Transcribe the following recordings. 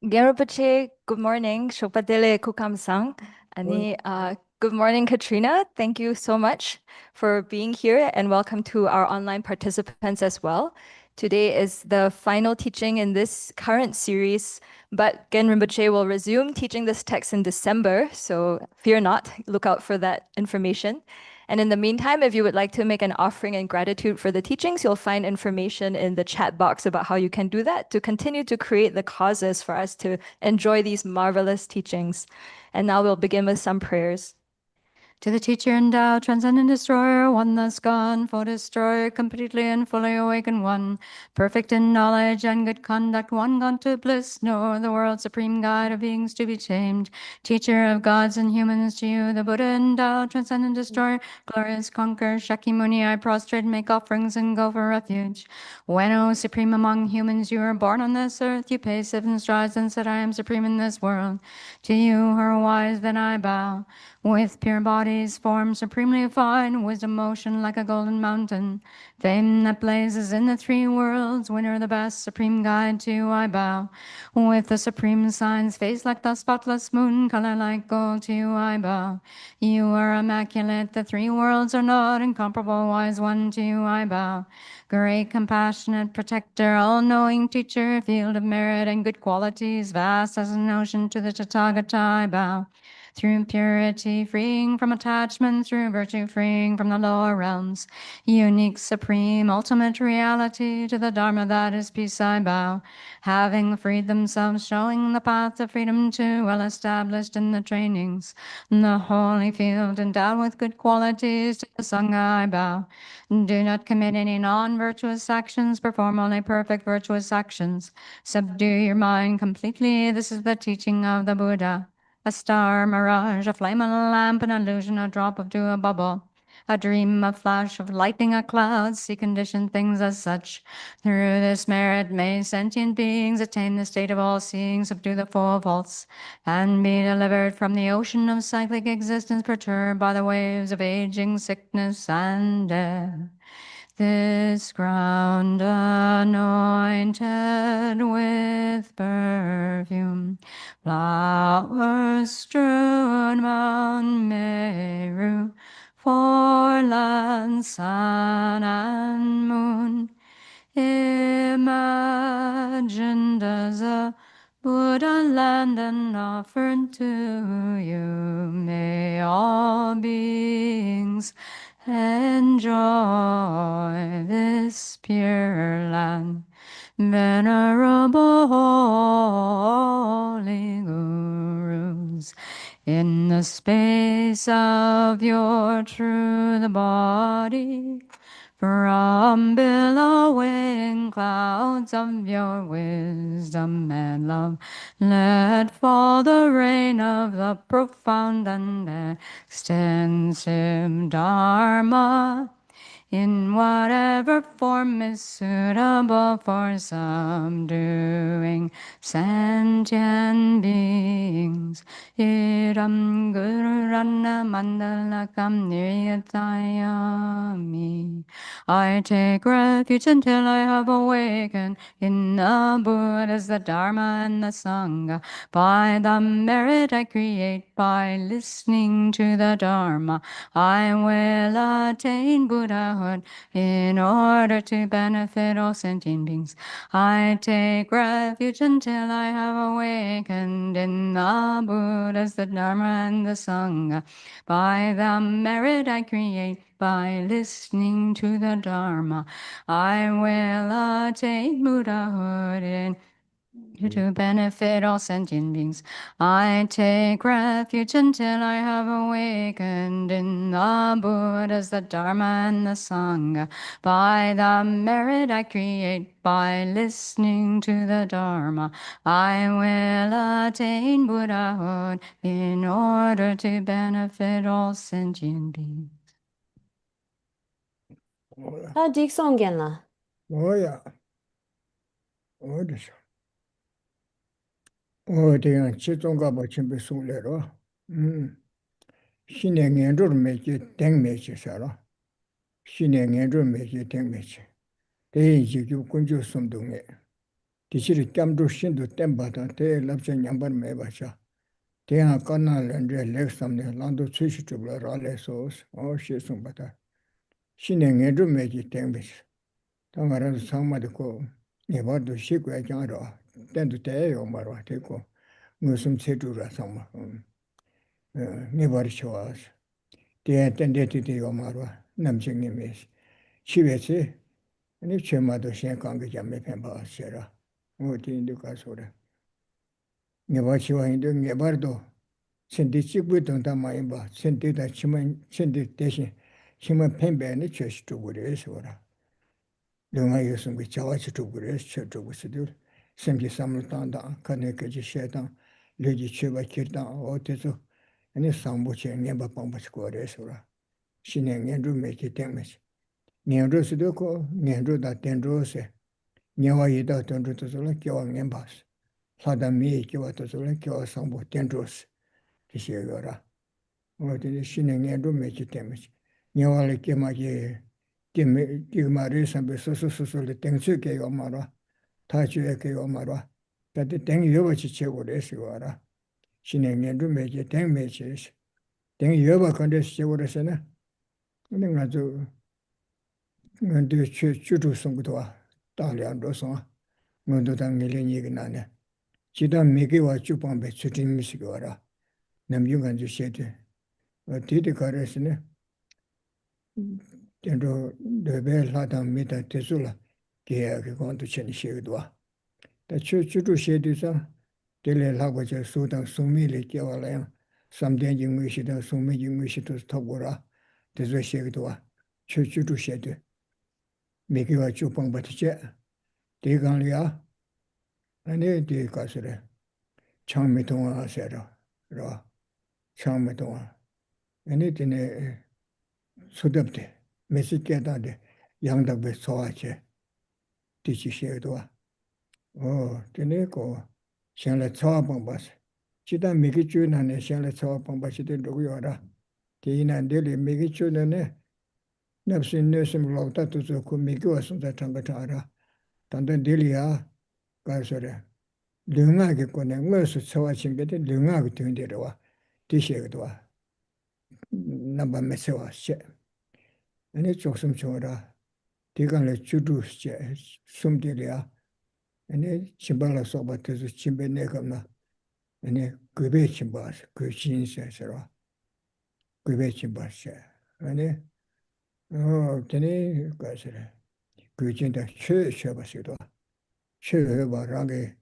Gerobache, good morning. Shokpadele kukamsang. Good morning, Katrina. Thank you so much for being here and welcome to our online participants as well. Today is the final teaching in this current series, but Gen Rinpoche will resume teaching this text in December, so fear not, look out for that information. And in the meantime, if you would like to make an offering in gratitude for the teachings, you'll find information in the chat box about how you can do that to continue to create the causes for us to enjoy these marvelous teachings. And now we'll begin with some prayers. To the teacher endowed, transcendent destroyer, one thus gone, for destroyer, completely and fully awakened one, perfect in knowledge and good conduct, one gone to bliss, nor the world's supreme guide of beings to be tamed, teacher of gods and humans, to you, the Buddha endowed, transcendent destroyer, glorious conqueror, Shakyamuni, I prostrate, make offerings and go for refuge. When, O supreme among humans, you were born on this earth, you paced 7 strides and said, I am supreme in this world. To you, who are wise, then I bow. With pure bodies, form supremely fine, wisdom motion like a golden mountain, fame that blazes in the 3 worlds, winner the best, supreme guide to you I bow. With the supreme signs, face like the spotless moon, color like gold to you I bow. You are immaculate, the 3 worlds are not, incomparable, wise one to you I bow. Great, compassionate protector, all-knowing teacher, field of merit and good qualities, vast as an ocean, to the Tathagata I bow. Through purity, freeing from attachment, through virtue, freeing from the lower realms, unique, supreme, ultimate reality, to the Dharma that is peace I bow. Having freed themselves, showing the path of freedom too well established in the trainings, the holy field endowed with good qualities, to the Sangha I bow. Do not commit any non-virtuous actions, perform only perfect virtuous actions. Subdue your mind completely, this is the teaching of the Buddha. A star, mirage, a flame, a lamp, an illusion, a drop of dew, a bubble, a dream, a flash of lightning, a cloud, see conditioned things as such. Through this merit may sentient beings attain the state of all-seeing, subdue the 4 faults, and be delivered from the ocean of cyclic existence perturbed by the waves of aging, sickness, and death. This ground anointed with perfume, flowers strewn Mount Meru, 4 lands, sun and moon, imagined as a Buddha land and offered to you. May all beings enjoy this pure land. Venerable holy gurus, in the space of your truth body, from billowing clouds of your wisdom and love, let fall the rain of the profound and extensive Dharma, in whatever form is suitable for subduing sentient beings. Iram Guru Rana Mandalakam Niriyatayami. I take refuge until I have awakened in the Buddhas, the Dharma, and the Sangha. By the merit I create by listening to the Dharma, I will attain Buddhahood in order to benefit all sentient beings. I take refuge until I have awakened in the Buddhas, the Dharma, and the Sangha. By the merit I create by listening to the Dharma, I will attain Buddhahood in to benefit all sentient beings. I take refuge until I have awakened in the Buddhas, the Dharma, and the Sangha. By the merit I create by listening to the Dharma, I will attain Buddhahood in order to benefit all sentient beings. 다 딕성겐라. 뭐야, 어디서? 어디야, 지종가 뭐 준비 송래로. 신의 연주를 매지, 땡매지 살아. 신의 연주를 매지, 땡매지. 대인지 군주 숨동에. Tichiri Kamdu Shindu Tembata, Te Lapsen Yambar Mebacha. Tea Kana Lendre Lexamne, Lando Tsushitubla Rale Sos, or Shisumbata. Shine Nedru Meji Tembis. Tangara Sama de Ko, Nevado Shikwa Jara, Tendu Teo Marwa Teko, Musum Setura Sama, Nevarishavas. They attended to the Omarwa, Namsing Nimis. Chivesi, and if Chemado Shankanga Jamaica Sierra, what in the Casora. Nevachiwa in the Nevardo, sent it with Maimba, sent it at Chiman, sent it Deshin, Chiman Pembe and the church to Gures. Lunga usum ki chawachi to gures church to Gusidur, Semki Samutanda, Kaneka Shetan, Lady Chiva Kirtan, Otezo, and a Sambuchi and Yamba Pampas Goresura. Shine Andrew make it damage. Niandro Sudoku, Niandro that Dendrose, Nyawa Yida Tundro to Zola, Kyo Yambas. Sada me, Kyo to Zola, Kyo Sambo Dendros, Kishigora. Or the Shine Andrew make it damage. Nyawa Kemaki. Gimari Sambe Soso the Tengsu Ke Omara, Tachi Ke Omara, that the Teng Yovachi Chevores, Shining and to make it 10 matches. Then Yova contest Chevoresena, and then I do Chutu Sungtua, Dalian Rosa, Mundotan Milinignane. She don't make it what you pump at shooting Misigora, Namungan to Shete, or Titi Caresne. Dentro the bell had a meter tesula, Kia going to change Shedua. The Chutu Shedisa, Dele Lavaja Sudan Sumili Kiawalam, some danger wish it, so making wish to Tobora, the Shedua, Chutu Shed. Make you a chupang but jet. Deganlia, and they did Casere. Chang Metonga said, Ra, Chang Metonga. And it in a Sudapte. Mesiketa de Yangdabe Soache, Tichi Shedua. Oh, Teneco, Shanla Chawabambas. Chita Mikichun and Shanla Chawabambas did Luyora. Tina and Deli Mikichun and Nepsin Nursum Lota to Kumikuas on the Tangatara. Tanda Delia, Garsore. Lunga Kone, Merce Sawaching get Lunga between the Roa, Tishedua. Number Mesewa. And it's awesome chora. They can let you do some delia. And then Chimbala soba to the Chimbenegana. And then Gube Chimbas, Gushin says, Gube Chimbas. And then, oh, Tene Gasera. Gujin the church of a Sido. Churba Rangi.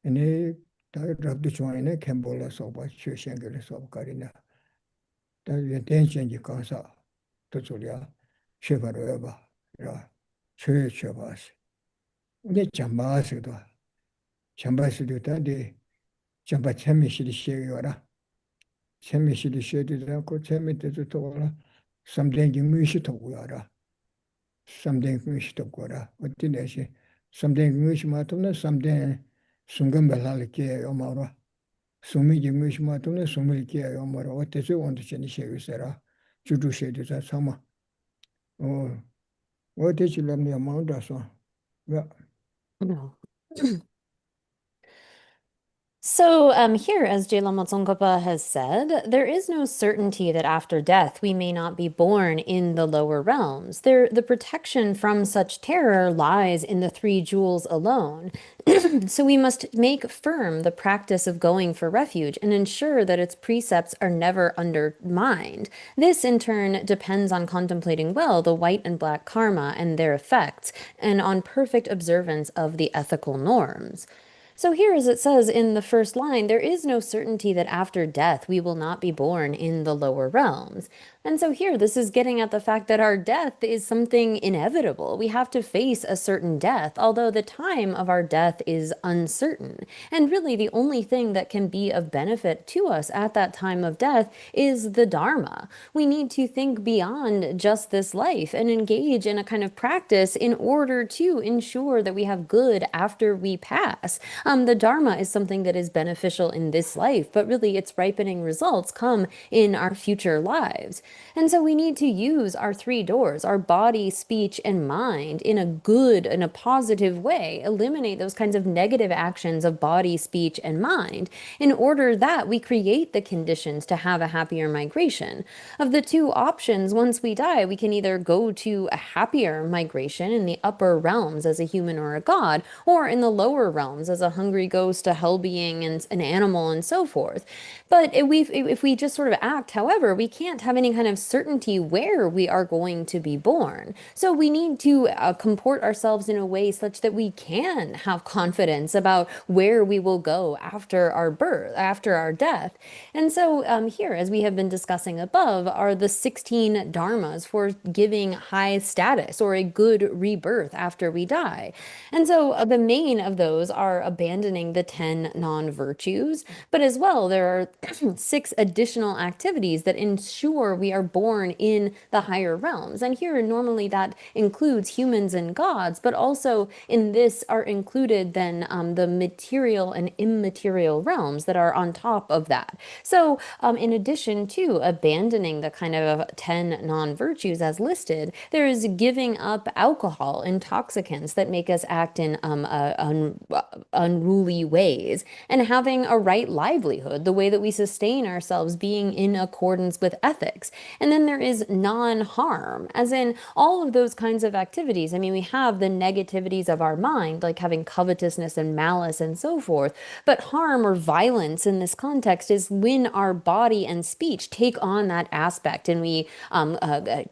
And then died of the joint, Cambola soba, church angeles of Carina. That the attention you cause out to Julia. Chevaroeva, church of us. The Chambasido. Chambasido, the Chambachemish Shegora. Chemish Shedid, Chemit to Tora. Something you wish to Gora. Something wish to Gora. What did I say? Something wish Matuna, something Sungambalaki Omara. Sumi wish Matuna, Sumiliki Omara. What does it want to change Shegusera? Judu Shedid at summer. Oh, what did you let me amount of so? Yeah. No. So here, as Jela Tsongkhapa has said, there is no certainty that after death we may not be born in the lower realms. The protection from such terror lies in the three jewels alone. So we must make firm the practice of going for refuge and ensure that its precepts are never undermined. This, in turn, depends on contemplating well the white and black karma and their effects, and on perfect observance of the ethical norms. So here, as it says in the first line, there is no certainty that after death we will not be born in the lower realms. And so here, this is getting at the fact that our death is something inevitable. We have to face a certain death, although the time of our death is uncertain. And really, the only thing that can be of benefit to us at that time of death is the Dharma. We need to think beyond just this life and engage in a kind of practice in order to ensure that we have good after we pass. The Dharma is something that is beneficial in this life, but really its ripening results come in our future lives. And so we need to use our three doors, our body, speech, and mind, in a good, in a positive way, eliminate those kinds of negative actions of body, speech, and mind, in order that we create the conditions to have a happier migration. Of the two options, once we die, we can either go to a happier migration in the upper realms as a human or a god, or in the lower realms as a hungry ghost, a hell being, and an animal, and so forth. But if we just sort of act, however, we can't have any kind of certainty where we are going to be born. So we need to comport ourselves in a way such that we can have confidence about where we will go after our birth, after our death. And so here, as we have been discussing above, are the 16 dharmas for giving high status or a good rebirth after we die. And so the main of those are abandoning the 10 non-virtues, but as well, there are 6 additional activities that ensure we are born in the higher realms. And here, normally that includes humans and gods, but also in this are included then the material and immaterial realms that are on top of that. So in addition to abandoning the kind of 10 non-virtues as listed, there is giving up alcohol, intoxicants that make us act in unruly ways, and having a right livelihood, the way that we sustain ourselves being in accordance with ethics. And then there is non-harm, as in all of those kinds of activities. I mean, we have the negativities of our mind, like having covetousness and malice and so forth, but harm or violence in this context is when our body and speech take on that aspect and we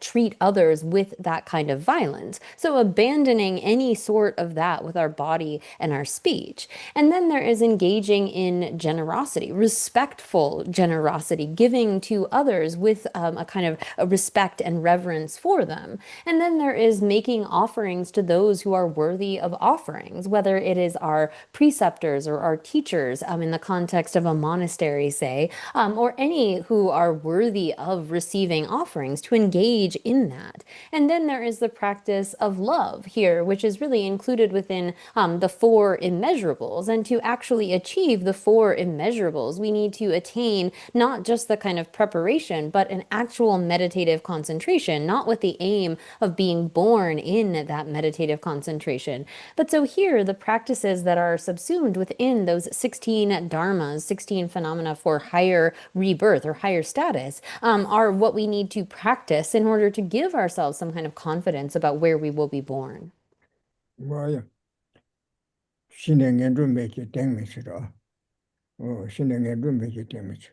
treat others with that kind of violence. So abandoning any sort of that with our body and our speech. And then there is engaging in generosity, respectful generosity, giving to others with a kind of a respect and reverence for them. And then there is making offerings to those who are worthy of offerings, whether it is our preceptors or our teachers in the context of a monastery, say, or any who are worthy of receiving offerings, to engage in that. And then there is the practice of love here, which is really included within the 4 immeasurables. And to actually achieve the 4 immeasurables, we need to attain not just the kind of preparation, but an actual meditative concentration, not with the aim of being born in that meditative concentration. But so here, the practices that are subsumed within those 16 dharmas, 16 phenomena for higher rebirth or higher status, are what we need to practice in order to give ourselves some kind of confidence about where we will be born. Well, 신의 연준 매체 땡미시라. 신의 연준 매체 땡미시.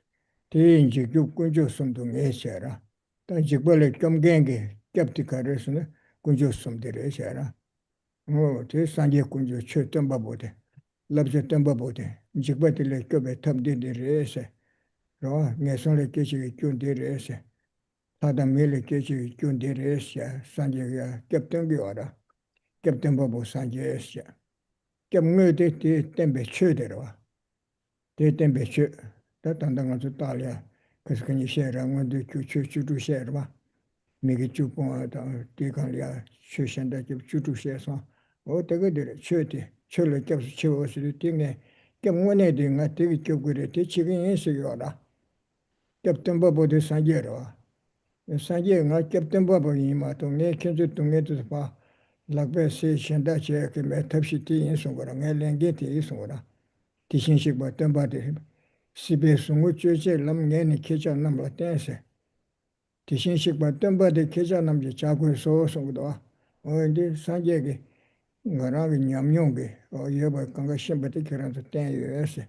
대인지 육군조 숨도 내셔라. 단지 벌레 겸갱게 겹티카르스는 군조 숨들에 셔라. 대 산제 군조 최던 바보데. 랍제 덤바보데. 직바들레 겹에 탑디데레세. 로 내선레 계시 균데레세. 사담멜레 계시 균데레세. 산제가 겹던기와라. 겹던바보 산제세. 겹무데 템베 최데로와. 대tembe chö ta tandanga zu talia kaskan shera ngode chu shera mege chu po ta ti kan ya chö shenda chu shesa o ta ge de chö ti chö le kyap chö o su ti nge kyap ngone de nga te ge gure te chi ge se yo da kyap temba bo de sa ge ro sa ge nga kyap temba bo yi ma to nge khen ju tu nge tu pa lakbe se shenda che ke me tap shi ti yin so go ra nge len ge ti yi so ra Tishinshik ba tenpa de sibe sungu choche lam ngeni kecha namla tense. Tishinshik ba tenpa de kecha namje chakwe so sungu doa. O indi sanje ge ngarangi nyamnyong ge o yeba kanga shimba de kiranto ten yu ese.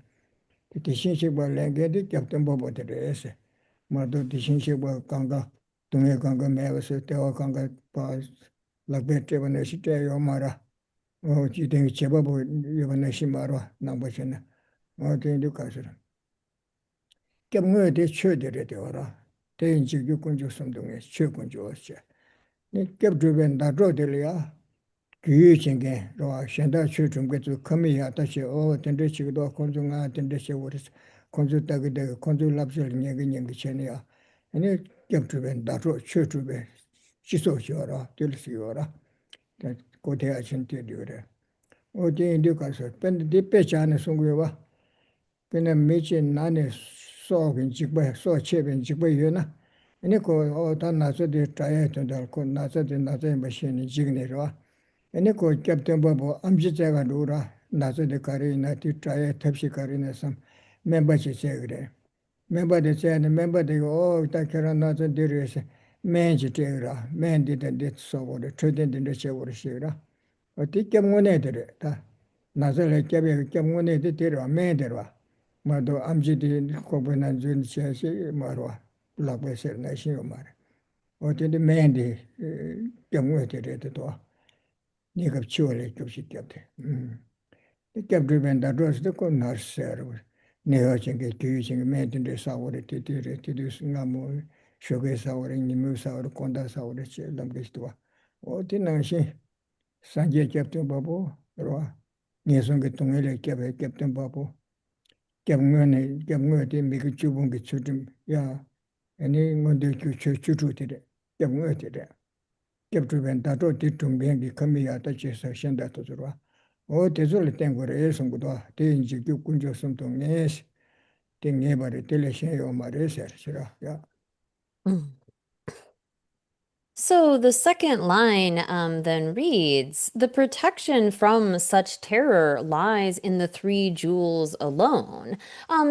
Tishinshik ba lenge de kyab tenpa bo de ese. Mato tishinshik ba kanga tunge kanga mewa se tewa kanga pa lakbe treba neshi te yo mara. O jitengi cheba bo yoba neshi marwa nangba chena. O tengi kasira. Kyab ngoye de chö de re de ora. Tengi jikyu kunju samdunge chö kunju osche. Kyab druben da ro de le ya. Gyuyu chinge roa shenda chö chungke tu kami ya tashi o tende chigdo kunju nga tende che uris. Kunju tagi de kunju lapsil nyingi nyingi chene ya. Kyab druben da ro chö druben chiso chi ora. Tilsi ora. Kote ya chen te de ora. O tengi kasira. Pende de pechane sungu wa. Pena meche nane so bin jikba so che bin jikba yuna Ene ko ta naso de traye to dal ko naso de machine jigne ro. Ene ko captain babo amji jaga dura naso de kare na ti traye thapsi kare na sam member che chegre. Member de chen member de ta kara naso de res men ji tegra men de so go de trade de che go shira. O ti kem ngone de ta naso le kebe kem ngone de tero men de ro. Ma do amji de ko bena jun che se marwa la be ser na shi mare. O te de men de kem ngone de to. Niga chole kusi kyate. Kyabri benda dos de kon narser. Neo chinge kyu chinge menten de sawore titire tidus ngamo shoge sawore nimu sawore konda sawore che lamgestwa. O tinanshi sanje kyapten babo roa. Ngesonge tungele kyabe kyapten babo. Kyabngwe de migu chubungi chudim ya. Ani ngonde kyu chuchu tire. Kyabngwe tire. Kyabtuben dato ditumbengi kamiya tachi sa shenda tuzurwa. O tezuli tengore esungudwa, te inji kyu kunjo sumto ngesh, te ngebari tele shenyo mare ser shira, ya. So the second line then reads, the protection from such terror lies in the three jewels alone.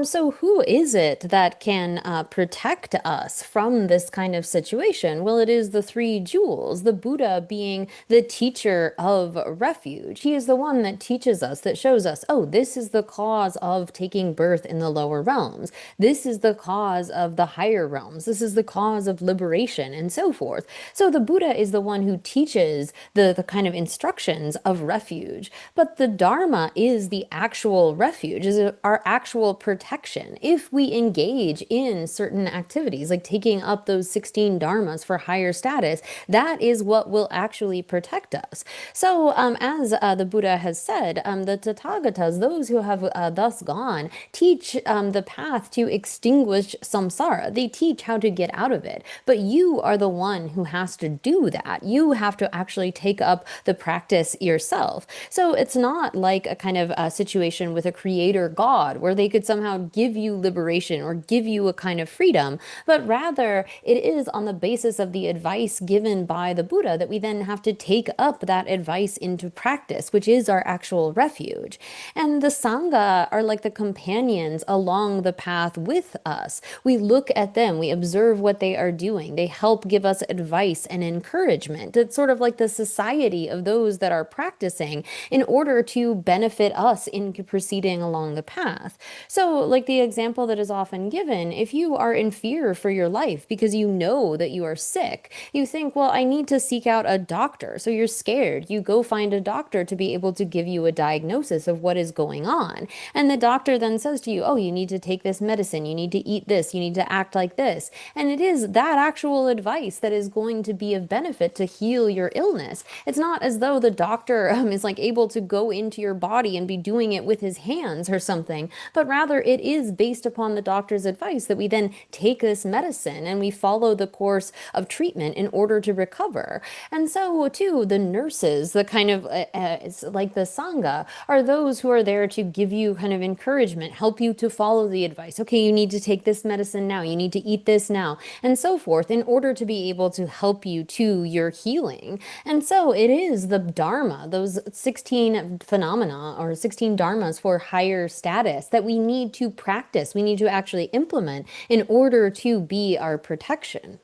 So who is it that can protect us from this kind of situation? Well, it is the three jewels, the Buddha being the teacher of refuge. He is the one that teaches us, that shows us, oh, this is the cause of taking birth in the lower realms. This is the cause of the higher realms. This is the cause of liberation and so forth. So the Buddha is the one who teaches the kind of instructions of refuge, but the Dharma is the actual refuge, is our actual protection. If we engage in certain activities, like taking up those 16 dharmas for higher status, that is what will actually protect us. So as the Buddha has said, the Tathagatas, those who have thus gone, teach the path to extinguish samsara. They teach how to get out of it, but you are the one who has to do that. You have to actually take up the practice yourself. So it's not like a kind of a situation with a creator God where they could somehow give you liberation or give you a kind of freedom, but rather it is on the basis of the advice given by the Buddha that we then have to take up that advice into practice, which is our actual refuge. And the Sangha are like the companions along the path with us. We look at them, we observe what they are doing. They help give us advice and encouragement. It's sort of like the society of those that are practicing in order to benefit us in proceeding along the path. So like the example that is often given, if you are in fear for your life because you know that you are sick, you think, well, I need to seek out a doctor. So you're scared. You go find a doctor to be able to give you a diagnosis of what is going on. And the doctor then says to you, oh, you need to take this medicine. You need to eat this. You need to act like this. And it is that actual advice that is going to be of benefit to heal your illness. It's not as though the doctor is like able to go into your body and be doing it with his hands or something, but rather it is based upon the doctor's advice that we then take this medicine and we follow the course of treatment in order to recover. And so too, the nurses, the kind of it's like the Sangha, are those who are there to give you kind of encouragement, help you to follow the advice. Okay, you need to take this medicine now, you need to eat this now, and so forth, in order to be able to help you to your healing. And so it is the Dharma, those 16 phenomena or 16 dharmas for higher status that we need to practice, we need to actually implement in order to be our protection.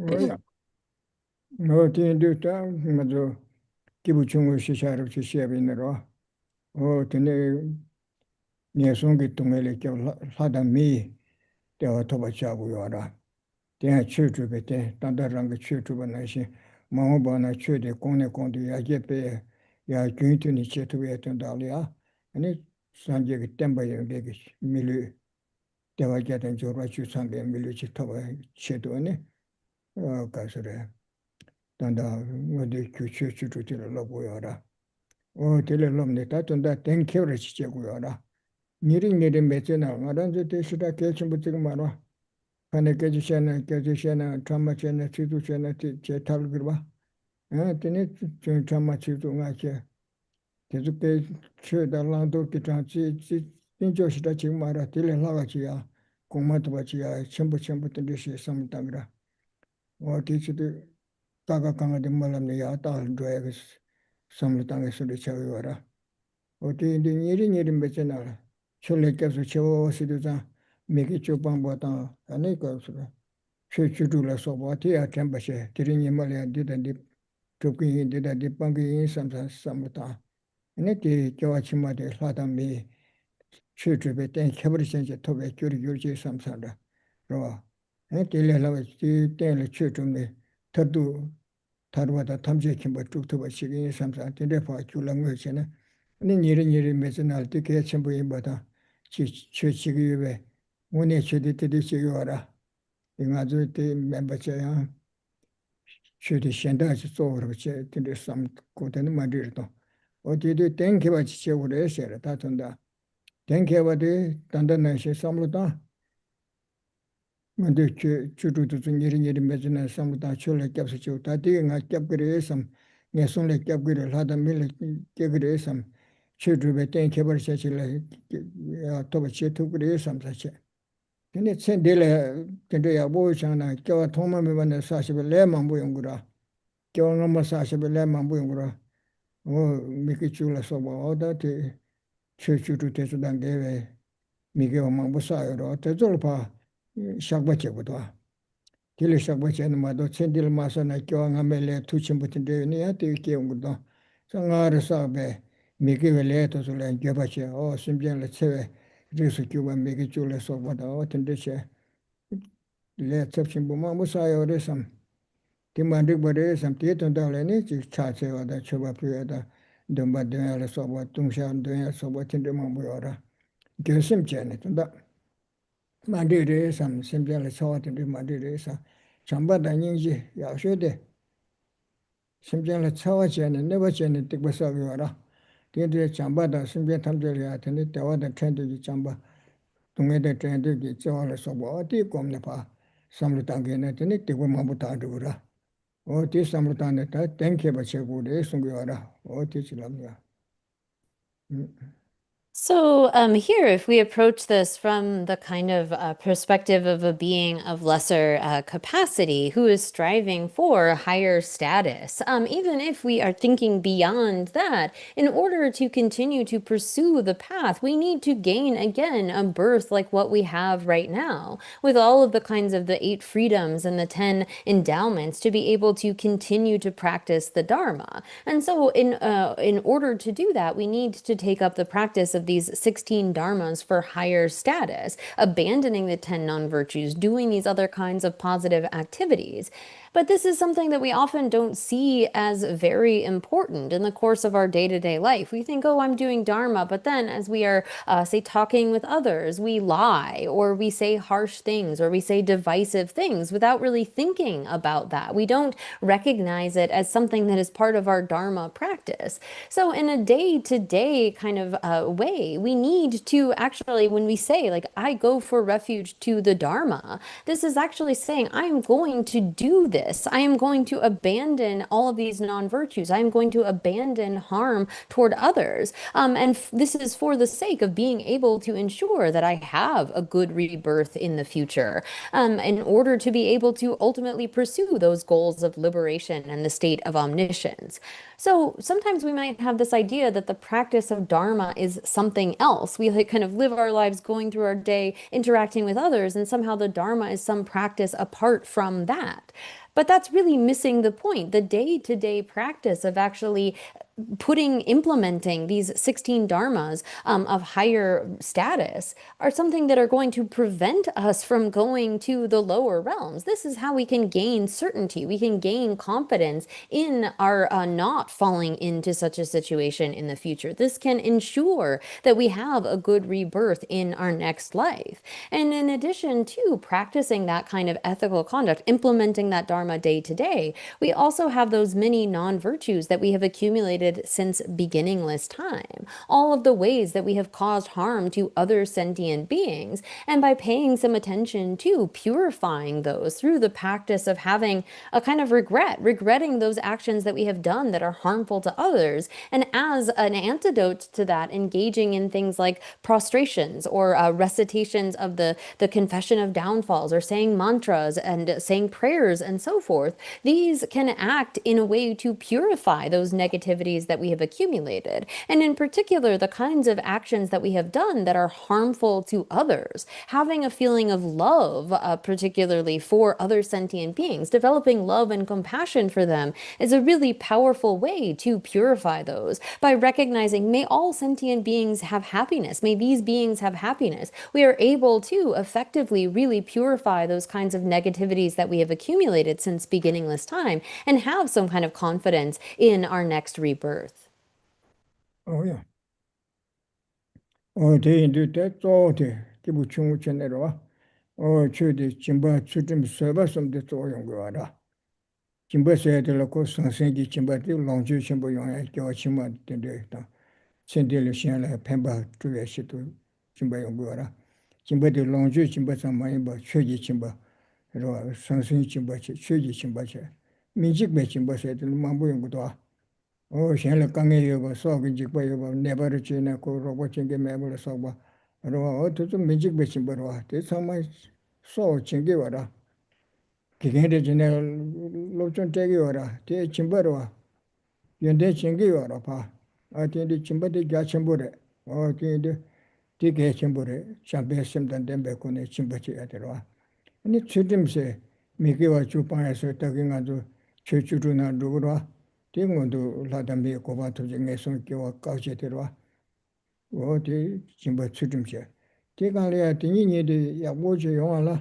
Oya. No tindu ta mazo kibu chungu shisharab shishabi nero. O tene nyesongi tungele kyo lada mi dewa toba chabu yora. Tena chuchu bete, tanda ranga chuchu banashi. Maho bana chu de kone kondi ya jepe ya gyuntu ni chetu etan dali ya. Ani sanje ki temba yunge milu dewa jatan jorwa chu sange milu chi toba chetu ane. Kasure. Tanda ngode kyu chuchu tila lobo yora. O tila lomne ta tanda ten kevra chi chegu yora. Niring niring meche na ngaranzo te shida kechimbu tiga marwa. Pane keji shena, trama shena, chidu shena, che tal girwa. Tene trama chidu nga che. Tezu ke che da langdo ki chan chi, pincho shida chiga mara, tila laga chi ya. 공마도바지야 첨부 뜬듯이 삼당이라 어디서도 가가강하게 말하면 야다 줘야 삼당에 소리 쳐요라 어디 일이 맺잖아 철레께서 채워시도자 매기 쪽방보다 아니까 주주를 소바티야 캠바셰 드링이 말이야 디던디 조끼 디다디 방기 삼다 네티 교아치마데 하담미 최주베 땡 캐버리센제 토베 교리 삼사다 로 네티레라와 티 땡레 최주메 터두 타르와다 탐제 김바 뚝토바 시기 삼사 데레파 줄랑외체네 니니리 메스날 티케 첨부이보다 최치기베 오네 최디티디 시기와라 인가주 티 멤버체야 최디 현다지 소르체 티데 삼 고데는 마디르도 어디도 땡케바 지체우레 셔라 다tonda 땡케바데 단단나시 삼루다 근데 주주도 좀 이리 매주나 삼루다 철에 겹서 줘 다디가 겹그레 삼 내손에 겹그레 하다 밀 겹그레 삼 주주베 땡케버셔실래 또 치투그레 삼사체 근데 첸델에 근데 야보잖아 겨 통마메만 사시베 레만 보용구라 겨는 사시베 레만 보용구라 미키 줄라서 뭐 어다티 최주도 대주단 대회 미게 엄마 사요로 대절파 샥바체보다 딜 샥바체는 마도 첸딜 마서나 교황하멜레 투침부터 되니야 되게 온거도 상아르사베 미게 벨레토솔레 겨바체 심변레 체베 그래서 교관 미게 줄라서 보다 어떤데체 레 첩심부 마무사요레 삼 디만dik bade sam tie ton da le ni chi cha che wa da choba pye da dom ba de ya so ba tung sha de ya so ba tin de ma bu ya ra ge sim che ne ton da ma de re sam sim je le so tin de ma de re sa cham ba da ning ji ya shwe de sim je le so wa che ne ba che ne tik ba so ya ra de de cham ba da sim je tham je ya tin de wa da chen de ji cham ba tung ge de chen de ji cho le so ba ti kom ne pa sam lu tang ge ne tin de tik ba ma bu ta du ra 어디 삼루탄에 다 땡케바 제고래 송교하라 어디 지랍냐 So here, if we approach this from the kind of perspective of a being of lesser capacity who is striving for higher status, even if we are thinking beyond that, in order to continue to pursue the path, we need to gain again a birth like what we have right now, with all of the kinds of the 8 freedoms and the 10 endowments to be able to continue to practice the Dharma. And so in order to do that, we need to take up the practice of these 16 dharmas for higher status, abandoning the 10 non-virtues, doing these other kinds of positive activities. But this is something that we often don't see as very important in the course of our day-to-day life. We think, oh, I'm doing dharma, but then as we are, say, talking with others, we lie, or we say harsh things, or we say divisive things without really thinking about that. We don't recognize it as something that is part of our dharma practice. So in a day-to-day kind of way, we need to actually, when we say, like, I go for refuge to the dharma, this is actually saying, I am going to do this. I am going to abandon all of these non-virtues. I am going to abandon harm toward others. And this is for the sake of being able to ensure that I have a good rebirth in the future, in order to be able to ultimately pursue those goals of liberation and the state of omniscience. So sometimes we might have this idea that the practice of dharma is something else. We like kind of live our lives going through our day, interacting with others, and somehow the dharma is some practice apart from that. But that's really missing the point. The day-to-day practice of actually implementing these 16 dharmas of higher status are something that are going to prevent us from going to the lower realms. This is how we can gain certainty. We can gain confidence in our not falling into such a situation in the future. This can ensure that we have a good rebirth in our next life. And in addition to practicing that kind of ethical conduct, implementing that dharma day to day, we also have those many non-virtues that we have accumulated accumulated since beginningless time, all of the ways that we have caused harm to other sentient beings, and by paying some attention to purifying those through the practice of having a kind of regretting those actions that we have done that are harmful to others, and as an antidote to that, engaging in things like prostrations or recitations of the confession of downfalls, or saying mantras and saying prayers and so forth. These can act in a way to purify those negativities that we have accumulated, and in particular the kinds of actions that we have done that are harmful to others. Having a feeling of love, particularly for other sentient beings, developing love and compassion for them is a really powerful way to purify those, by recognizing, may all sentient beings have happiness, may these beings have happiness. We are able to effectively really purify those kinds of negativities that we have accumulated since beginningless time, and have some kind of confidence in our next rebirth. Oh yeah. Oh, they do that all day. Kibu chung chenero. Oh, chudi chimba chutim server some de toyong guada. Chimba said the local sansengi chimba de longju chimbo yong go chimba de ta. Sendele shenla pemba to yeshitu chimba yong guada. Chimba de longju chimba samayba chuji chimba. Ro sansen chimba chuji chimba che. Minjik be chimba said the mambo yong guada. Oh, shenla kange yoba sogi jikba yoba never china ko robo chinge mebula soba. Ro to minjik be chimba ro. Te samai so chinge wara. Kigende jine lobchon tegi wara. Te chimba ro. Yende chinge wara pa. Ati de chimba de ga chimbure. Oh, ti ge chimbure. Chambe simdan dembe kone chimba chi atero. Ani chudim miki wa chupaya so tagi ngadu chuchuru na dugura. Tingondu ladambi koba toje ngeson kiwa kauche terwa. O te jimba chutumche. Te kanliya tingi nye de yakboche yongwa la.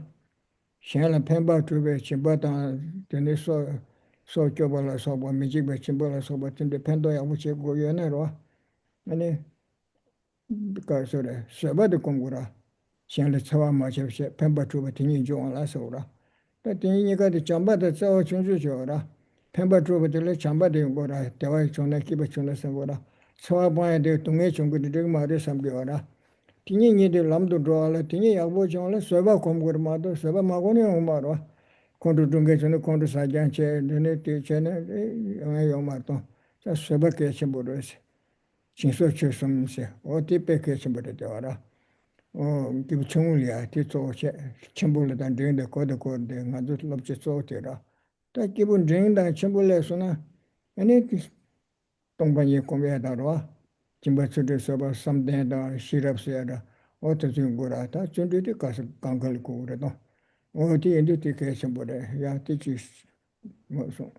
Shenla pemba tube chimba tanga tene so kyoba la soba, mijikba chimba la soba, tende pendo yakboche go yone rwa. Ani ka sore, soba de kongura. Shenla tsawa ma chebche, pemba tube tingi yongwa la sora. Ta tingi nye ka de chamba da tsawa chunju chora. Pemba truba de chamba de gora, Tawai chona kiba chona sangora, Sawa baya de tunge chungu de mare samgora. Tini ni de lamdo droala, Tini yabo chonla, Soba komgur mado, Soba magoni omaro, Kondu dunge chona, Kondu sajan che, Dene te chene, yomato, Soba kechimboros, Chinso chusumse, O tipe kechimbote de ora. O kibu chungulia, Tito chimbula dan doing the code de Nadu lobche sotera. Ta kibun dring da chimbule suna ani tongba ye komya da ro chimba chude soba samden da shirap se da o to jingura ta chunde de kas kangal ko re do o ti indi ti ke chimbule ya ti chi mo so.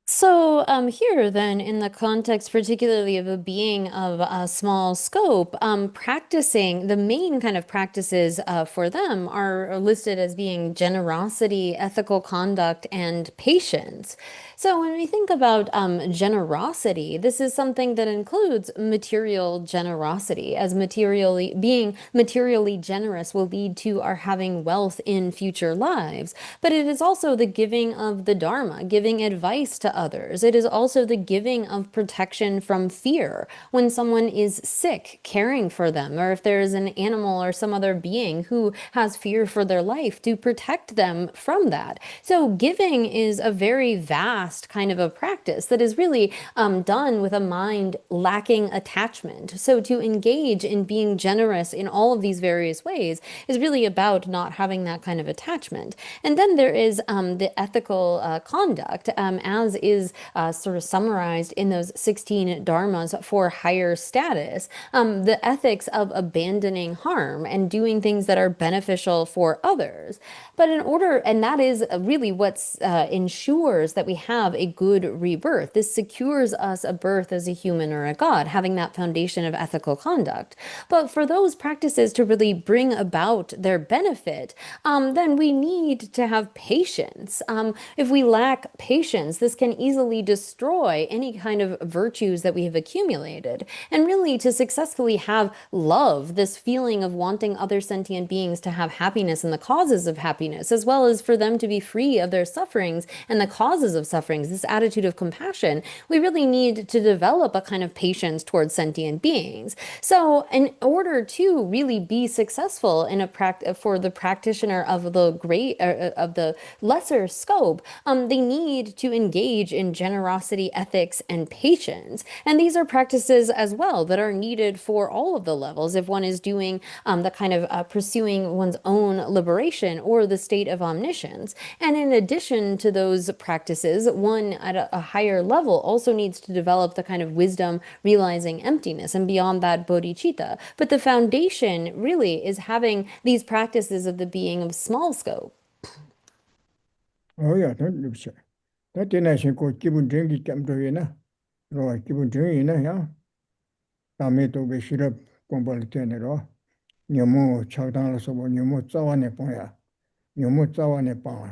So here then, in the context particularly of a being of a small scope, practicing, the main kind of practices for them are listed as being generosity, ethical conduct, and patience. So when we think about generosity, this is something that includes material generosity, as being materially generous will lead to our having wealth in future lives. But it is also the giving of the Dharma, giving advice to others. It is also the giving of protection from fear. When someone is sick, caring for them, or if there is an animal or some other being who has fear for their life, to protect them from that. So giving is a very vast kind of a practice that is really done with a mind lacking attachment. So to engage in being generous in all of these various ways is really about not having that kind of attachment. And then there is the ethical conduct, as is sort of summarized in those 16 dharmas for higher status, the ethics of abandoning harm and doing things that are beneficial for others. But and that is really what ensures that we have a good rebirth. This secures us a birth as a human or a god, having that foundation of ethical conduct. But for those practices to really bring about their benefit, then we need to have patience. If we lack patience, this can easily destroy any kind of virtues that we have accumulated. And really, to successfully have love, this feeling of wanting other sentient beings to have happiness and the causes of happiness, as well as for them to be free of their sufferings and the causes of sufferings, this attitude of compassion, we really need to develop a kind of patience towards sentient beings. So in order to really be successful in for the practitioner of the of the lesser scope, they need to engage in generosity, ethics, and patience. And these are practices as well that are needed for all of the levels if one is doing the kind of pursuing one's own liberation or the state of omniscience. And in addition to those practices, one at a higher level also needs to develop the kind of wisdom realizing emptiness, and beyond that, bodhicitta. But the foundation really is having these practices of the being of small scope. Oh, yeah, don't look sure. That then I should go 기분 정기 짬도이나. 로 기분 정이나 야. 다음에 또 베시럽 공부할 때네로. 너무 차단해서 뭐 너무 짜와네 뽕야. 너무 짜와네 뽕.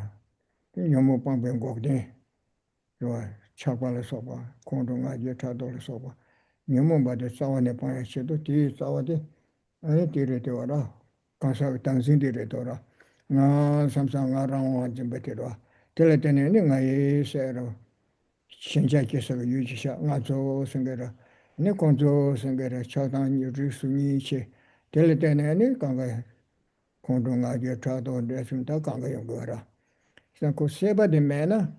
너무 뽕변 곡대. 로 차발해서 봐. 공동아 여타도로서 봐. 너무 받아 짜와네 뽕야 시도 뒤 짜와데. 아니 뒤에 되어라. 가서 당신들이 되어라. 나 삼상아랑 좀 베테로. teletene nga ye sero shenja kesa ga yuji sha nga zo sengera ne konzo sengera chadan yuri suni che teletene ne kanga kondo nga ye chado de sunta kanga yongora san ko seba de mena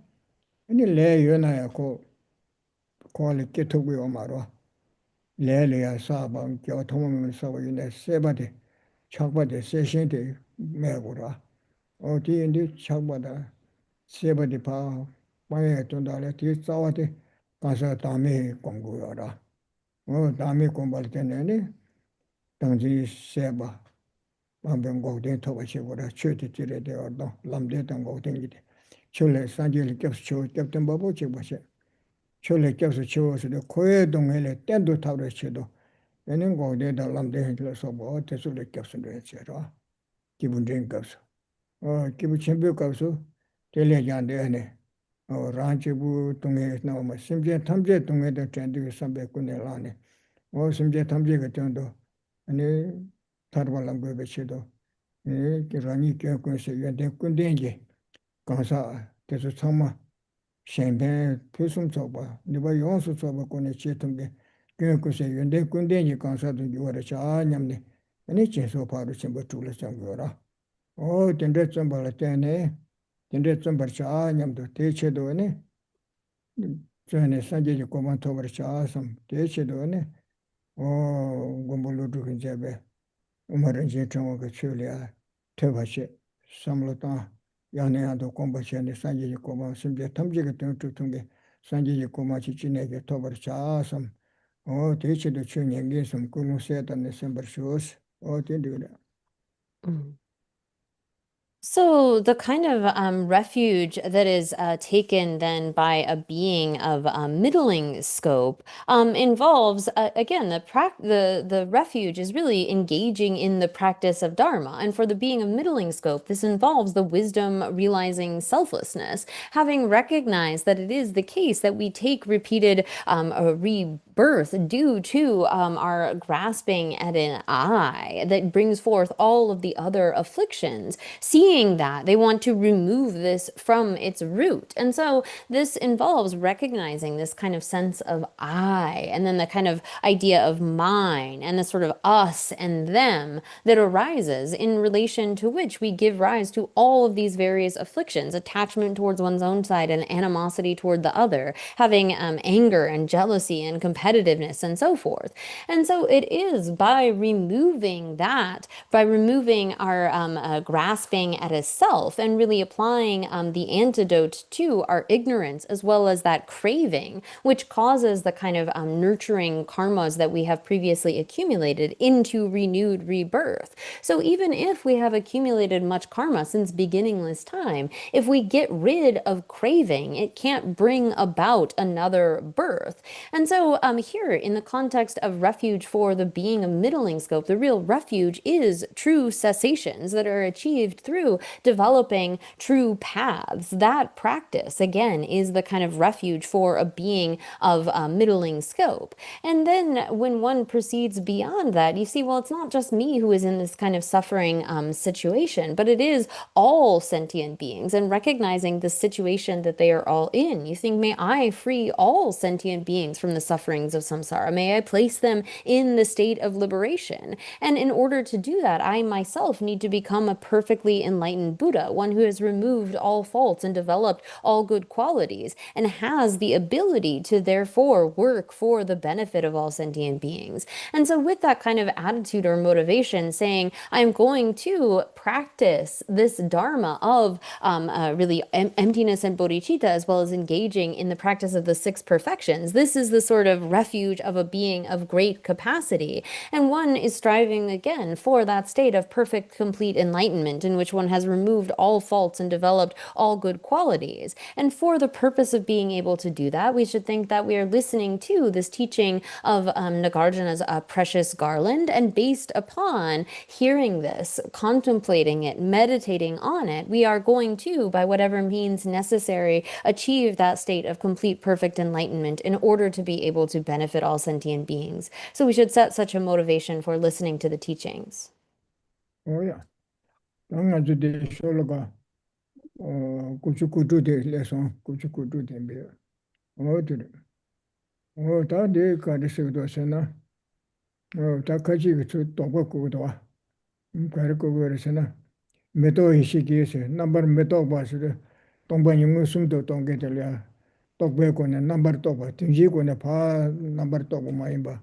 ni le yona ya ko le keto gu omaro le ya sa ba kyo tomo sa wa yune seba de chakba de se shen de me gora o ti indi chakba da 세버디 파 마에 돈달에 뒤 싸워대 가서 다음에 공부하라. 다음에 공부할 때는 당지 세바 방병고대 토바시고라 최대질에 되어도 남대던 고댕기데 철래 산지를 겹쳐 겹던 바보 지고시 철래 겹쳐 치워서 코에 동해에 땐도 타버려 쳐도 얘는 고대다 남대해서 뭐 대술을 겹선데 쳐라. 기분적인 값어. 기분 챔비어 값어. telejandene ranchibu tunge na ma simje thamje tunge de tendu sambe kune lane o simje thamje ga tendo ane tarwalam go be chido ki rani ke ko se yende kundenje kansa teso chama shenbe pesum choba niba yonsu choba kone chetunge ke ko se yende kundenje kansa du yore cha nyamne ane cheso paru chimba chula changyora o tende chambala tene 근데 좀 버차 냠도 대체도네 전에 산제지 고만 토버차 섬 대체도네 공부로도 이제베 우마른 제정어가 출이야 퇴바시 삼로다 양내야도 공부시에 산제지 고만 심제 탐지가 된 tutung에 산제지 고마치 지내게 토버차 섬 대체도 chuyengge 섬 kulungs에다네 sembershos 된디그래 So the kind of refuge that is taken then by a being of middling scope involves again the refuge is really engaging in the practice of dharma, and for the being of middling scope, this involves the wisdom realizing selflessness, having recognized that it is the case that we take repeated rebirth due to our grasping at an I that brings forth all of the other afflictions. Seeing that, they want to remove this from its root. And so this involves recognizing this kind of sense of I, and then the kind of idea of mine, and the sort of us and them that arises in relation to which we give rise to all of these various afflictions, attachment towards one's own side and animosity toward the other, having anger and jealousy and competitiveness and so forth. And so it is by removing that, by removing our grasping at a self and really applying the antidote to our ignorance, as well as that craving, which causes the kind of nurturing karmas that we have previously accumulated into renewed rebirth. So even if we have accumulated much karma since beginningless time, if we get rid of craving, it can't bring about another birth. And so here in the context of refuge for the being of middling scope, the real refuge is true cessations that are achieved through developing true paths. That practice, again, is the kind of refuge for a being of middling scope. And then when one proceeds beyond that, you see, well, it's not just me who is in this kind of suffering situation, but it is all sentient beings, and recognizing the situation that they are all in. You think, may I free all sentient beings from the sufferings of samsara? May I place them in the state of liberation? And in order to do that, I myself need to become a perfectly enlightened Buddha, one who has removed all faults and developed all good qualities, and has the ability to therefore work for the benefit of all sentient beings. And so with that kind of attitude or motivation, saying, I'm going to practice this dharma of really emptiness and bodhicitta, as well as engaging in the practice of the six perfections. This is the sort of refuge of a being of great capacity. And one is striving again for that state of perfect, complete enlightenment in which one has removed all faults and developed all good qualities. And for the purpose of being able to do that, we should think that we are listening to this teaching of Nagarjuna's precious Garland, and based upon hearing this, contemplating it, meditating on it, we are going to, by whatever means necessary, achieve that state of complete perfect enlightenment in order to be able to benefit all sentient beings. So we should set such a motivation for listening to the teachings. Oh yeah. Anga de shologa kuchu de lesson kuchu de be. Oh de. Oh ta de ka de se do sena. Oh ta ka ji ku to ko ku do. Ka ko go sena. Meto ishiki se number meto ba se. Tongba yung sum do tong ge de ya. Tok be ko ne number to ba. Ting ji ko ne pa number to ma imba.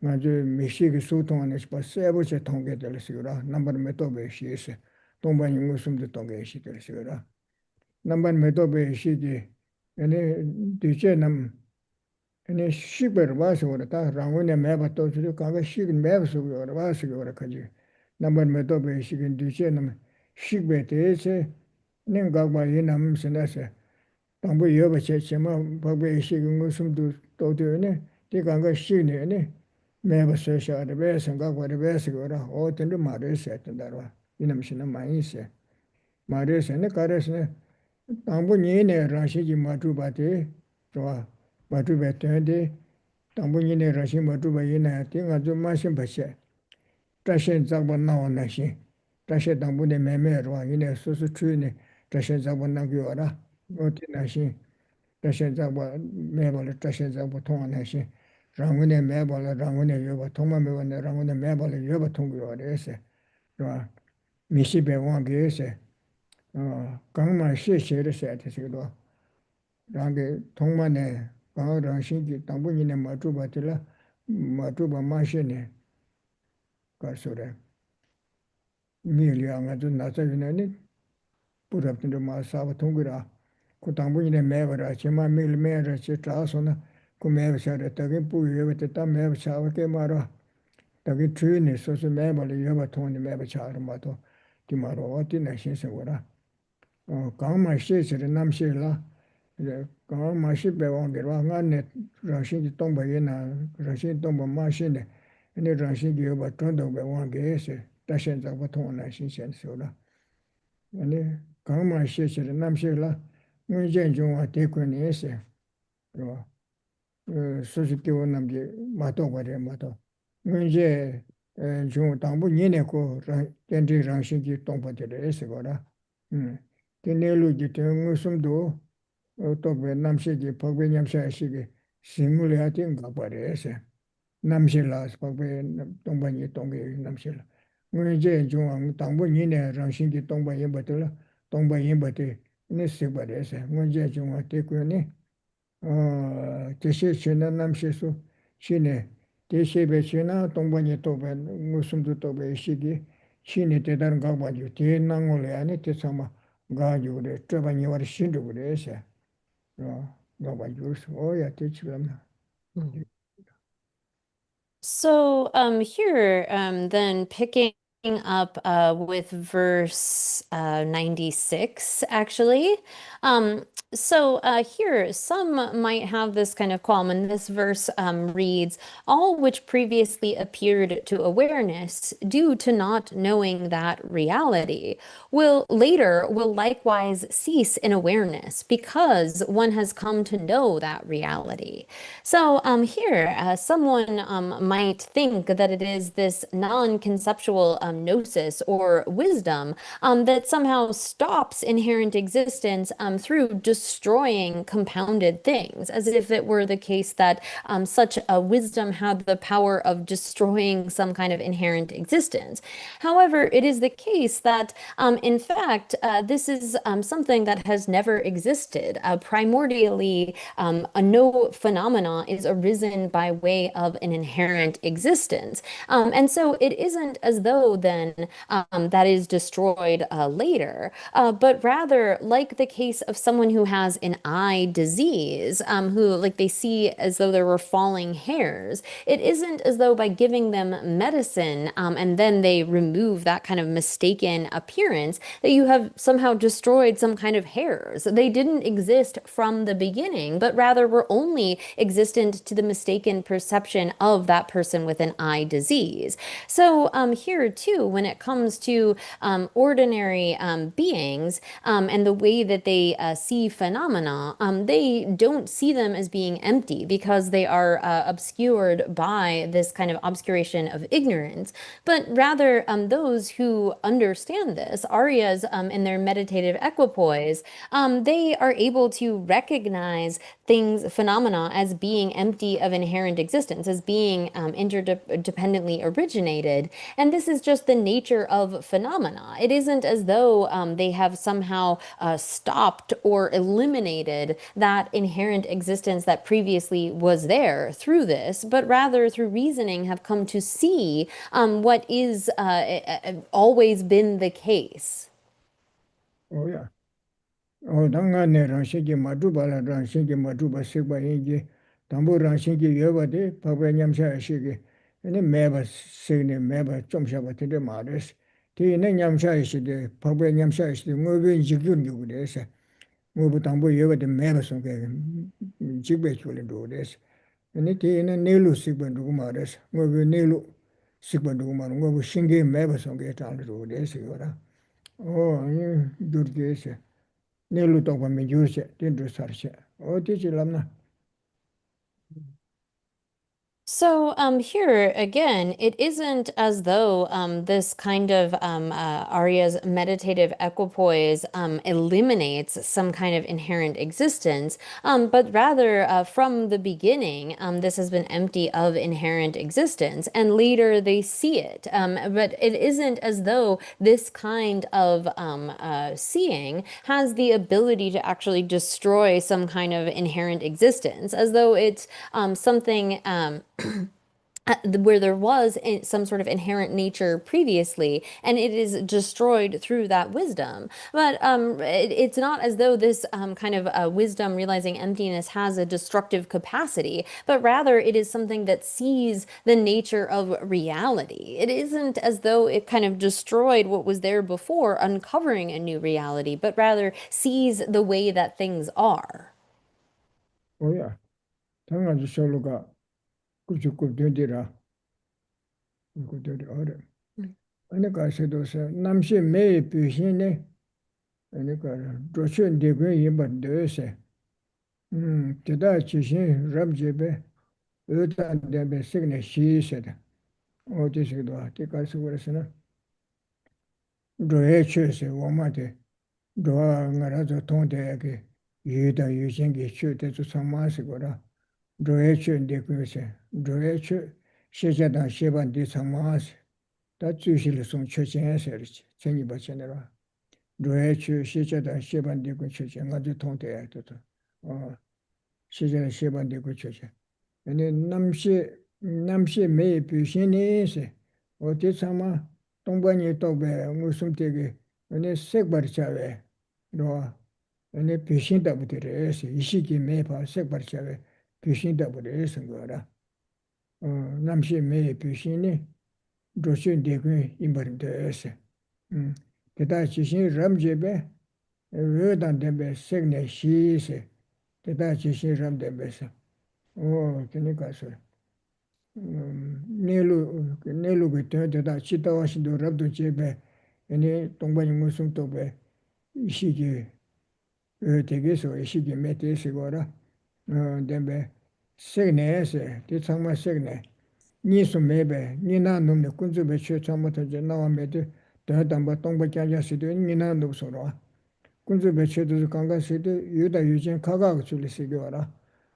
Nga je mishi ki su tong ne pa se bo che tong ge de se ra. Number meto be shi se. Tongba yung sum do tong ge shi de se ra. Number meto be shi ki ene de nam ene shiber ba se ora ta rango ne me ba to su ka ga shi me ba su ora ba se ora ka ji. Number meto be shi ki de nam shibe te se nen ga ba yin nam se na se. Tangbo yoba che ma bagbe shi ngu sum du to de ne ti ga ga shi ne me ba se sha de be se ga ga de be se ga ra o ten de ma de se ten da ra inam shi na ma yin se ma de se ne ka de se ne tangbo ni ne ra shi ji ma tu ba de ro ba tu be ten de tangbo ni ne ra shi ma tu ba yin na ti ga ju ma shin ba she ta shen za ba na wa na shi ta she tangbo de me me ro yin ne su su chu ne ta shen za ba na gyo ra o ti na shi tashen zangwa meba le tashen zangwa tonga na shi rangu ne meba le rangu ne yoba tonga meba ne rangu ne meba le yoba tonga yoba re se mishi be wang ge se gangma shi shi re se te se do rangi tonga ne gang rang shi ki tangbu ni ne ma chuba te la ma chuba ma shi ne ka so re mi li anga zu na sa yu ne ni purab tende ma sa ba tonga ra ku tangbu ni ne meba ra chi ma mi li me ra chi tra so na ku meba cha re tagi pu yoba te ta meba cha wa ke ma ra tagi chu ni so so meba le yoba tonga ni meba cha ra ma to ti ma ro o ti na shi se wa ra gang ma shi se re nam shi la gang ma shi be wang ge ra nga ne ra shi ki tong ba ye na ra shi tong ba ma shi ne ne ra shi ki yoba tong dong be wang ge se ta shen za ba tonga na shi shen so ra ne gang ma shi se re nam shi la ngun jen jung wa te ku ni se ro so su ki wo nam ge ma to wa re ma to ngun je jung dang bu ni ne ko ra jen ji rang shi ki tong ba de re se go ra te ne lu ji te ngu sum do to be nam shi ki pa be nyam sha shi ki sim lu ya te ga ba re se nam shi la pa be tong ba ni tong ge nam shi la ngun je jung dang bu ni ne rang shi ki tong ba yin ba de la tong ba yin ba de ne se ba re se ngun je jung wa te ku ni Geshe Yeshe Namshe su shine Geshe Yeshe na tongpa nye toba ngusumdu toba ishigi shine te dar gagba ju te nango le ane te sama ga ju re treba nye war shindu re se gagba ju su oya te chilam na. So here, then picking up with verse 96, actually. So here, some might have this kind of qualm, and this verse reads, all which previously appeared to awareness, due to not knowing that reality, will likewise cease in awareness, because one has come to know that reality. So here, someone might think that it is this non-conceptual gnosis or wisdom that somehow stops inherent existence through destroying compounded things, as if it were the case that such a wisdom had the power of destroying some kind of inherent existence. However, it is the case that, in fact, this is something that has never existed. Primordially, a no phenomena is arisen by way of an inherent existence. And so it isn't as though then that is destroyed later, but rather like the case of someone who has an eye disease, who like they see as though there were falling hairs. It isn't as though by giving them medicine and then they remove that kind of mistaken appearance that you have somehow destroyed some kind of hairs. They didn't exist from the beginning, but rather were only existent to the mistaken perception of that person with an eye disease. So here too, when it comes to ordinary beings and the way that they see phenomena, they don't see them as being empty because they are obscured by this kind of obscuration of ignorance, but rather those who understand this, Aryas in their meditative equipoise, they are able to recognize things, phenomena, as being empty of inherent existence, as being interdependently originated. And this is just the nature of phenomena. It isn't as though they have somehow stopped or eliminated that inherent existence that previously was there through this, but rather through reasoning have come to see what is always been the case. Oh yeah. Oh, 당간에 랑신기 마두발라 랑신기 마두바 색바인기 담보 랑신기 여바데 바베냠샤시기 네 매바 세네 매바 좀 샤바데 마레스 디네 냠샤시데 바베냠샤시데 뭐베 지균이 그래서 뭐 담보 여바데 매바 송게 지베 줄인도 그래서 네 디네 네루 식번도 마레스 뭐베 네루 식번도 마는 거 신기 매바 송게 장도 그래서 요라 이 두르게세 Nelu tokpa mi yushe, dindru sarshe. O tichi lamna. So here again, it isn't as though this kind of Arya's meditative equipoise eliminates some kind of inherent existence, but rather from the beginning, this has been empty of inherent existence, and later they see it. But it isn't as though this kind of seeing has the ability to actually destroy some kind of inherent existence, as though it's something where there was some sort of inherent nature previously, and it is destroyed through that wisdom. But it's not as though this kind of wisdom realizing emptiness has a destructive capacity, but rather it is something that sees the nature of reality. It isn't as though it kind of destroyed what was there before, uncovering a new reality, but rather sees the way that things are. Oh yeah. 당아지 솔로가 구축급된디라. 구축급된디 어려. 아니 가셔도서 남시 매 비신네. 아니 가 조션 대변 임반데세. 제다 지신 람제베 의단 대베 시그네 시세다. 어디서도 때가서 그래서는 로에 쳐서 오마데 로아 나라도 통대하게 유다 유신기 추대도 상마시거라. 로에 쳐인데 그것에 로에 쳐 시자다 시반디 상마시 다 주실을 송 처진해서지 전이 버전으로 로에 쳐 시자다 시반디 그 처진가도 통대하게 어 시자다 시반디 그 처진 아니 남시 매 비신이세 어디 상마 동반이 또배 무슨 되게 아니 색발자외 너 아니 비신다부터래서 이 시기 매봐 색발자외 비신다부터래서 거라 남시 매 비신이 도신 되게 임버린데서 대다 지신 람제배 Vedan dembe segne shi se, teta Geshe ram dembe se. Oh, kini kaso. Nelu ke teta chita washindo rabdo chebe, ene tongba nyungu sung tobe, ishiki, tege so, ishiki mete se gora, dembe segne se, te tsangma segne. Ni su mebe, ni na numne, kunzu be che tsangma taje, nawa mete, tena tamba tongba kyanja sido, ni na nub soro. kunzu be che du kanga sido yuda yujen kaga chuli sido wara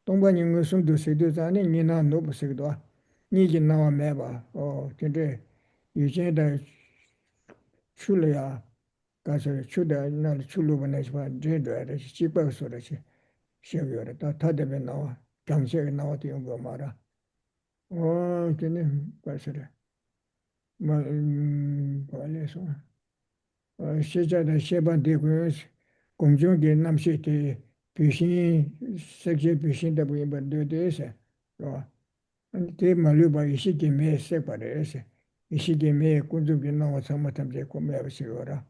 tongba nyingu sumdu sido zani nina nobu sido wa niji nawa meba o tinte yujen da chuli ya kaso chuda nal chulu bana chiba dredo ya rechi chiba so rechi shegu yore ta tadebe nawa gamshe nawa ti yungu mara o tine kaso re ma pale so sheja sheban de 공정계 남시대 귀신 세계 귀신 다 보이 번데서 어 안테 말루바 이시게 메세 바레세 이시게 메 군주게 나와 참마탐제 고메버시오라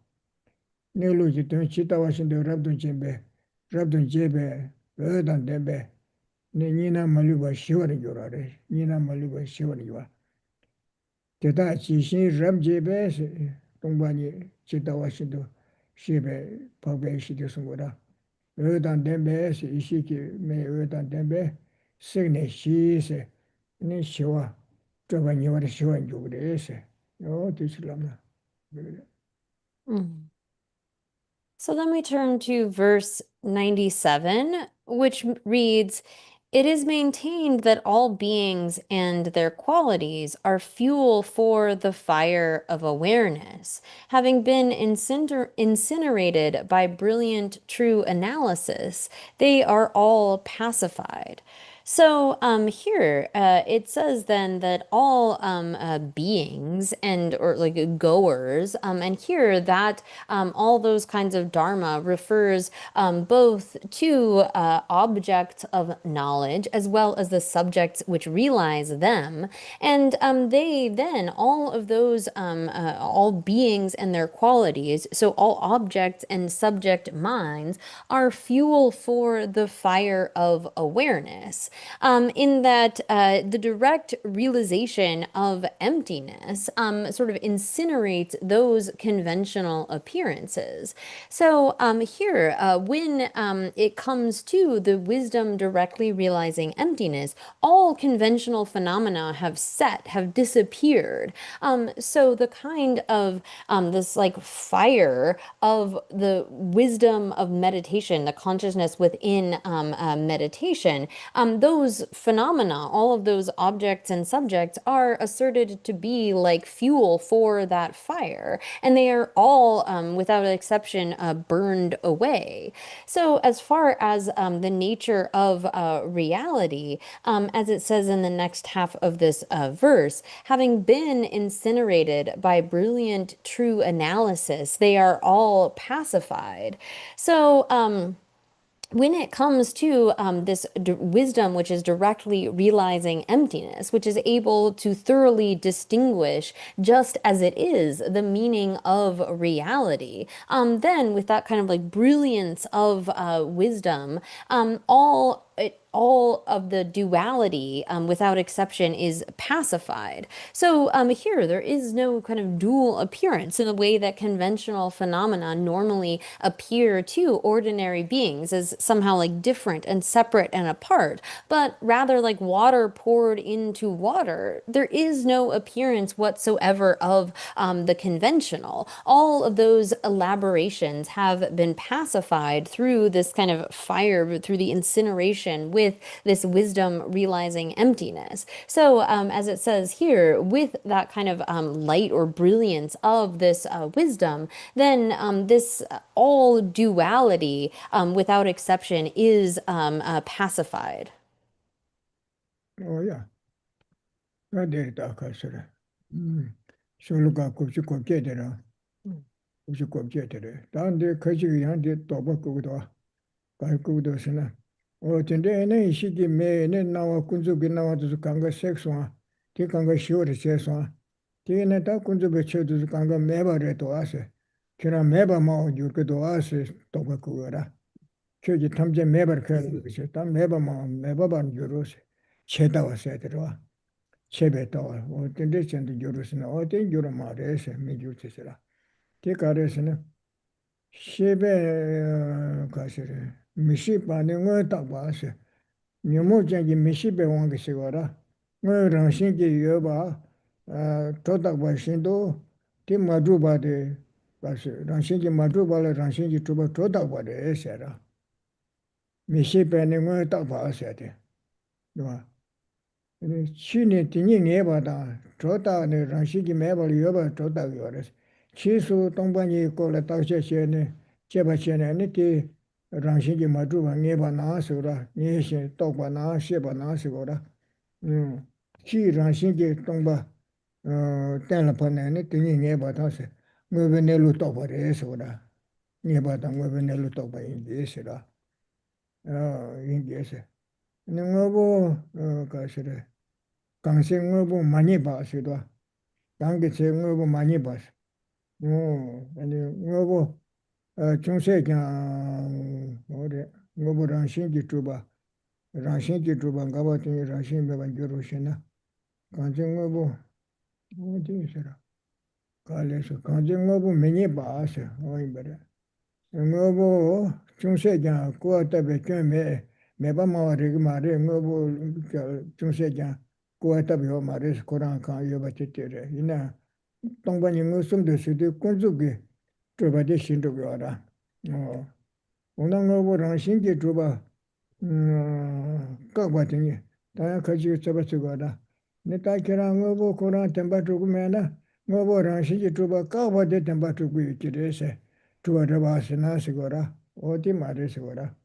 네로지 돈 치타와신데 랍돈 제베 어단 데베 네니나 말루바 시워리 요라레 니나 말루바 시워리 요아 대다 지신 람제베 동반이 치타와신도 시베 법베시도 송고라 ödan dembe se ishiki me ödan dembe signe shise ni shiwa toba niwa shiwa njugre se yo tislamna. Mm. So then we turn to verse 97, which reads, "It is maintained that all beings and their qualities are fuel for the fire of awareness. Having been incinerated by brilliant true analysis, they are all pacified." So here it says then that all beings or like goers, and here that all those kinds of dharma refers both to objects of knowledge as well as the subjects which realize them, and they then all of those all beings and their qualities, so all objects and subject minds, are fuel for the fire of awareness. In that the direct realization of emptiness sort of incinerates those conventional appearances. So here, when it comes to the wisdom directly realizing emptiness, all conventional phenomena have disappeared. So the kind of this like fire of the wisdom of meditation, the consciousness within meditation, those phenomena, all of those objects and subjects are asserted to be like fuel for that fire, and they are all, without exception, burned away. So as far as the nature of reality, as it says in the next half of this verse, having been incinerated by brilliant true analysis, they are all pacified. So, when it comes to this wisdom, which is directly realizing emptiness, which is able to thoroughly distinguish just as it is the meaning of reality, then with that kind of like brilliance of wisdom, all of the duality, without exception, is pacified. So here there is no kind of dual appearance in the way that conventional phenomena normally appear to ordinary beings as somehow like different and separate and apart, but rather like water poured into water. There is no appearance whatsoever of the conventional. All of those elaborations have been pacified through this kind of fire, through the incineration with this wisdom realizing emptiness. So as it says here, with that kind of light or brilliance of this wisdom, then this all duality, without exception, is pacified. Oh yeah, that is the kasara. Sholuka kubchi kubje dera, kubchi kubje dera. Dande kaji yande toba kubudo, kai kubudo sina. O tende ene ishiki me ene nawa kunzu ki nawa tuzu kanga sekswa, ti kanga shiori cheswa, ti ene ta kunzu be che tuzu kanga meba re to ase. kira meba mao yurka doa se toba kuwara. Kyoji tamje mebar kaya se, tam meba mao meba ban yuru se, che dawa se dirwa, chebe dawa, o tende chende yuru se na, o ten yuru ma re se, mi yuru se se ra. Te ka re se na, shebe ka se re, mishi pa ne ngoy takwa se, nyamu jangi mishi be wangi se wara, ngoy rangshin ki yoba, to takwa shindo, te madru ba de, rangshin ki madru ba le rangshin ki tuba to takwa de se ra. Mishi pe ne ngoy takwa se de, chini tingi ngeba da, chota ne rangshin ki meba li yoba to takwa re. Chi su tongpa ni ko le taksha she ne, cheba she ne, ne ti rangshin ki madru ba ngeba naa se ra, nye she tokpa naa, sheba naa se go ra. Chi rangshin ki tongpa tenla pa ne, tingi ngeba da se, ngebe ne lu tokpa re se go ra. Ngeba da ngebe ne lu tokpa ingi se ra. Ingi se. Ngebe ka se re, kangse ngebe mani ba se do, kange se ngebe mani ba se. ngebe chungse kyang, ngebe rangshin ki chuba, rangshin ki chuba ngaba tingi rangshin beba gyuru she na, kanche ngebe, se ra, ka le se, kanche ngebe menye ba se, ngebe chungse kyang kuwa tabe kyun meba mawa rigi ma re, ngebe chungse kyang kuwa tabe yo ma re se, korang kang yo ba tete re, ina tongpa ni ngu sumde se de kunzu ki chuba de shindu ki wara. Una ngebe rangshin ki chuba kakwa tingi, tanya kachi ki chaba se wara. Nita kira ngebe korang tenpa chuku me na, ngebe rangshin ki chuba kakwa de tenpa chuku yu ki re se, chuba raba se na se wara, oti ma re se wara.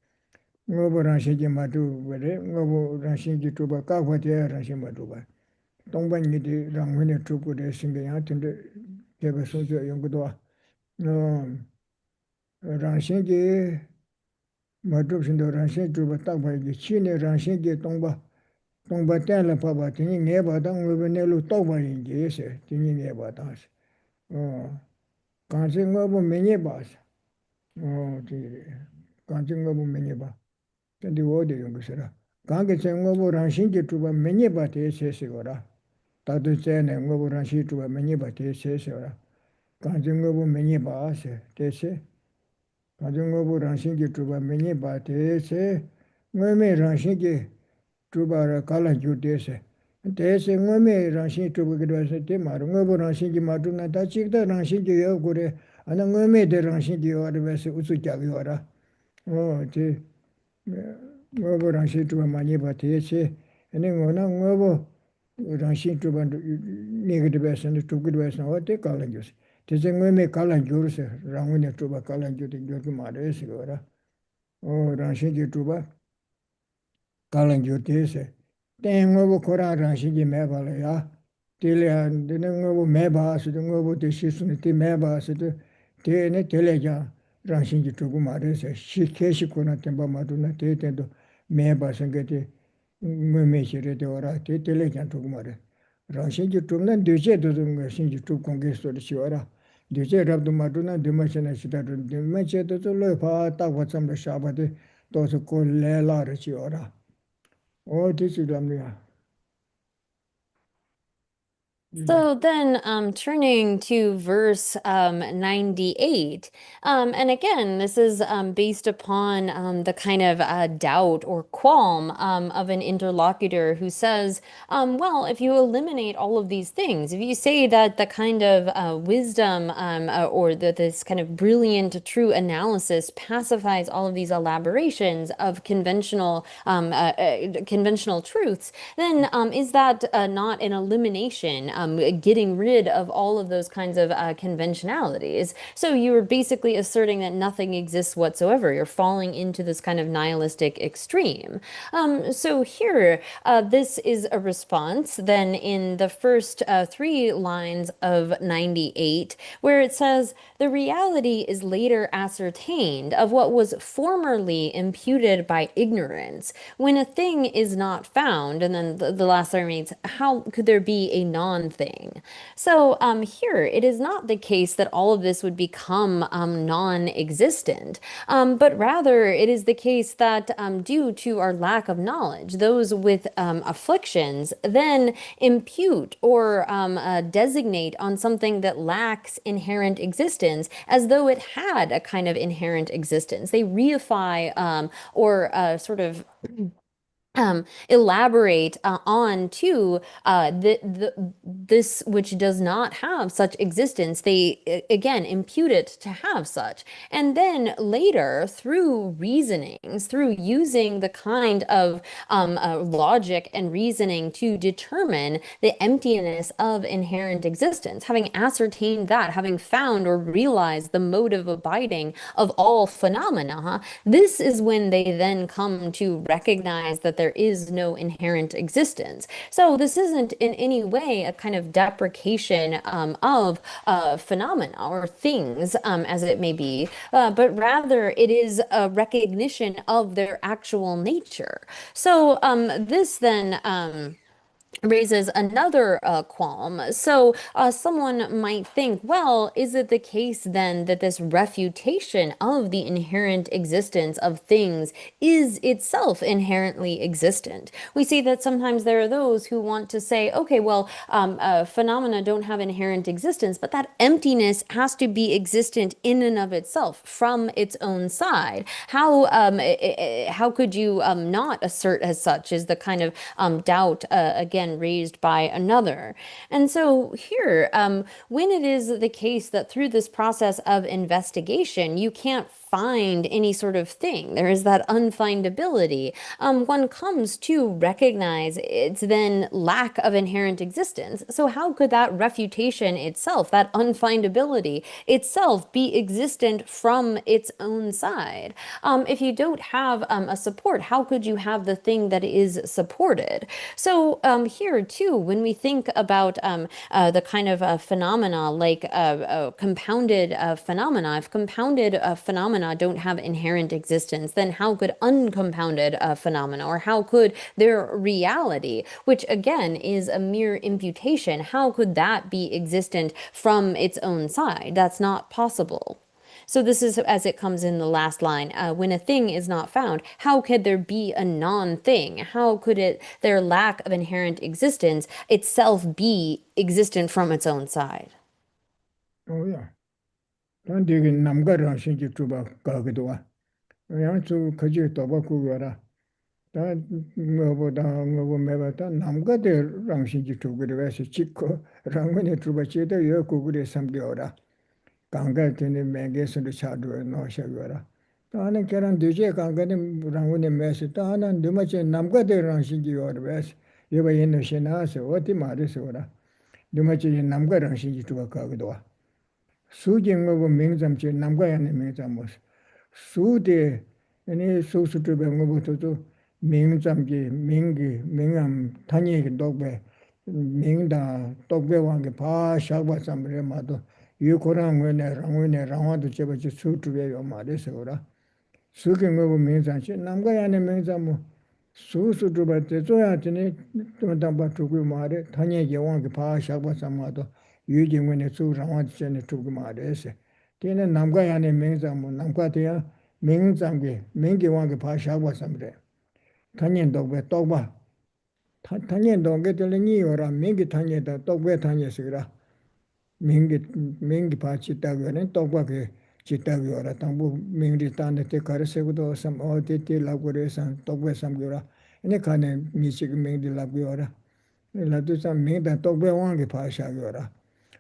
Ngebe rangshin ki ma chuku wale, ngebe rangshin ki chuba kakwa de rangshin ma chuba. Tongpa ni di rangwene chuku re singe yang tende keba sunzo yungu doa. Rangshin ki ma chuku shindo rangshin chuba takpa yi, chi ne rangshin ki tongpa tenla paba, tingi ngeba tang ngebe nelu tokpa yingi se, tingi ngeba tang se. Kanchi ngebe menye ba se. Kanchi ngebe menye ba. Tendi wode yungu se ra. Kanchi se ngebe rangshin ki chuba menye ba te se se go ra. Tatu tse ne ngebe rangshin chuba menye ba te se se go ra. Kanchi ngebe menye ba se, te se. Kanchi ngebe rangshin ki chuba menye ba te se. Ngebe rangshin ki chuba ra kala ju te se. Te se ngebe rangshin chuba ki dwa se te maru. Ngebe rangshin ki matu na ta chikta rangshin ki yo kore. Ana ngebe de rangshin ki yo wara se utsu kya ki wara. Te ngebe rangshin chuba menye ba te se. Ane ngona ngebe rangshin chuba niga dwa se, chubu dwa se, te kala ju se. Te se ngebe kala ju se, rangwene chuba kala ju te gyo ki ma re se go ra. Rangshin ki chuba kala ju te se. Ten ngebe kora rangshin ki me bala ya. Te le ya, ngebe me ba se, ngebe te shi su ne te me ba se, te ne te le ya rangshin ki chubu ma re se. Shi ke shi kona tenpa ma tu na te tendo me ba se nge te ngebe shi re te ora, te le ya chubu ma re. Rangshin ki chubu na duche to nga shin ki chubu kongke so re shi ora. Duche rabdu ma tu na dima shi na shi ta tu, dima shi to lo pa takwa tsamla shaba te to su ko le la re shi ora. Te shi ramli ya. So then, turning to verse 98, and again, this is based upon the kind of doubt or qualm of an interlocutor who says, well, if you eliminate all of these things, if you say that the kind of wisdom or this kind of brilliant, true analysis pacifies all of these elaborations of conventional truths, then is that not an elimination? Getting rid of all of those kinds of conventionalities. So you are basically asserting that nothing exists whatsoever. You're falling into this kind of nihilistic extreme. So here, this is a response then in the first 3 lines of 98, where it says, the reality is later ascertained of what was formerly imputed by ignorance. When a thing is not found, and then the last line reads, how could there be a non-thing something. So here, it is not the case that all of this would become non-existent, but rather it is the case that due to our lack of knowledge, those with afflictions then impute or designate on something that lacks inherent existence as though it had a kind of inherent existence. They reify or sort of elaborate on to this which does not have such existence. They again impute it to have such, and then later through reasonings, through using the kind of logic and reasoning to determine the emptiness of inherent existence, having ascertained that, having found or realized the mode of abiding of all phenomena, this is when they then come to recognize that there is no inherent existence. So this isn't in any way a kind of deprecation of phenomena or things as it may be, but rather it is a recognition of their actual nature. So this then raises another qualm. So someone might think, well, is it the case then that this refutation of the inherent existence of things is itself inherently existent? We see that sometimes there are those who want to say, okay, well, phenomena don't have inherent existence, but that emptiness has to be existent in and of itself from its own side. How could you not assert as such is the kind of doubt again raised by another. And so here, when it is the case that through this process of investigation, you can't find any sort of thing, there is that unfindability, one comes to recognize its then lack of inherent existence. So how could that refutation itself, that unfindability itself, be existent from its own side? If you don't have a support, how could you have the thing that is supported? So here too, when we think about the kind of phenomena like compounded phenomena, if compounded phenomena don't have inherent existence, then how could uncompounded phenomena, or how could their reality, which again is a mere imputation, how could that be existent from its own side? That's not possible. So this is as it comes in the last line. When a thing is not found, how could there be a non-thing? How could their lack of inherent existence itself be existent from its own side? Oh yeah. 단 되게 남가랑 신기 주바 가기도 와. 양주 거지 도바 구거라. 다 뭐보다 뭐 매바다 남가대랑 신기 주기를 해서 찍고 랑문에 주바치도 여 구글에 삼겨라. 강가한테는 매개선을 차도 넣으셔라. 또 하나 계란 뒤에 강가는 랑문에 매서 또 하나 너마치 남가대랑 신기요라. 왜서 여바 있는 신나서 어디 말해서라. 너마치 남가랑 신기 주바 가기도 와. 수경하고 명점지 남과야네 명점뭐 수대 아니 소수트베 뭐부터도 명점지 명기 명암 단위의 독배 명다 독배왕게 바 샤바samre 마도 유코랑원에 랑원도 제버지 수트베요 말에서라 수경하고 명점지 남과야네 명점 뭐 수수트베 저야지네 좀 담바 두고 말에 단위의 왕게 바 샤바sam마도 유경원의 수랑원전에 두고 말해서 걔는 남과야네 명장뭐 남과대야 명장게 명계왕게 바샤고삼래 단년도배 똑바 단년도게 들리니요라 명계 단년도 똑배 단년스라 명계 바치다고는 똑바게 지다고라 당부 명리 단데 가르세고도 삼 어디티 라고레산 똑배 삼고라 ene kane 미식 명디 라고라 라도사 명다 똑배 왕게 바샤고라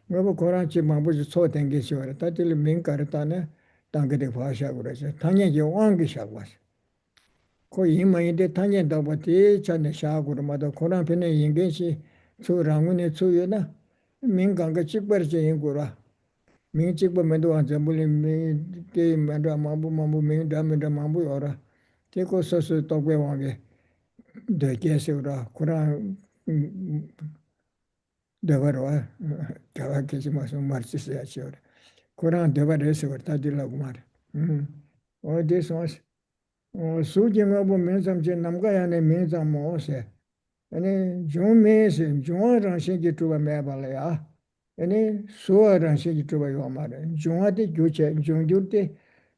뭐 고란치 망부지 소된게 시어라 다들 민가르다네 당게데 바샤고라서 당연히 왕게 샤고스 고 이마인데 당연히 더버티 전에 샤고르마도 고란 편에 인겐시 초랑문에 초여나 민강가 찍버지 인고라 민 찍버면도 완전불이 민게 만도 마부 민다면도 마부여라 제고 소소 똑배 왕게 되게서라 고란 devarwa kava kesi maso marchis ya chore koran devar ese korta dilla kumar o des was o sujinga bo menzam je namga ya ne menzam mo se 아니 좀메스 좀어랑 생기 주바 매발이야 아니 소어랑 생기 주바 요 말에 좀한테 교체 좀줄때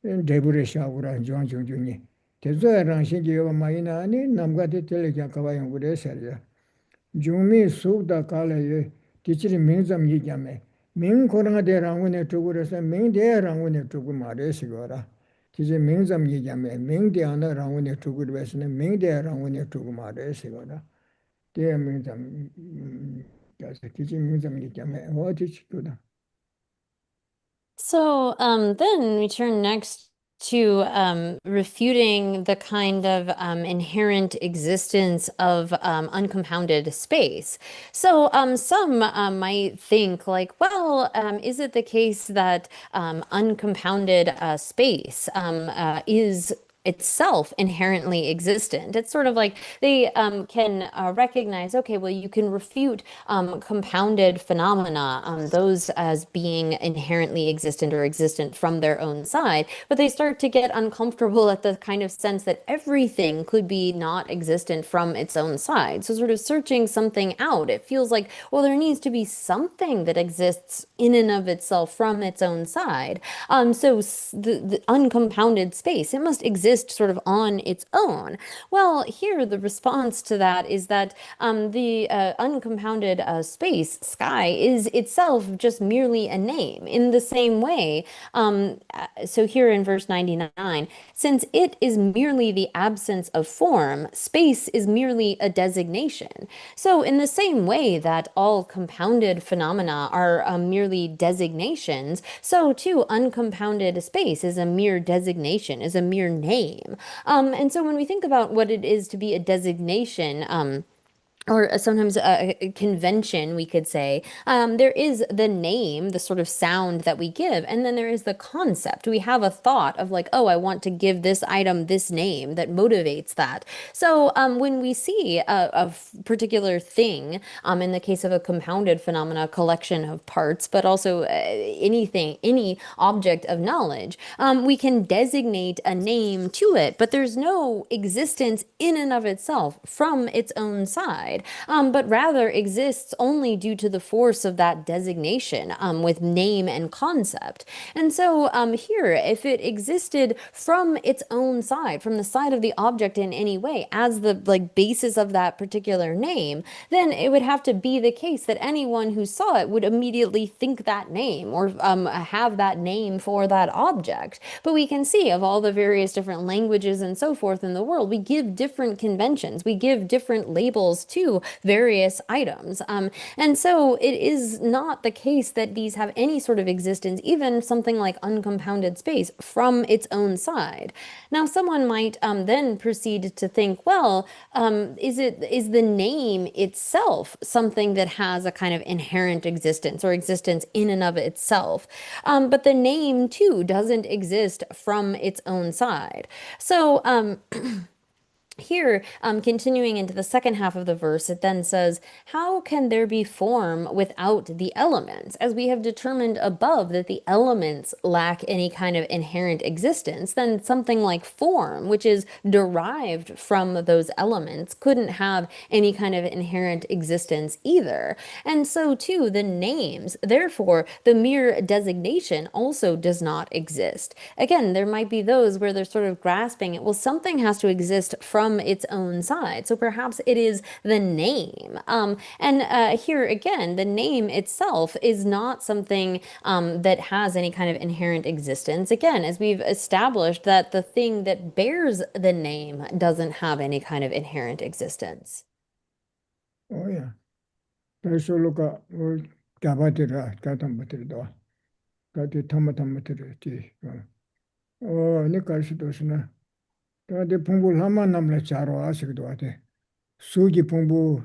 데브레샤우라 좀좀중니 대저랑 생기 요 마이나 아니 남가데 텔레가 가봐요 그래서야 좀미 소다 칼에 티치리 민잠 얘기하면 민 코로나 대랑원에 두고래서 민 대랑원에 두고 말해시거라 이제 민잠 얘기하면 민 대랑원에 두고 그래서는 민 대랑원에 두고 말해시거라 대민잠 그래서 기지 민잠 얘기하면 어디 싶거든. So then we turn next to refuting the kind of inherent existence of uncompounded space. So some might think like, well, is it the case that uncompounded space is itself inherently existent? It's sort of like they can recognize, okay, well, you can refute compounded phenomena, those as being inherently existent or existent from their own side, but they start to get uncomfortable at the kind of sense that everything could be not existent from its own side. So sort of searching something out, it feels like, well, there needs to be something that exists in and of itself from its own side. So the uncompounded space, it must exist sort of on its own. Well, here the response to that is that the uncompounded space, sky, is itself just merely a name. In the same way, so here in verse 99, since it is merely the absence of form, space is merely a designation. So in the same way that all compounded phenomena are merely designations, so too uncompounded space is a mere designation, is a mere name. And so when we think about what it is to be a designation, or sometimes a convention, we could say, there is the name, the sort of sound that we give, and then there is the concept. We have a thought of like, oh, I want to give this item this name that motivates that. So when we see a particular thing, in the case of a compounded phenomena, a collection of parts, but also anything, any object of knowledge, we can designate a name to it, but there's no existence in and of itself from its own side. But rather exists only due to the force of that designation with name and concept. And so here, if it existed from its own side, from the side of the object in any way, as the like basis of that particular name, then it would have to be the case that anyone who saw it would immediately think that name or have that name for that object. But we can see of all the various different languages and so forth in the world, we give different conventions, we give different labels to various items. And so it is not the case that these have any sort of existence, even something like uncompounded space, from its own side. Now, someone might then proceed to think, well, is the name itself something that has a kind of inherent existence or existence in and of itself? But the name, too, doesn't exist from its own side. So, here, continuing into the second half of the verse, it then says, how can there be form without the elements? As we have determined above that the elements lack any kind of inherent existence, then something like form, which is derived from those elements, couldn't have any kind of inherent existence either. And so too, the names, therefore, the mere designation also does not exist. Again, there might be those where they're sort of grasping it, well, something has to exist from its own side. So perhaps it is the name. And here again, the name itself is not something that has any kind of inherent existence. Again, as we've established that the thing that bears the name doesn't have any kind of inherent existence. Oh yeah. 그래서 로가 가바들아 가담부들도 가디 타마타마들지. 네 가르치도스나. 다들 풍부를 하만 남래 잘 아시기도 하대. 수기 풍부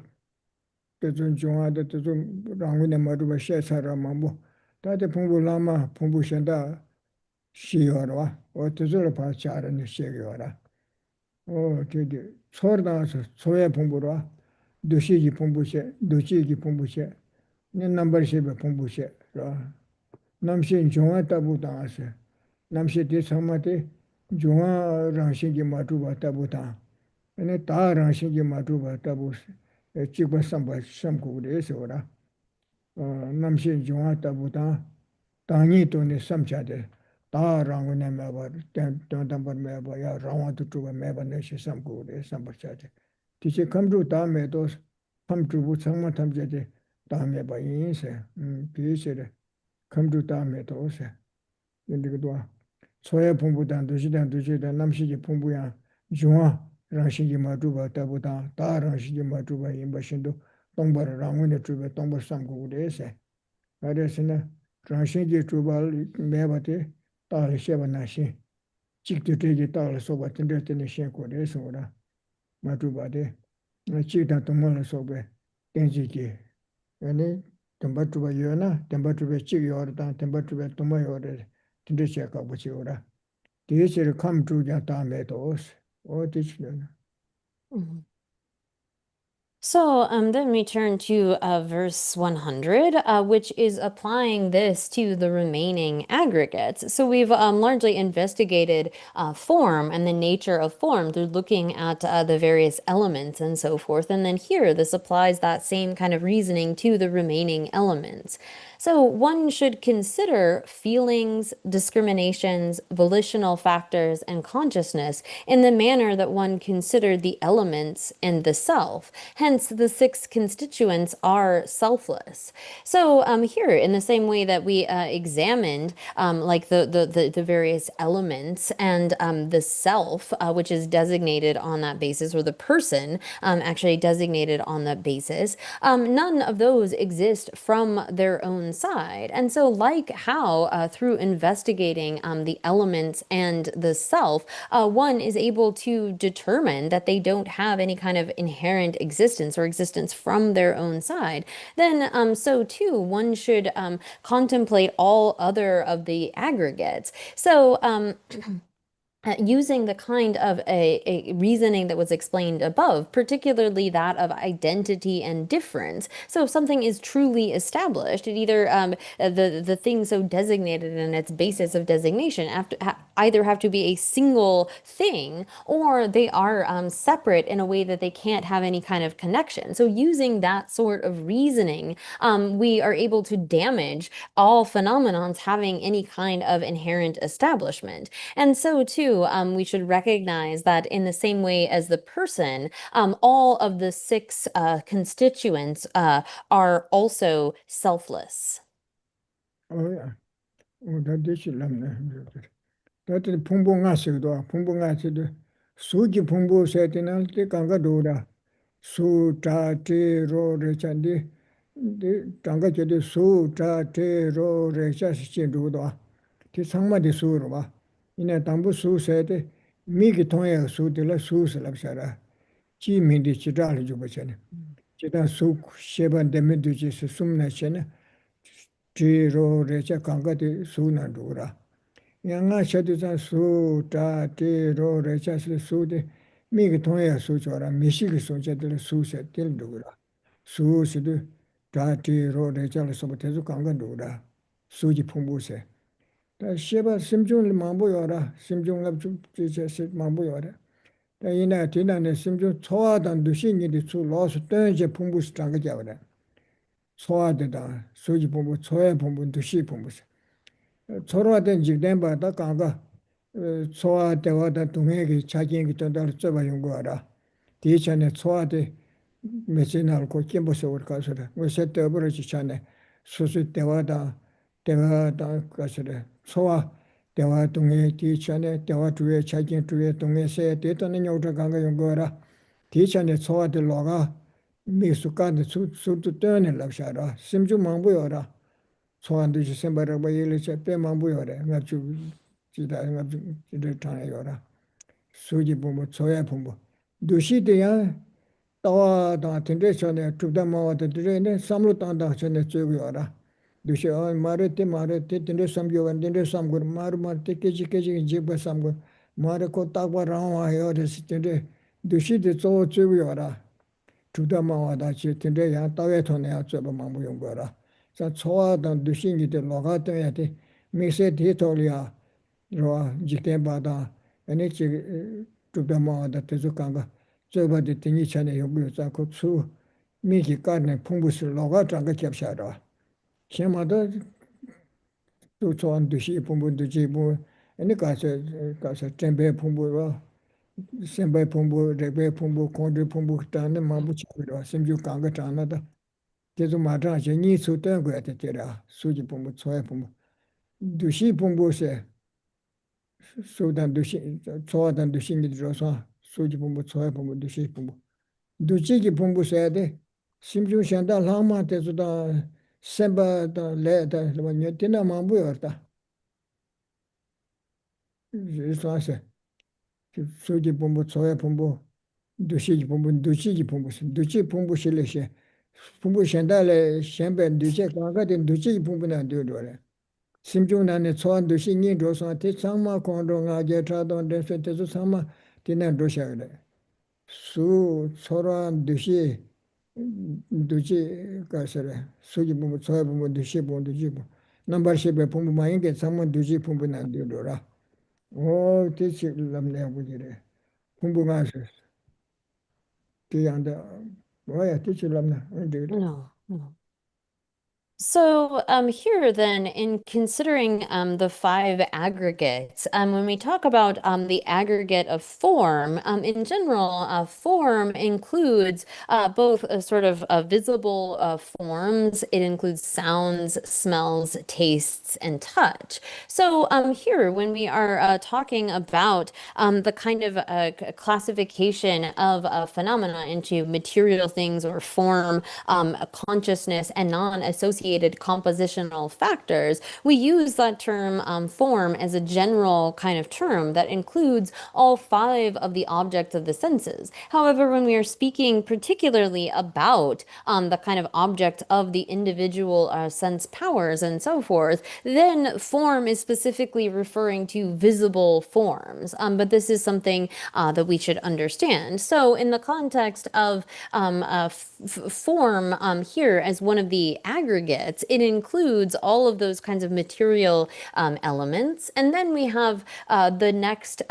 때좀 중화도 좀 랑군에 마루바 셰사라마 뭐 다들 풍부를 하마 풍부신다 시여라. 어떠저러 봐 잘하는 시여라. 저기 서울다서 소외 풍부로 도시기 풍부세 도시기 풍부세 네 넘버십에 풍부세 남신 중화 따부다서 남시 대사마데 중화 랑신기 마루바 따부다 ane taa rangshi ki matu ba tabu jikpa samba samku de sora namshin junga tabuta tangi to ne samchade ta rangu ne meba ton tambar meba ya rawa tu tu meba ne shi samku de sambachade tiche kamru ta me to kamru bu changma tamjade ta meba yin se piche kamru ta me to se yendigwa soya pumbu dan doji dan namshi pumbu ya junga rangshi ma tuba tabuta ta rangshi ma tuba yimba shindu tongbar rangu ne tuba tongbar samku de se 아래서는 장신기 주발 매바데 딸 셰바나시 직도 되게 딸 소바 텐데테네 셰고데 소라 마두바데 치다 동물 소베 땡지기 아니 템바투바 요나 템바투베 치요르다 템바투베 도마요레 텐데셰가 보치오라 디에체를 감주자 다메도스 어디치는 So then we turn to verse 100, which is applying this to the remaining aggregates. So we've largely investigated form and the nature of form through looking at the various elements and so forth. And then here, this applies that same kind of reasoning to the remaining elements. So one should consider feelings, discriminations, volitional factors, and consciousness in the manner that one considered the elements and the self. Hence, the six constituents are selfless. So here, in the same way that we examined like the various elements and the self, which is designated on that basis, or the person actually designated on that basis, none of those exist from their own side. And so like how through investigating the elements and the self, one is able to determine that they don't have any kind of inherent existence or existence from their own side, then so too one should contemplate all other of the aggregates. So using the kind of a reasoning that was explained above, particularly that of identity and difference. So if something is truly established, it either the thing so designated and its basis of designation either have to be a single thing, or they are separate in a way that they can't have any kind of connection. So using that sort of reasoning, we are able to damage all phenomenons having any kind of inherent establishment. And so too, we should recognize that in the same way as the person, all of the six constituents are also selfless. Oh yeah. that is that 풍부가 시도 풍부가 시도 수지 풍부 세트는 때 강가도라 수자테로 찬디 강가제도 수자테로 레샤시도도 티 상마디 수로 봐 이내 담부 수세데 미기 통해 수들라 수슬랍샤라 지민디 지달이 주버잖아 지다 수 셰반 데메드지스 숨나셔네 지로 레샤 강가디 수나도라 양아 셔드자 수다 데로 레샤스 수데 미기 통해 수저라 미시기 수제들 수세 딜도라 수시도 다티로 레샤를 소버테주 강가도라 수지 풍부세 다 셰바 심중을 망보여라 심중을 좀 지제시 망보여라 다 이나 디나네 심중 초하단 두신이디 수 로스 던제 풍부스 장가자라 초하되다 수지 풍부 초해 풍부 두시 풍부세 초로된 직된바다 강가 초하되와다 동해기 자기에게 전달 쩌바 연구하라 뒤전에 초하되 메시나를 고 김보서 올 가서라 왜세 때버지 전에 수수 때와다 대화다 가서래 소화 대화 동에 뒤전에 대화 주에 자기 주에 동에서 대도는 요자 강가 연구하라 뒤전에 소화들 로가 미숙간의 수도 떠는 랍샤라 심주 망부여라 소환듯이 sembarang bayile chepe 망부여래 가지고 지다 가지고 지들 타요라 수지 보면 소야 보면 두시대야 따와다 텐데션에 두다마와도 들에네 삼로 땅다 전에 쪼고여라 두시 마르테 텐데 삼교간 텐데 삼고 마르마테 깨지깨지 집바 삼고 마르코 딱바 라와요 데시텐데 두시데 쪼고여라 두다마와다 텐데 야 따외 토네야 쪼바 망부 용거라 자 초하던 두신이들 로가도야 돼 미세 디토리아 로 지케바다 에네치 두다마와다 테주강가 저바데 팅이 차네 요구요 자고 수 미기 까는 풍부스 로가 장가 겹샤라 시마도 또 좋아한 듯이 풍부도 지부 아니 가서 템베 풍부와 sembai pumbu, rekbe pumbu, kondri pumbu tanda mabu chakirwa, simju kanga chanada. Tezu matang she nyi su ten kuya te tera, suji pumbu, tsoya pumbu. Dushi pumbu se, su dan dushi, tsoya dan dushi ngi dhrosa, suji pumbu, tsoya pumbu, dushi pumbu. Dushi ki pumbu se de, simju shanda lama tezu da, semba da le da, nye tina mabu yorta. Risa se, suji pumbu, tsoya pumbu, dushi pumbu, dushi pumbu shile she. Pumbu shendale shenpe duche kanga ten duche pumbu na dure. Simchung nane tsoan duche nyi dosa te tsangma kondro nga je chadon denso te su tsangma tena dosha gare. Su tsoran duche kasare. Suji pumbu, tsoa pumbu, duche pumbu. Nambar shepe pumbu ma inge tsangma duche pumbu na dure. O te chi lamne abu jire. Pumbu nga se. Te yanda. Oya te chi lamne. No, no. So here then, in considering the five aggregates, when we talk about the aggregate of form, in general, form includes both sort of visible forms. It includes sounds, smells, tastes, and touch. So here, when we are talking about the kind of classification of phenomena into material things or form, consciousness, and non-associated compositional factors, we use that term form as a general kind of term that includes all five of the objects of the senses. However, when we are speaking particularly about the kind of object of the individual sense powers and so forth, then form is specifically referring to visible forms. But this is something that we should understand. So in the context of form here as one of the aggregates, it includes all of those kinds of material elements. And then we have the next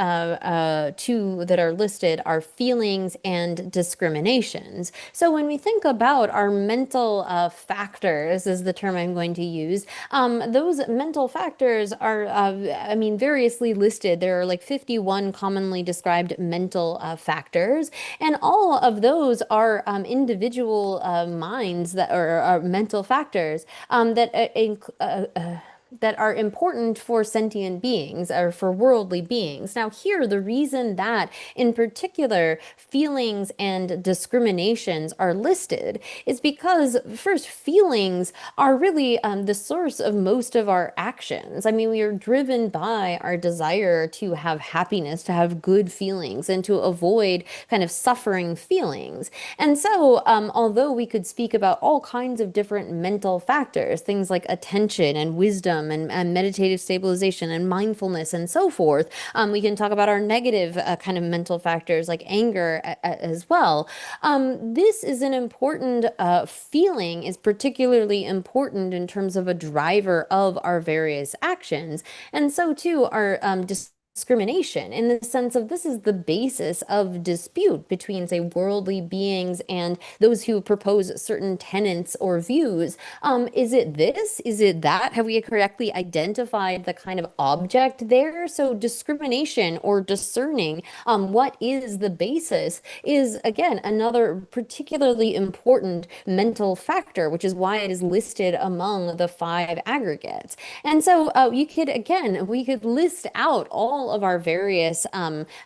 two that are listed are feelings and discriminations. So when we think about our mental factors, is the term I'm going to use, those mental factors are, I mean, variously listed. There are like 51 commonly described mental factors, and all of those are individual minds that are mental factors that are important for sentient beings or for worldly beings. Now here, the reason that in particular feelings and discriminations are listed is because first, feelings are really the source of most of our actions. I mean, we are driven by our desire to have happiness, to have good feelings, and to avoid kind of suffering feelings. And so, although we could speak about all kinds of different mental factors, things like attention and wisdom and meditative stabilization and mindfulness and so forth, we can talk about our negative kind of mental factors like anger as well. This is an important feeling is particularly important in terms of a driver of our various actions. And so too are discrimination in the sense of this is the basis of dispute between, say, worldly beings and those who propose certain tenets or views. Is it this? Is it that? Have we correctly identified the kind of object there? So discrimination or discerning what is the basis is, again, another particularly important mental factor, which is why it is listed among the five aggregates. And so we could list out all of our various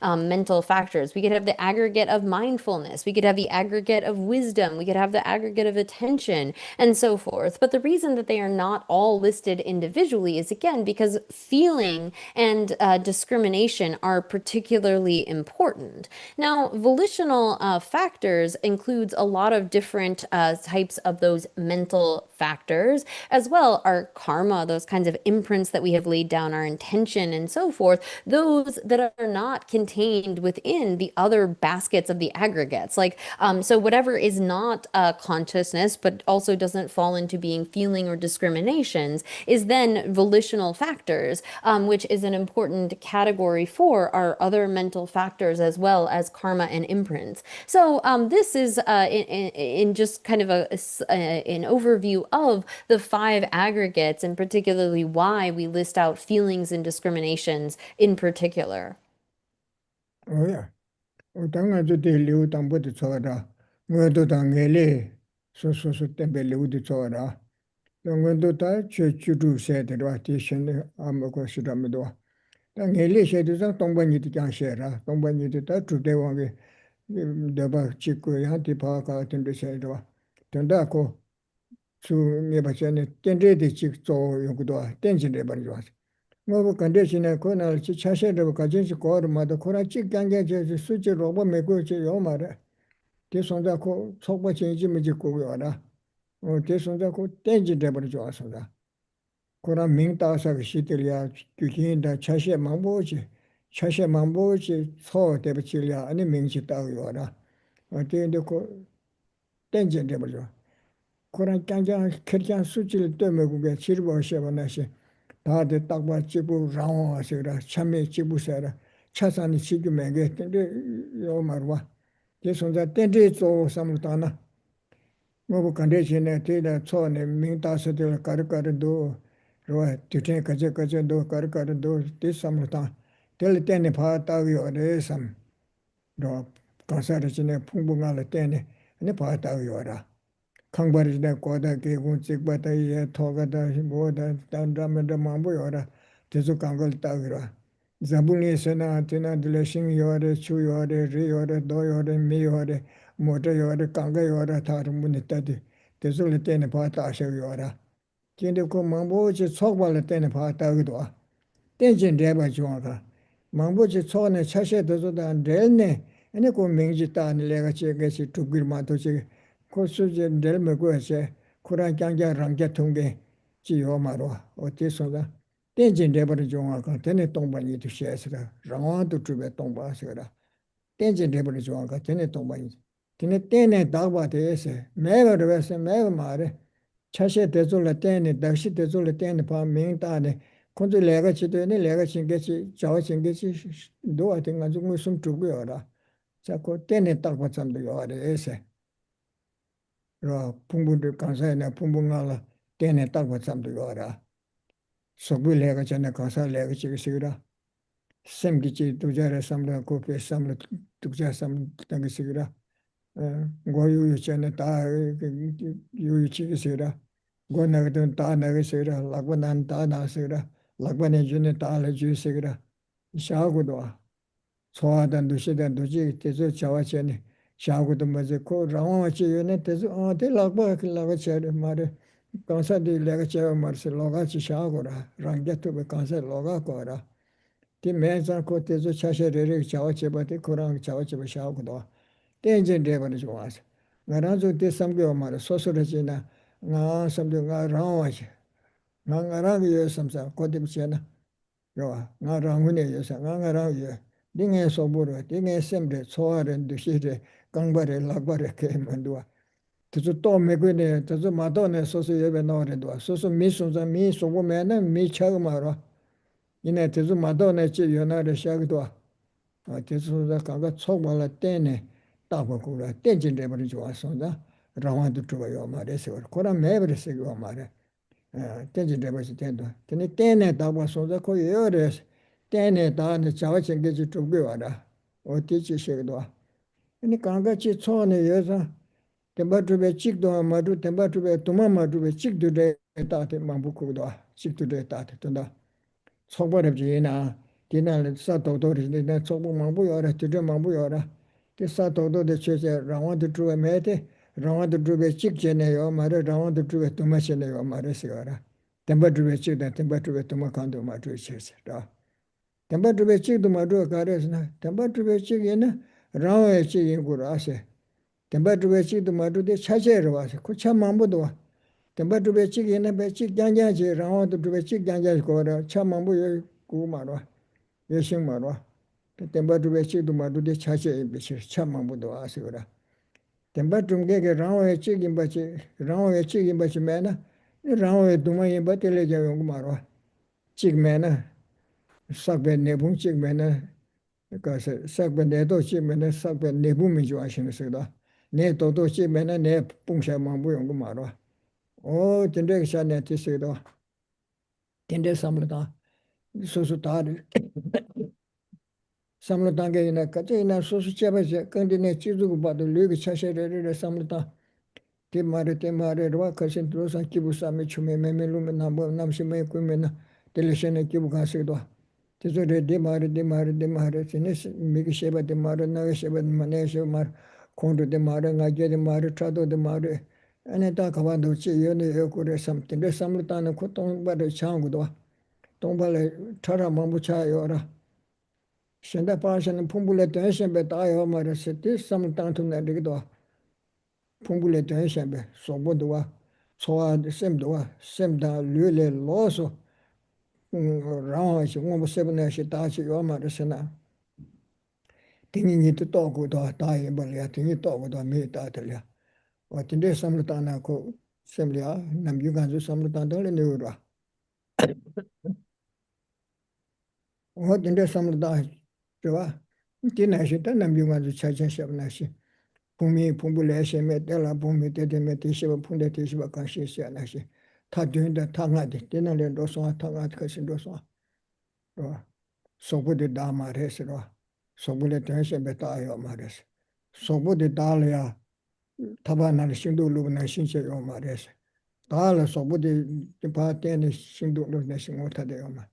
mental factors. We could have the aggregate of mindfulness. We could have the aggregate of wisdom. We could have the aggregate of attention and so forth. But the reason that they are not all listed individually is, again, because feeling and discrimination are particularly important. Now, volitional factors includes a lot of different types of those mental factors, as well our karma, those kinds of imprints that we have laid down, our intention and so forth. those that are not contained within the other baskets of the aggregates. Like, so whatever is not consciousness, but also doesn't fall into being feeling or discriminations, is then volitional factors, which is an important category for our other mental factors as well as karma and imprints. So this is in just kind of an overview of the five aggregates and particularly why we list out feelings and discriminations in particular. Oh yeah. Tanga zu de liu dambu de tsora. Ngö da ngele so tembe liu de tsora. Ngö da chu du se de wa ti shen am ko shi da me do. Da ngele she de sa tongba ni de jang she ra. Tongba ni de da chu de wang ge de ba chi ko ya ti pa ka ten de she do. Tenda ko su nge ba chen ne ten de chi zo yo gu do. Ten jin de ba ni wa. 뭐 컨디션에 코나 차셔도 가진시 거르마도 코나 찍간게 저 수지 로보 메고 저 말에 대선자 코 속바 진지 뭐지 고요라 대선자 코 땡지 되버리 좋아서다 코나 민다사 시들이야 규긴다 차셔 망보지 소 되버지야 아니 민지 따요라 어디인데 코 땡지 되버리 좋아 코나 깡장 크리안 수지를 떠메고게 치르버셔바나시 다들 딱봐 집부 라오하시라 참매 집부세라 차산이 지금에게 근데 요 말와 제손자 땡데 조 삼다나 뭐 컨디션에 되다 초네 민다서들 가르가르도 로 뒤에 가져도 가르가르도 뒤삼다 될 때네 봐다요 레삼 로 가사르지네 풍부가를 때네 네 봐다요라 강바리네 고다 개군 찍바다 예 토가다 뭐다 단담다 망보여라 계속 강걸 따기라 자불리세나 티나 들레싱 요레 추요레 리요레 도요레 미요레 모토요레 강가요레 다rum문이 따디 계속 때네 바타 아셔요라 근데 그 망보지 속발을 때네 바타기도 땡진 레바 중앙가 망보지 초네 차셔도다 렐네 아니 그 명지 따는 내가 제게시 두길마도 제 코스제 델메고에세 쿠란 장자 랑게 통게 지요 마로 어디서다 땡진 레버를 중앙가 되네 동반이 두셔서라 랑와도 주베 동바서라 땡진 레버를 중앙가 되네 동반이 되네 땡네 다바데세 매버르베세 매버 마레 차셰 대졸라 땡네 다시 대졸라 땡네 바 명다네 콘도 내가 지도네 내가 신게지 저 신게지 도와 된 가지고 무슨 두고요라 자꾸 땡네 딱 받sam도 요아레세 로 풍부들 간사에나 풍부가라 때네 딱 받sam도 요아라 속불래가 전에 가사 내가 지기시라 샘기지 두자라 삼라 고페 삼라 두자 삼 당기시라 고유유 전에 다 유유치기시라 고나거든 다 나가시라 락바난 다 나시라 락바네 준에 다 알려주시라 샤고도 소화단 두시단 두지 대저 자와체네 샤고도 맞에 코 라와체 요네 대저 데 락바 라가체 마레 간사디 라가체 마르세 로가치 샤고라 랑게토베 간사 로가코라 디 메자 코 대저 차셰레레 자와체바데 코랑 자와체바 샤고도 땡진 데버니 좋아서 나라조 데 삼교 마레 소소르지나 나 삼도 나 라와체 나가랑 예 삼사 코디브체나 요 나랑군에 예사 나가랑 예 딩에 소보르 딩에 셈데 소아렌 두시데 강바레 락바레 케만도아 tuzu to megune tuzu madone sosu yebe nore do sosu misunza mi sogo mena mi chagmaro ine tuzu madone chi yonare shagdo a tuzu da kanga chogmala tene tago kula tenjin de bari jo asonda rawandu tuwa yo mare se kora mebre se yo mare tenjin de bari tendo tene tene tago sonda ko yore tene da ne chawa chenge ji tuwa wada o tichi shagdo ine kanga chi chone yosa tembatube chikdo madu tembatube tuma madube chikdude tate mambukudo chikdude tate tunda chokbarabji ina dina sa dodori dina chokbu mambu yora tide mambu yora ti sa dodo de cheche rawan de truwe mete rawan de truwe chikjene yo mare rawan de truwe tuma chene yo mare sigara tembatube chikda tembatube tuma kando madu cheche da tembatube chikdo madu karesna tembatube chikina rawan chikin guru ase tembatube chikdo madu de chachere wase kucha mambudo wa tembatube chikina be chik jangjaji rawan de truwe chik jangjaji kora cha mambu yo gu marwa 예싱 말어. 템바도 외치도 마도데 차제 비치 참만부도 아시거라. 템바좀 게게 라오에 찍인 바치 라오에 찍인 바치 매나 라오에 도마에 바텔레 자용 말어. 찍매나 싹베 내분 찍매나 그래서 싹베 내도 찍매나 싹베 내분이 좋아하시는 거다. 내 도도 찍매나 내 뽕샤만 부용 거 말어. 진짜 샤네 티스도 진짜 삼르다 소소 다를 삼르단게 이나 까지나 소소 잡아서 근데 지주고 봐도 르기 차셔를 삼르다 때 말에 와 가신 들어서 기부삼에 추메메멜루면 남심에 꾸면나 텔레션에 기부 가시도 저저레 데 말에 지네스 미기 셰바 데 말에 나게 셰바 마네셰 말 콘도 데 말에 나게 데 말에 차도 데 말에 안에 다 가봐도 지 연에 요구를 삼든데 삼르다는 고통 받을 창구도 동발에 차라 마무차요라 현대 파션은 풍불에 대해서 다요 말했을 때 삼르다는 내리기도 풍불에 대해서 소보도와 소아 셈도와 셈다 류레 로소 라와시 뭐 세븐에시 다시 요 말했으나 딩이 또 고도 다이 벌이야 딩이 또 고도 메다들이야 어떤데 삼르다나 고 셈리야 남유간주 삼르다들 내우라 어떤데 삼르다 좋아 디나시 때 남유간주 차차샵나시 풍미 풍불레시메 때라 풍미 때데메 티시바 풍데 티시바 가시시야나시 다 된다 당하데 되나래 로소아 당하데 가신 로소아 소부데 다마레스로 소부레 tense 다요 마레스 소부데 달야 타바나르 신도루나 신세요 마레스 달 소부데 바테네 신도루나 신고타데요 마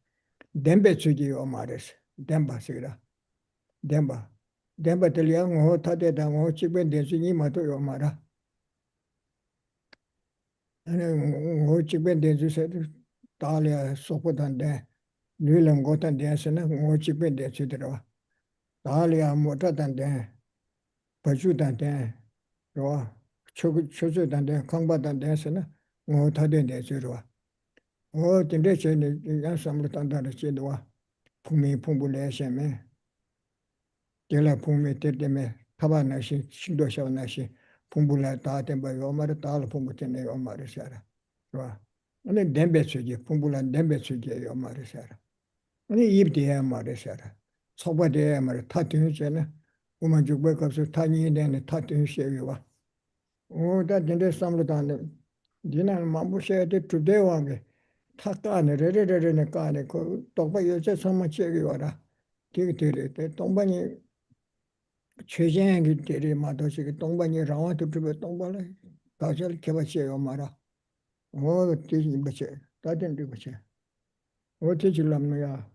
뎀베츠기요 마레스 뎀바시라 뎀바 뎀바텔리아 고 타데다 고 치베 데스니 마토요 마라 아니 고 치베 데스세 달야 소부단데 뉘랑 고탄 데스나 고 치베 데스들어 달야 모타단데 바주단데 로 초초단데 강바단데서나 뭐 다된데 저러 근데 저는 양삼을 단다를 제도와 풍미 풍불레셔메 제라 풍미 때때메 타바나시 신도셔나시 풍불라 다템바 요마르 달을 풍부테네 요마르 샤라 와 아니 뎀베츠지 풍불라 뎀베츠지 요마르 샤라 아니 입디야 마르 샤라 소바데 마르 타티잖아 우만 죽백업서 타니데네 타티셔요와 다 진짜 삼르다네 디나 마부셰데 투데와게 타까네 레레레레네 까네 그 똑바 여자 삼마치기 와라 되게 되게 동반이 최쟁이 되리 마도시 동반이 라와도 좀 동반에 가절 개바시요 마라 되게 뭐지 다된 되고지 어떻게 질람이야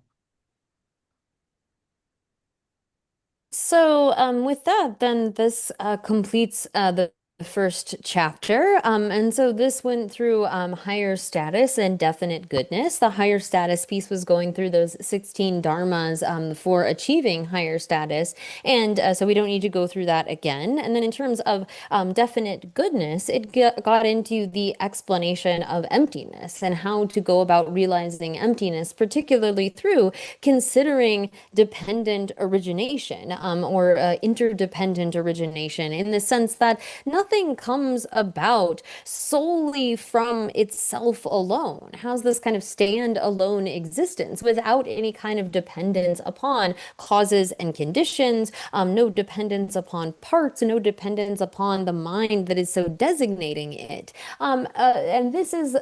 So, with that, then this completes the first chapter. And so this went through higher status and definite goodness. The higher status piece was going through those 16 dharmas for achieving higher status. And so we don't need to go through that again. And then in terms of definite goodness, it got into the explanation of emptiness and how to go about realizing emptiness, particularly through considering dependent origination or interdependent origination, in the sense that nothing comes about solely from itself alone. It has this kind of stand-alone existence without any kind of dependence upon causes and conditions, no dependence upon parts, no dependence upon the mind that is so designating it. And this is,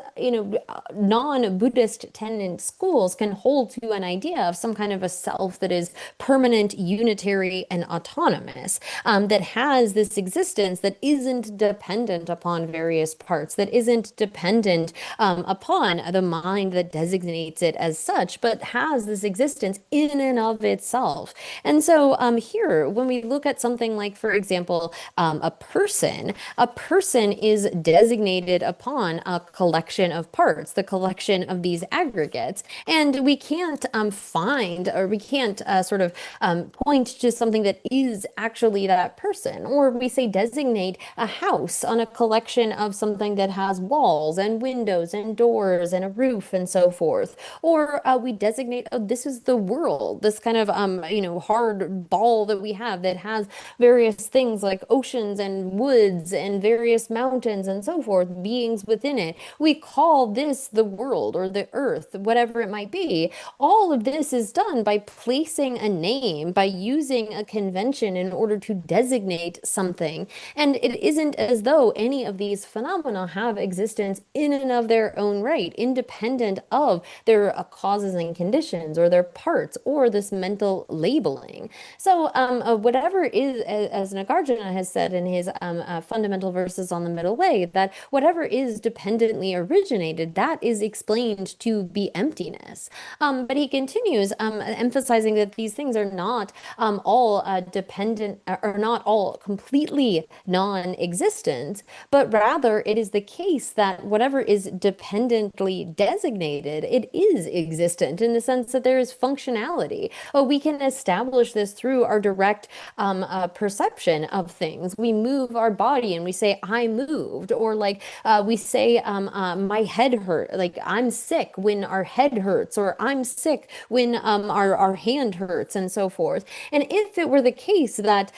non-Buddhist tenant schools can hold to an idea of some kind of a self that is permanent, unitary, and autonomous, that has this existence that isn't dependent upon various parts, that isn't dependent upon the mind that designates it as such, but has this existence in and of itself. And so here, when we look at something like, for example, a person is designated upon a collection of parts, the collection of these aggregates, and we can't find, or we can't sort of point to something that is actually that person, or we say designate a house on a collection of something that has walls and windows and doors and a roof and so forth. Or we designate, oh, this is the world, this kind of, hard ball that we have that has various things like oceans and woods and various mountains and so forth, beings within it. We call this the world or the earth, whatever it might be. All of this is done by placing a name, by using a convention in order to designate something. And it isn't as though any of these phenomena have existence in and of their own right, independent of their causes and conditions or their parts or this mental labeling. So whatever is, as Nagarjuna has said in his fundamental verses on the middle way, that whatever is dependently originated, that is explained to be emptiness. But he continues emphasizing that these things are not all dependent, or not all completely non-existent, but rather it is the case that whatever is dependently designated, it is existent in the sense that there is functionality. We can establish this through our direct perception of things. We move our body and we say, I moved, or like we say, my head hurt, like I'm sick when our head hurts, or I'm sick when our hand hurts, and so forth. And if it were the case that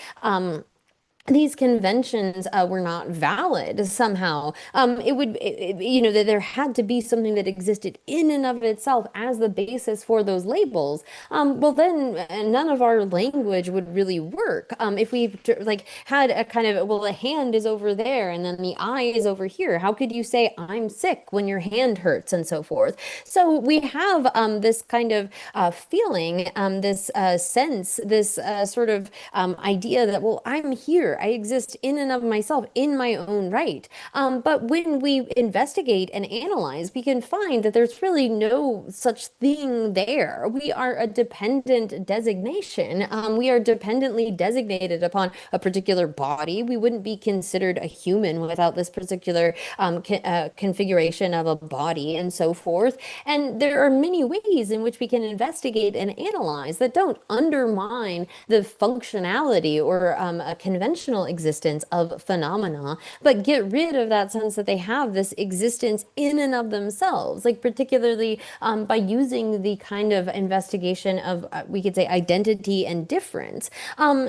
these conventions were not valid somehow. That there had to be something that existed in and of itself as the basis for those labels. Well, then none of our language would really work. If we had a kind of, well, the hand is over there and then the eye is over here. How could you say I'm sick when your hand hurts and so forth? So we have this kind of feeling, this sense, this sort of idea that, well, I'm here. I exist in and of myself in my own right. But when we investigate and analyze, we can find that there's really no such thing there. We are a dependent designation. We are dependently designated upon a particular body. We wouldn't be considered a human without this particular configuration of a body and so forth. And there are many ways in which we can investigate and analyze that don't undermine the functionality or a conventional existence of phenomena, but get rid of that sense that they have this existence in and of themselves, like particularly by using the kind of investigation of, we could say, identity and difference.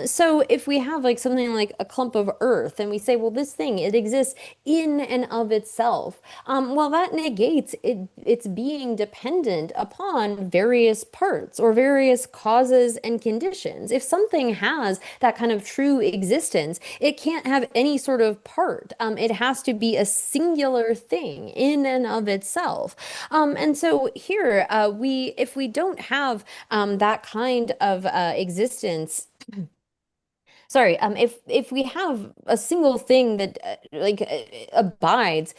So if we have like something like a clump of earth and we say, well, this thing, it exists in and of itself, well, that negates its being dependent upon various parts or various causes and conditions. If something has that kind of true existence, it can't have any sort of part. It has to be a singular thing in and of itself. And so here, if we don't have that kind of existence, sorry, if we have a single thing that abides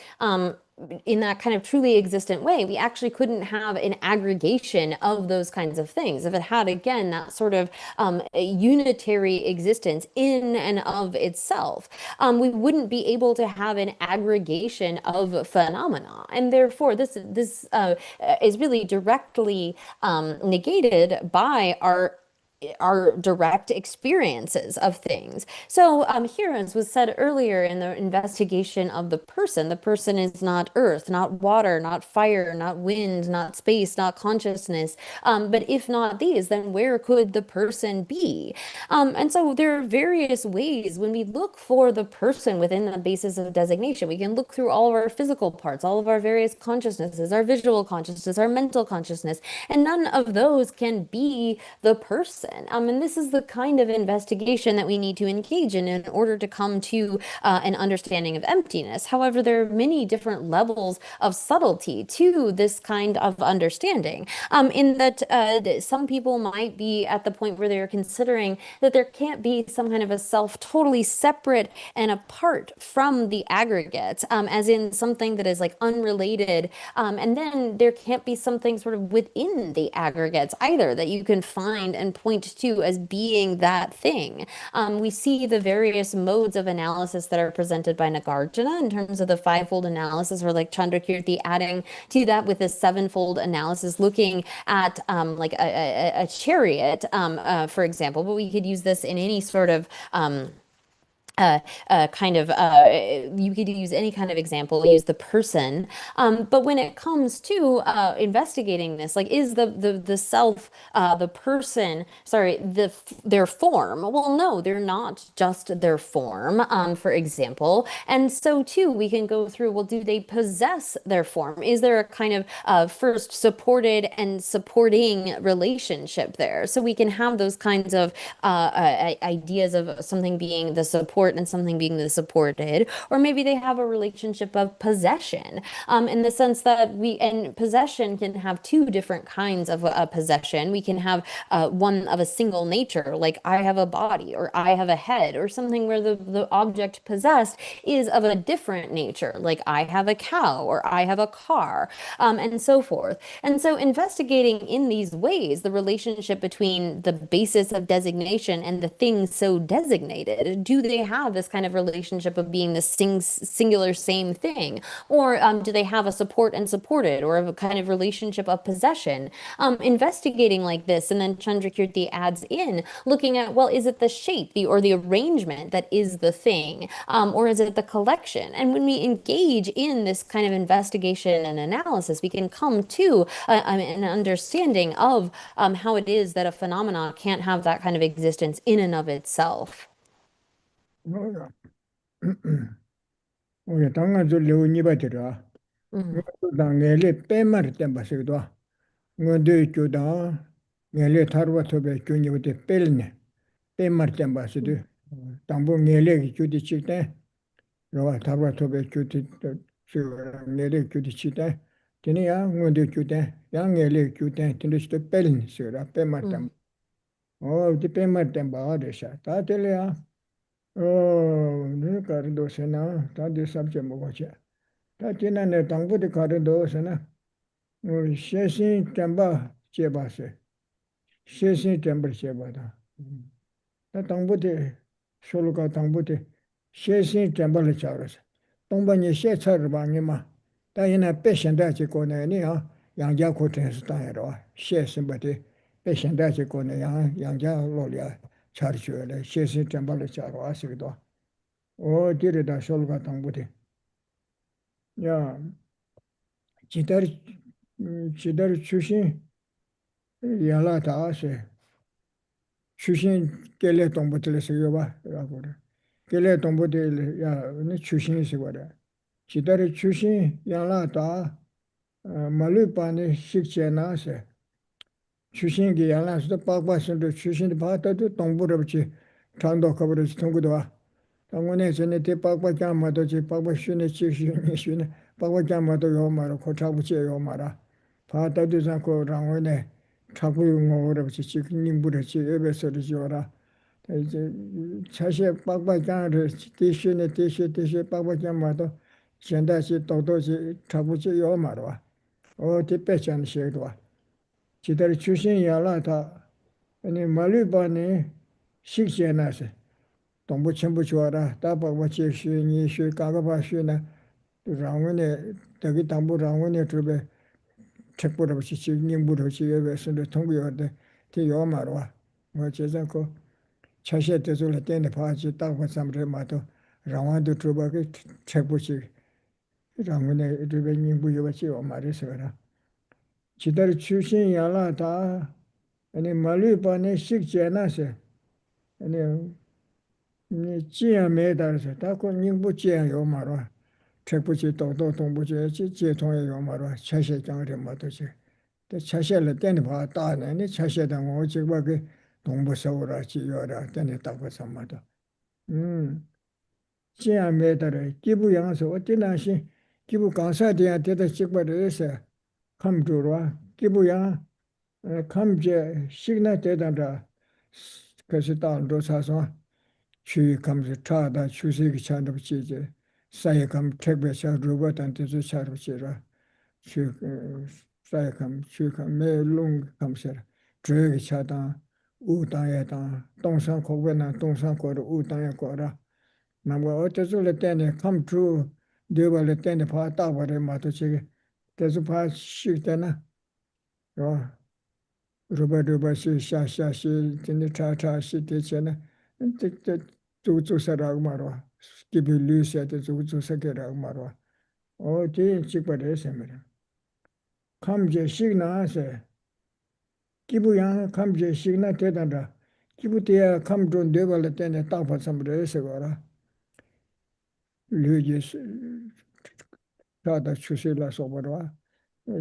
in that kind of truly existent way, we actually couldn't have an aggregation of those kinds of things. If it had, again, that sort of unitary existence in and of itself, we wouldn't be able to have an aggregation of phenomena. And therefore, this is really directly negated by our direct experiences of things. So here, as was said earlier in the investigation of the person is not earth, not water, not fire, not wind, not space, not consciousness. But if not these, then where could the person be? And so there are various ways when we look for the person within the basis of designation. We can look through all of our physical parts, all of our various consciousnesses, our visual consciousness, our mental consciousness, and none of those can be the person. And this is the kind of investigation that we need to engage in order to come to an understanding of emptiness. However, there are many different levels of subtlety to this kind of understanding, in that some people might be at the point where they're considering that there can't be some kind of a self totally separate and apart from the aggregates, as in something that is like unrelated. And then there can't be something sort of within the aggregates either that you can find and point to as being that thing. We see the various modes of analysis that are presented by Nagarjuna in terms of the fivefold analysis, or like Chandrakirti adding to that with a sevenfold analysis, looking at like a chariot, for example, but we could use this in any sort of kind of you could use any kind of example, use the person. But when it comes to investigating this, like is the self the person, sorry, their form? Well, no, they're not just their form, for example. And so too, we can go through, well, do they possess their form? Is there a kind of first supported and supporting relationship there? So we can have those kinds of ideas of something being the support and something being the supported, or maybe they have a relationship of possession, in the sense that and possession can have two different kinds of possession. We can have one of a single nature, like I have a body or I have a head, or something where the object possessed is of a different nature, like I have a cow or I have a car, and so forth. And so investigating in these ways the relationship between the basis of designation and the thing so designated. Do they have this kind of relationship of being the singular same thing? Or do they have a support and supported, or a kind of relationship of possession? Investigating like this, and then Chandrakirti adds in, looking at, well, is it the shape, or the arrangement that is the thing? Or is it the collection? And when we engage in this kind of investigation and analysis, we can come to an understanding of how it is that a phenomenon can't have that kind of existence in and of itself. 오게 당한 줄 레오니 바지라. Mhm. 당엘레 빼마르 템바스도. 응데 교다. 넬레 타르와 토베 교니부터 뺄네. 빼마르 템바스도. 당보 넬레 교디 치때. 로와 타르와 토베 교디 저 넬레 교디 치때. 되니야 응데 교대. 양엘레 교대 tindosto 뺄네. 서라 빼마르 템. 디 빼마르 템바데샤. 다텔이야. 네 가르도세나 다들 sabje 먹어지. 다 지난해 당부대 가르도세나 셰신 템바 제바세. 셰신 템버 제바다. 다 당부대 솔로가 당부대 셰신 템버를 잡았어. 동반이 셰처를 방이마. 다이나 배신다지 고네니야. 양자 고트에서 다해로. 셰신버대 배신다지 고네 양자 로리아. 차르주에 셰신 템버를 잡아 왔어도. 디르다 솔가 당부대. 야, 지다리 지다리 출신 야라다 아세. 출신 깰레 동부들에서 요바 라고 그래. 깰레 동부들 야, 네 출신이시 거래. 지다리 출신 야라다 말루파네 식제나세. 출신기 야라서도 빡빡선도 출신이 받아도 동부를 붙이 장도 커버리지 통구도 와. 당원에 전에 대박밖에 안 맞아지 박박신의 지시니 쉬네 박밖에 안 맞아 요 말아 고차부지 요 말아 바다도 잡고 당원에 자꾸 용어를 지금 님부르지 예배서를 지어라 이제 차시 박밖에 안 대신에 대신 박밖에 안 맞아 현대시 도도지 자부지 요 말아 어디 빼지 시도 와 지들 출신이야라다 아니 말루바네 식제나세 동부 전부 좋아라. 다바와 제시니 시 가가바시나 라원에 저기 담부 라원에 저배 책보다 시 님부로 지에서도 통구여데 대요 말와. 뭐 제자고 차시에 대해서 때네 봐지 딱고 삼re 마도 라원도 저바게 책보시 라원에 저배 님부여 지요 말이서라. 지들 출신 야라다 아니 말리바네 식제나세 아니 지야 매달서 다고 닝부 지야 요 말어 책부지 도도 동부지 지통에 요 말어 차세 장을 뭐도지 또 차세를 때는 봐 다네 차세다 뭐 지금 그 동부 서울아 지요라 때는 딱고 삼마도 지야 매달에 기부 양서 어디나시 기부 강사대야 되다 직벌에서 감주로 기부야 감제 시그나 되다라 그래서 다운도 사서 추위 감서 차다 추세기 차도 지제 사회 감 택배사 로봇한테 저 차로 지라 추 사회 감 추감 매롱 감서라 저기 차다 우다에다 동산 고변나 동산 고로 우다에 고라 나뭐 어쩌줄 때네 감주 되벌 때네 봐 따버려 마도 지게 계속 봐 시때나 어 로바시 샤샤시 진짜 차차시 되잖아. 주주사라고 말와 기비 류시한테 주주사게라고 말와 어디 찍버려서 말이야 감제 시그나세 기부양 감제 시그나 되단다 기부대야 감존 되발을 때네 딱 봤으면서 거라 류지 사다 추실라 소버와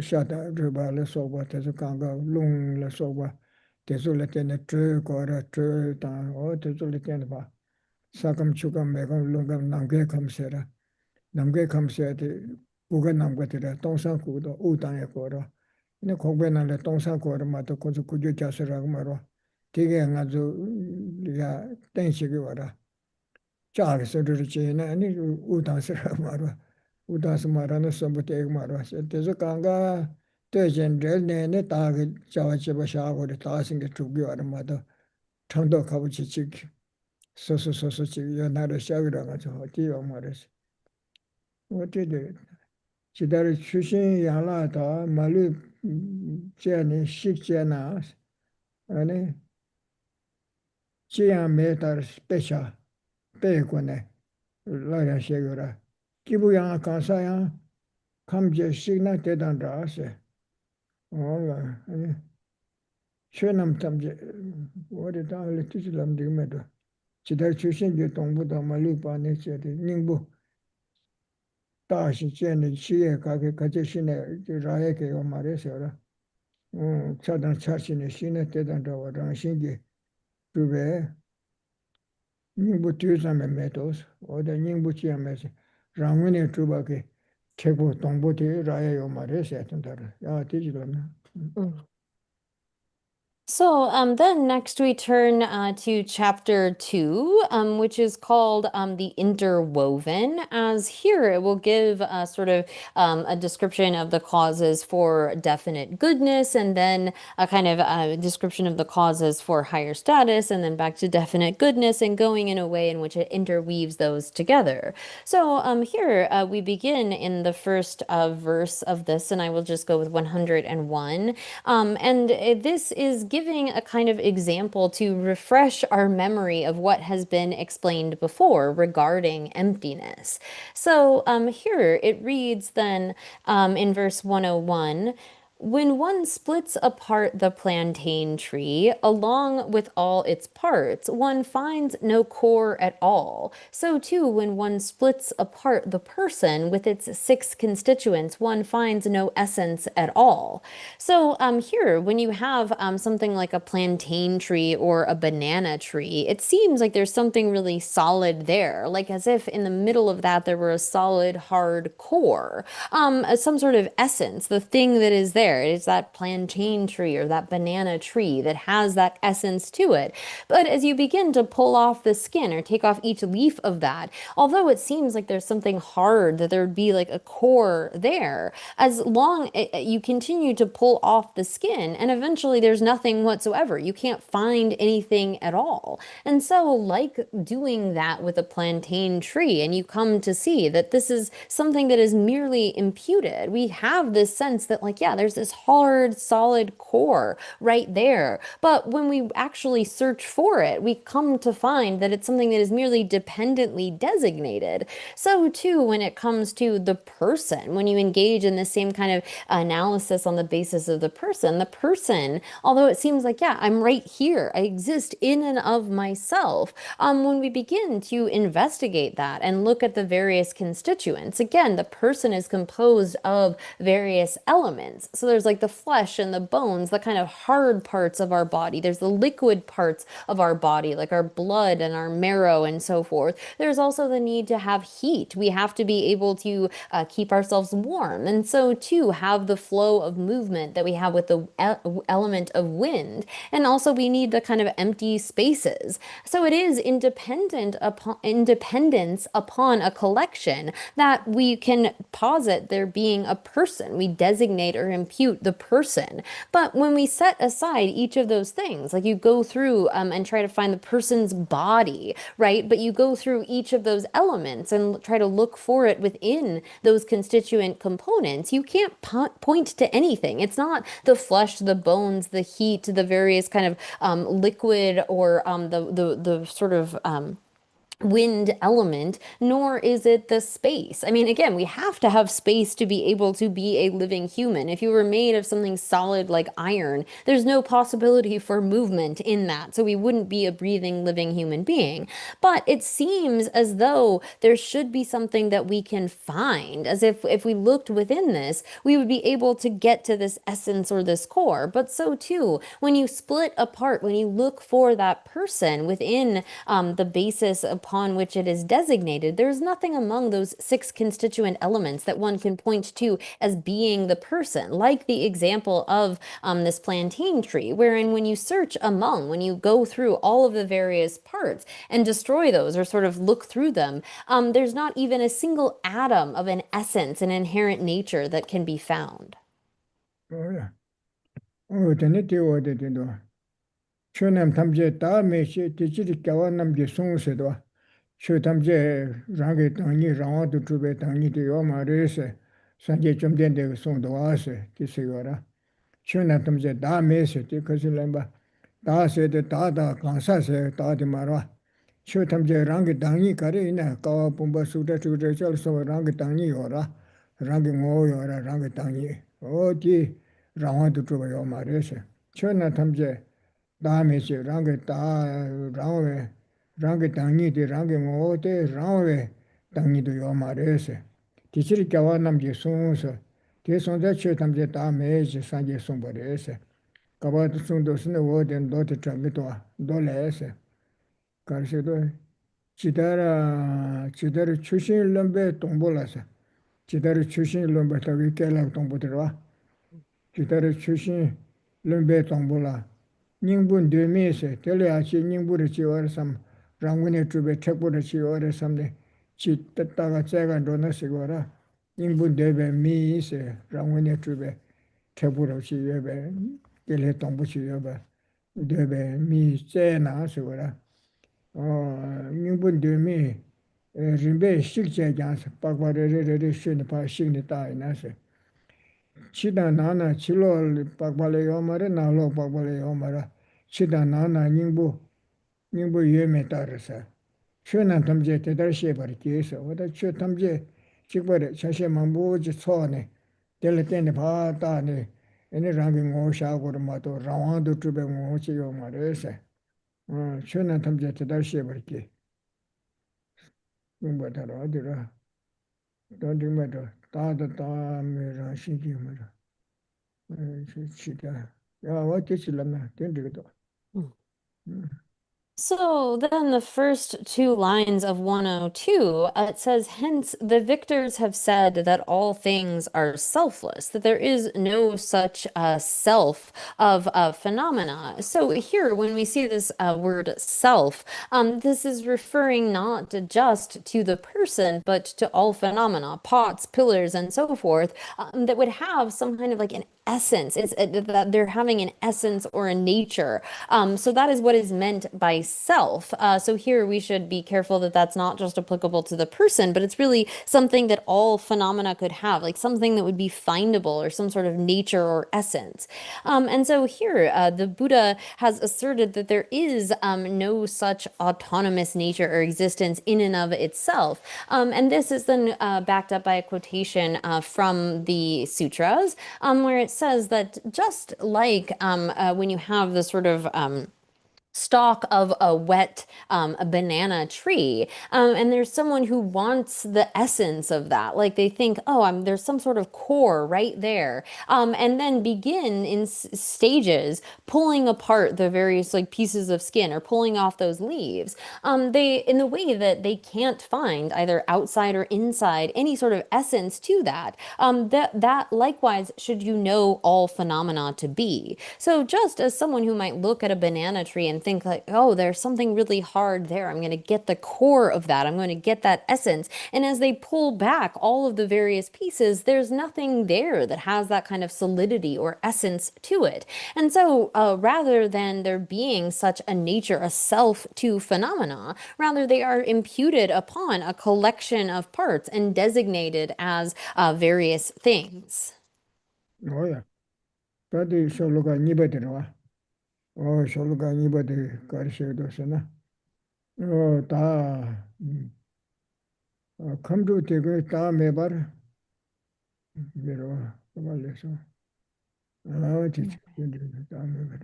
샤다 르발라 소버 때서 강가 룽라 소버 때서를 때네 트 거라 트다 어때서를 때네 봐 사감 추감 매감 룽감 남게 감세라 남게 감세야지 구가 남거들아 동상구도 우당에 거라 근데 공부해나래 동상구를 마도 고주 구조 자세라고 말어 되게 아주 네가 땡식이 와라 자기 소리를 지나 아니 우당스라고 말어 우당스 말하는 선부터 말어 그래서 강가 대전들 내내 다 자와집어 샤고를 다 생겨 두기 와라 마도 청도 가보지 지키 소소소소 지기 나를 샤그라 가지고 어디요 말했어 어디들 지다를 출신 양라다 말루 제니 식제나 아니 지야 메달 스페셜 배고네 라야 셰거라 기부양 간사야 감제 시그나 대단다세 아니 최남 탐제 어디 다를 뜻을 되면도 지달 출신 제 동부도 말루 바네 제데 닝부 다시 제네 시에 가게 가제 신에 라에게 말해서라 차단 차신의 신의 대단다와 신기 그게 닝부 뒤에서에 메도스 어디 닝부 지하면서 랑문에 주바게 최고 동부대 라에요 말해서 했던다라 야 뒤지로나 So then next we turn to chapter 2, which is called the interwoven, as here it will give sort of a description of the causes for definite goodness, and then a kind of description of the causes for higher status, and then back to definite goodness, and going in a way in which it interweaves those together. So here we begin in the first verse of this, and I will just go with 101. And this is giving a kind of example to refresh our memory of what has been explained before regarding emptiness. So here it reads then in verse 101, when one splits apart the plantain tree along with all its parts, one finds no core at all. So too, when one splits apart the person with its 6 constituents, one finds no essence at all. So here, when you have something like a plantain tree or a banana tree, it seems like there's something really solid there, like as if in the middle of that there were a solid, hard core, some sort of essence, the thing that is there. It's that plantain tree or that banana tree that has that essence to it. But as you begin to pull off the skin or take off each leaf of that, although it seems like there's something hard, that there would be like a core there, as long you continue to pull off the skin and eventually there's nothing whatsoever. You can't find anything at all. And so like doing that with a plantain tree, and you come to see that this is something that is merely imputed. We have this sense that like, yeah, there's this hard, solid core right there. But when we actually search for it, we come to find that it's something that is merely dependently designated. So too, when it comes to the person, when you engage in the same kind of analysis on the basis of the person, although it seems like, yeah, I'm right here, I exist in and of myself, when we begin to investigate that and look at the various constituents, again, the person is composed of various elements. So there's like the flesh and the bones, the kind of hard parts of our body. There's the liquid parts of our body, like our blood and our marrow and so forth. There's also the need to have heat. We have to be able to keep ourselves warm. And so too, have the flow of movement that we have with the element of wind. And also we need the kind of empty spaces. So it is independence upon a collection that we can posit there being a person. We designate or impute the person. But when we set aside each of those things, like you go through and try to find the person's body, right? But you go through each of those elements and try to look for it within those constituent components, you can't point to anything. It's not the flesh, the bones, the heat, the various kind of liquid or the sort of wind element, nor is it the space. I mean, again, we have to have space to be able to be a living human. If you were made of something solid like iron, there's no possibility for movement in that. So we wouldn't be a breathing, living human being. But it seems as though there should be something that we can find, as if we looked within this, we would be able to get to this essence or this core. But so too, when you split apart, when you look for that person within the basis upon which it is designated, there's nothing among those 6 constituent elements that one can point to as being the person, like the example of this plantain tree, wherein when you search among, when you go through all of the various parts and destroy those or sort of look through them, there's not even a single atom of an essence, an inherent nature that can be found. Oh, yeah. Oh, then it was the door. Chunam Tamje, Dame, Tijiri Kawanam, the song said, Chu Tamje, Rangi Tani, Rawan to Trube, Tani, the Yoma Race, Sanje Chumden, the song to us, the Sigora. Chunam Tamje, Dame, because you remember, Da said the Dada, Kansa, Dadi Mara. Chu Tamje, Rangi Tani, Karina, Kawa Pumba Suda to the also Rangi Tani, ora, Rangi Mo, or Rangi Tani. Oh, gee, Rawan to Trube Yoma Race. Chunam Tamje. 다음에 랑게 다 랑웨 랑게 당니데 랑게 모데 랑웨 당니도 요 말에서 디치리 겨와 남지 송서 대송자 쳐 담제 다음에 산제 송버레서 가바도 송도스네 워덴 도트 참기도 돌레서 가르셔도 지다라 출신 럼베 동볼라서 지다라 출신 럼베 타기 깨라 동보들와 지다라 출신 럼베 동볼라 닝분 되면서 tel야치 닝부를 지어서 랑군의 주베 책부를 지어서 삼네 지다가 제가 논하시거라 닝분 되베 미세 랑군의 주베 책부를 지어베 tel해 동부 지어베 되베 미세나 시거라 닝분 되면 림베 실제장서 박바레레레 신의 파신의 다이나서 치다 나나 치로 박발레 요마레 나로 박발레 요마라 치다 나나 닝부 예메 따라서 최난 탐제 대달시에 버리기에서 오다 최 탐제 직벌에 자세 망보지 초네 델레텐데 바다네 에네 랑기 고샤고로 마도 라완도 주베 고치 요마레서 최난 탐제 대달시에 버리기 뭐다로 어디라 돈딩마도 다다 메라 시기마라 시다 야 어떻게실라나 된지도 So then the first 2 lines of 102, it says, hence the victors have said that all things are selfless, that there is no such self of phenomena. So here, when we see this word self, this is referring not just to the person, but to all phenomena, pots, pillars, and so forth, that would have some kind of like an essence. It's that they're having an essence or a nature. So that is what is meant by self. So here we should be careful that that's not just applicable to the person, but it's really something that all phenomena could have, like something that would be findable or some sort of nature or essence. And so here the Buddha has asserted that there is no such autonomous nature or existence in and of itself. And this is then backed up by a quotation from the sutras, where it says that just like when you have the sort of stalk of a wet a banana tree, and there's someone who wants the essence of that, like they think, oh, there's some sort of core right there, and then begin in stages pulling apart the various like pieces of skin or pulling off those leaves, they in the way that they can't find either outside or inside any sort of essence to that, that likewise should you know all phenomena to be. So just as someone who might look at a banana tree and think like, oh, there's something really hard there, I'm going to get the core of that, I'm going to get that essence, and as they pull back all of the various pieces, there's nothing there that has that kind of solidity or essence to it. And so rather than there being such a nature, a self to phenomena, rather they are imputed upon a collection of parts and designated as various things. 뭐야 다들 솔로가 니버들어 와 솔로가 니버들 가르쳐도서나 다 come 되게 다 매발 미로 말해서 지치 다 매발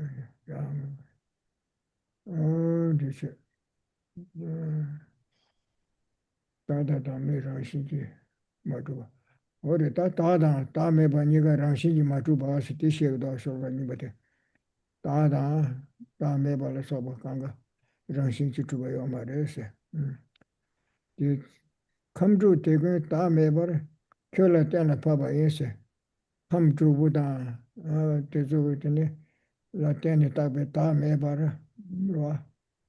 지치 다다다 매라시지 맞아 어디 다 매번 네가 랑시지 맞아 봐서 뒤시에도 쇼가니 버데 다다 다 매발서 봐 간가 랑신지 주고요 말해서 이 come 되게 다 매발 켜라 때나 봐봐 예세 come 보다 되죠 la tene tabe ta me bar lo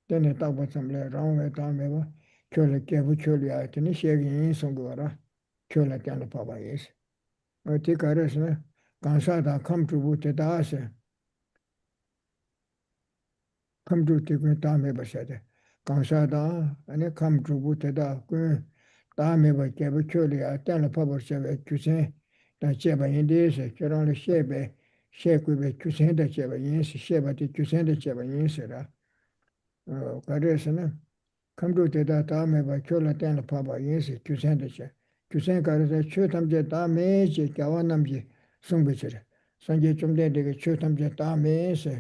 tene tabe samle rawe ta me ba chole ke bu chole ya tene shegi yin song go ra chole tene pa ba yes ti kares ne kansa da kam tu bu te da se kam tu te ku ta me ba se de kansa da ane kam tu bu te da ku ta me ba ke bu chole ya tene pa ba se ve ku se da che ba yin de se che ran le she be she ku be ku se da che ba yin se she ba ti ku se da che ba yin se ra 가르에서는 컴퓨터에다 다음에 봐 교라 때는 봐봐 예시 규sen되지 규sen 가르에서 최탐제 다음에 제 교환남지 송배치래 산제 좀 되게 최탐제 다음에서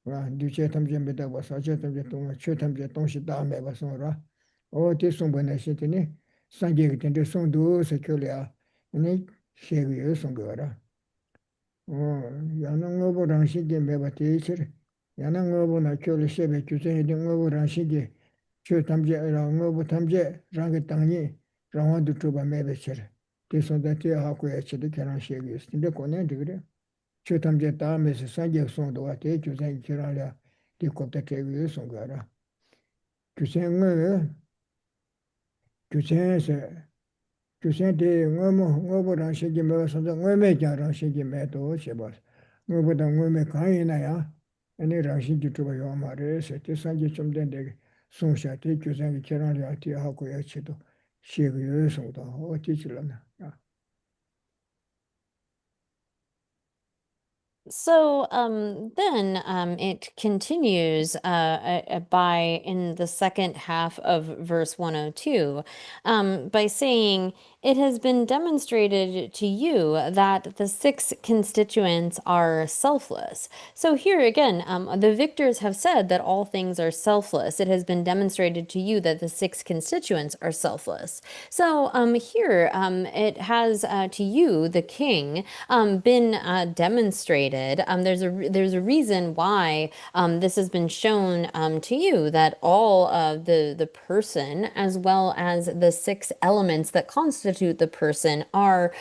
와 뉴제 탐제 메다 와서 제 탐제 동 최탐제 동시 다음에 봐서라 어디 송배네 시더니 산제 된데 송도 세교리아 아니 셰비에 송거라 야는 거보다 시게 매바티 있으래 야는 거보다 교리 셰베 규sen이 된 거보다 시게 저 탐제랑 뭐 탐제 랑게 땅이 랑와도 좁아 매베처 대선대 하고 해치도 그런 식이 있는데 거네 그래 저 탐제 다음에서 산제 송도 와대 교생 지라려 디kopta 개위 송가라 교생을 교생에서 교생대 뭐보다 시기 뭐서 뭐매자랑 시기 매도 제발 뭐보다 뭐매 강이나야 아니 랑신지 좁아 요 말에 세트 산제 좀 된데 송샤티 교생이 계란이 하고 야치도 시에그 요소다 어찌 질러나 So then it continues by in the second half of verse 102 by saying, "It has been demonstrated to you that the six constituents are selfless." So here again, the victors have said that all things are selfless. It has been demonstrated to you that the six constituents are selfless. So here it has to you, the king, been demonstrated. There's a reason why this has been shown to you, that all the person as well as the six elements that constitute the person are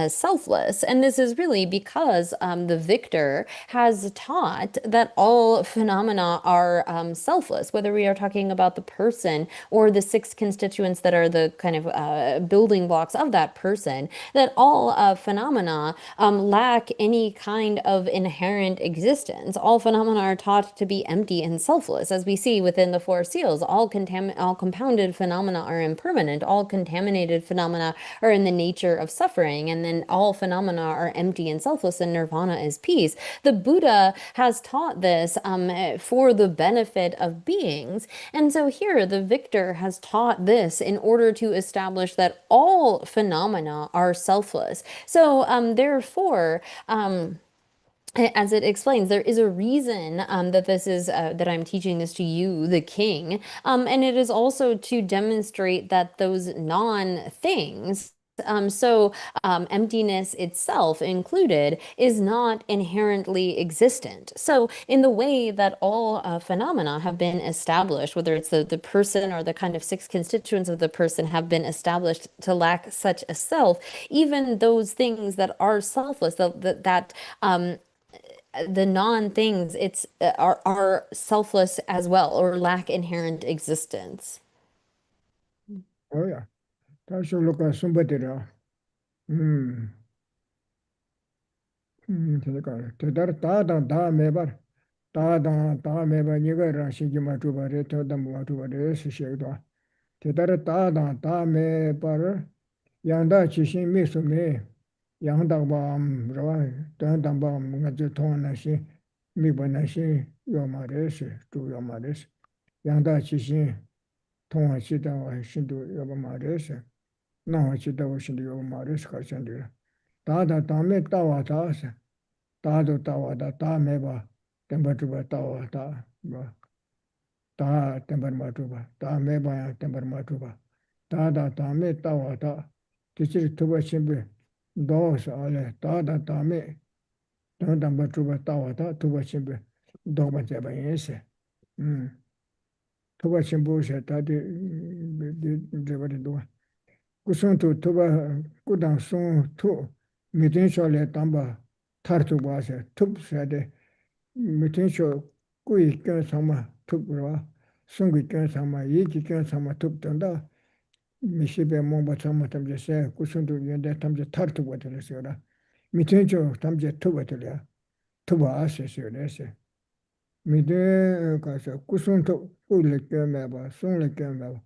selfless, and this is really because the victor has taught that all phenomena are selfless, whether we are talking about the person or the six constituents that are the kind of building blocks of that person, that all phenomena lack any kind of inherent existence. All phenomena are taught to be empty and selfless, as we see within the four seals. All compounded phenomena are impermanent. All contaminated phenomena are in the nature of suffering, and then all phenomena are empty and selfless, and nirvana is peace. The Buddha has taught this for the benefit of beings, and so here the victor has taught this in order to establish that all phenomena are selfless. So therefore, as it explains, there is a reason that this is that I'm teaching this to you, the king, and it is also to demonstrate that those non-things, emptiness itself included, is not inherently existent. So in the way that all phenomena have been established, whether it's the person or the kind of six constituents of the person have been established to lack such a self, even those things that are selfless, that the non-things are selfless as well, or lack inherent existence. 어야 다시 올라가 숨바들아 그러니까 대달 다 매발 다 매발 이거 라시기 마투바레 토다 마투바레 시시도 대달 다 매발 양다 지신 미소메 양다밤 저와 단담밤 뭔가 통하나시 미번나시 요마레스 두 요마레스 양다 지신 통화 시다와 신도 여바 말에서 나와 시다와 신도 여바 말에서 가르쳤는데 다다 다음에 따와다서 다도 따와다 다음에봐 템버트바 따와다 뭐다 템버마트바 다음에봐야 템버마트바 다다 다음에 따와다 기술 두번 신부 넣어서 알에 다다 다음에 템버마트바 따와다 두번 신부 도마 제바예세 토바 신부세 다디 제바리도 구선토 토바 구당 송토 미텐쇼레 담바 타르토 바세 톱세데 미텐쇼 꾸이 껴 상마 톱으로 송기 껴 상마 예기 껴 상마 톱던다 미시베 몽바 상마 탐제세 구선토 연데 탐제 타르토 바들세요라 미텐쇼 탐제 토바들야 토바 아세세요레세 미데 가서 구선토 꾸이레 껴 매바 송레 껴 매바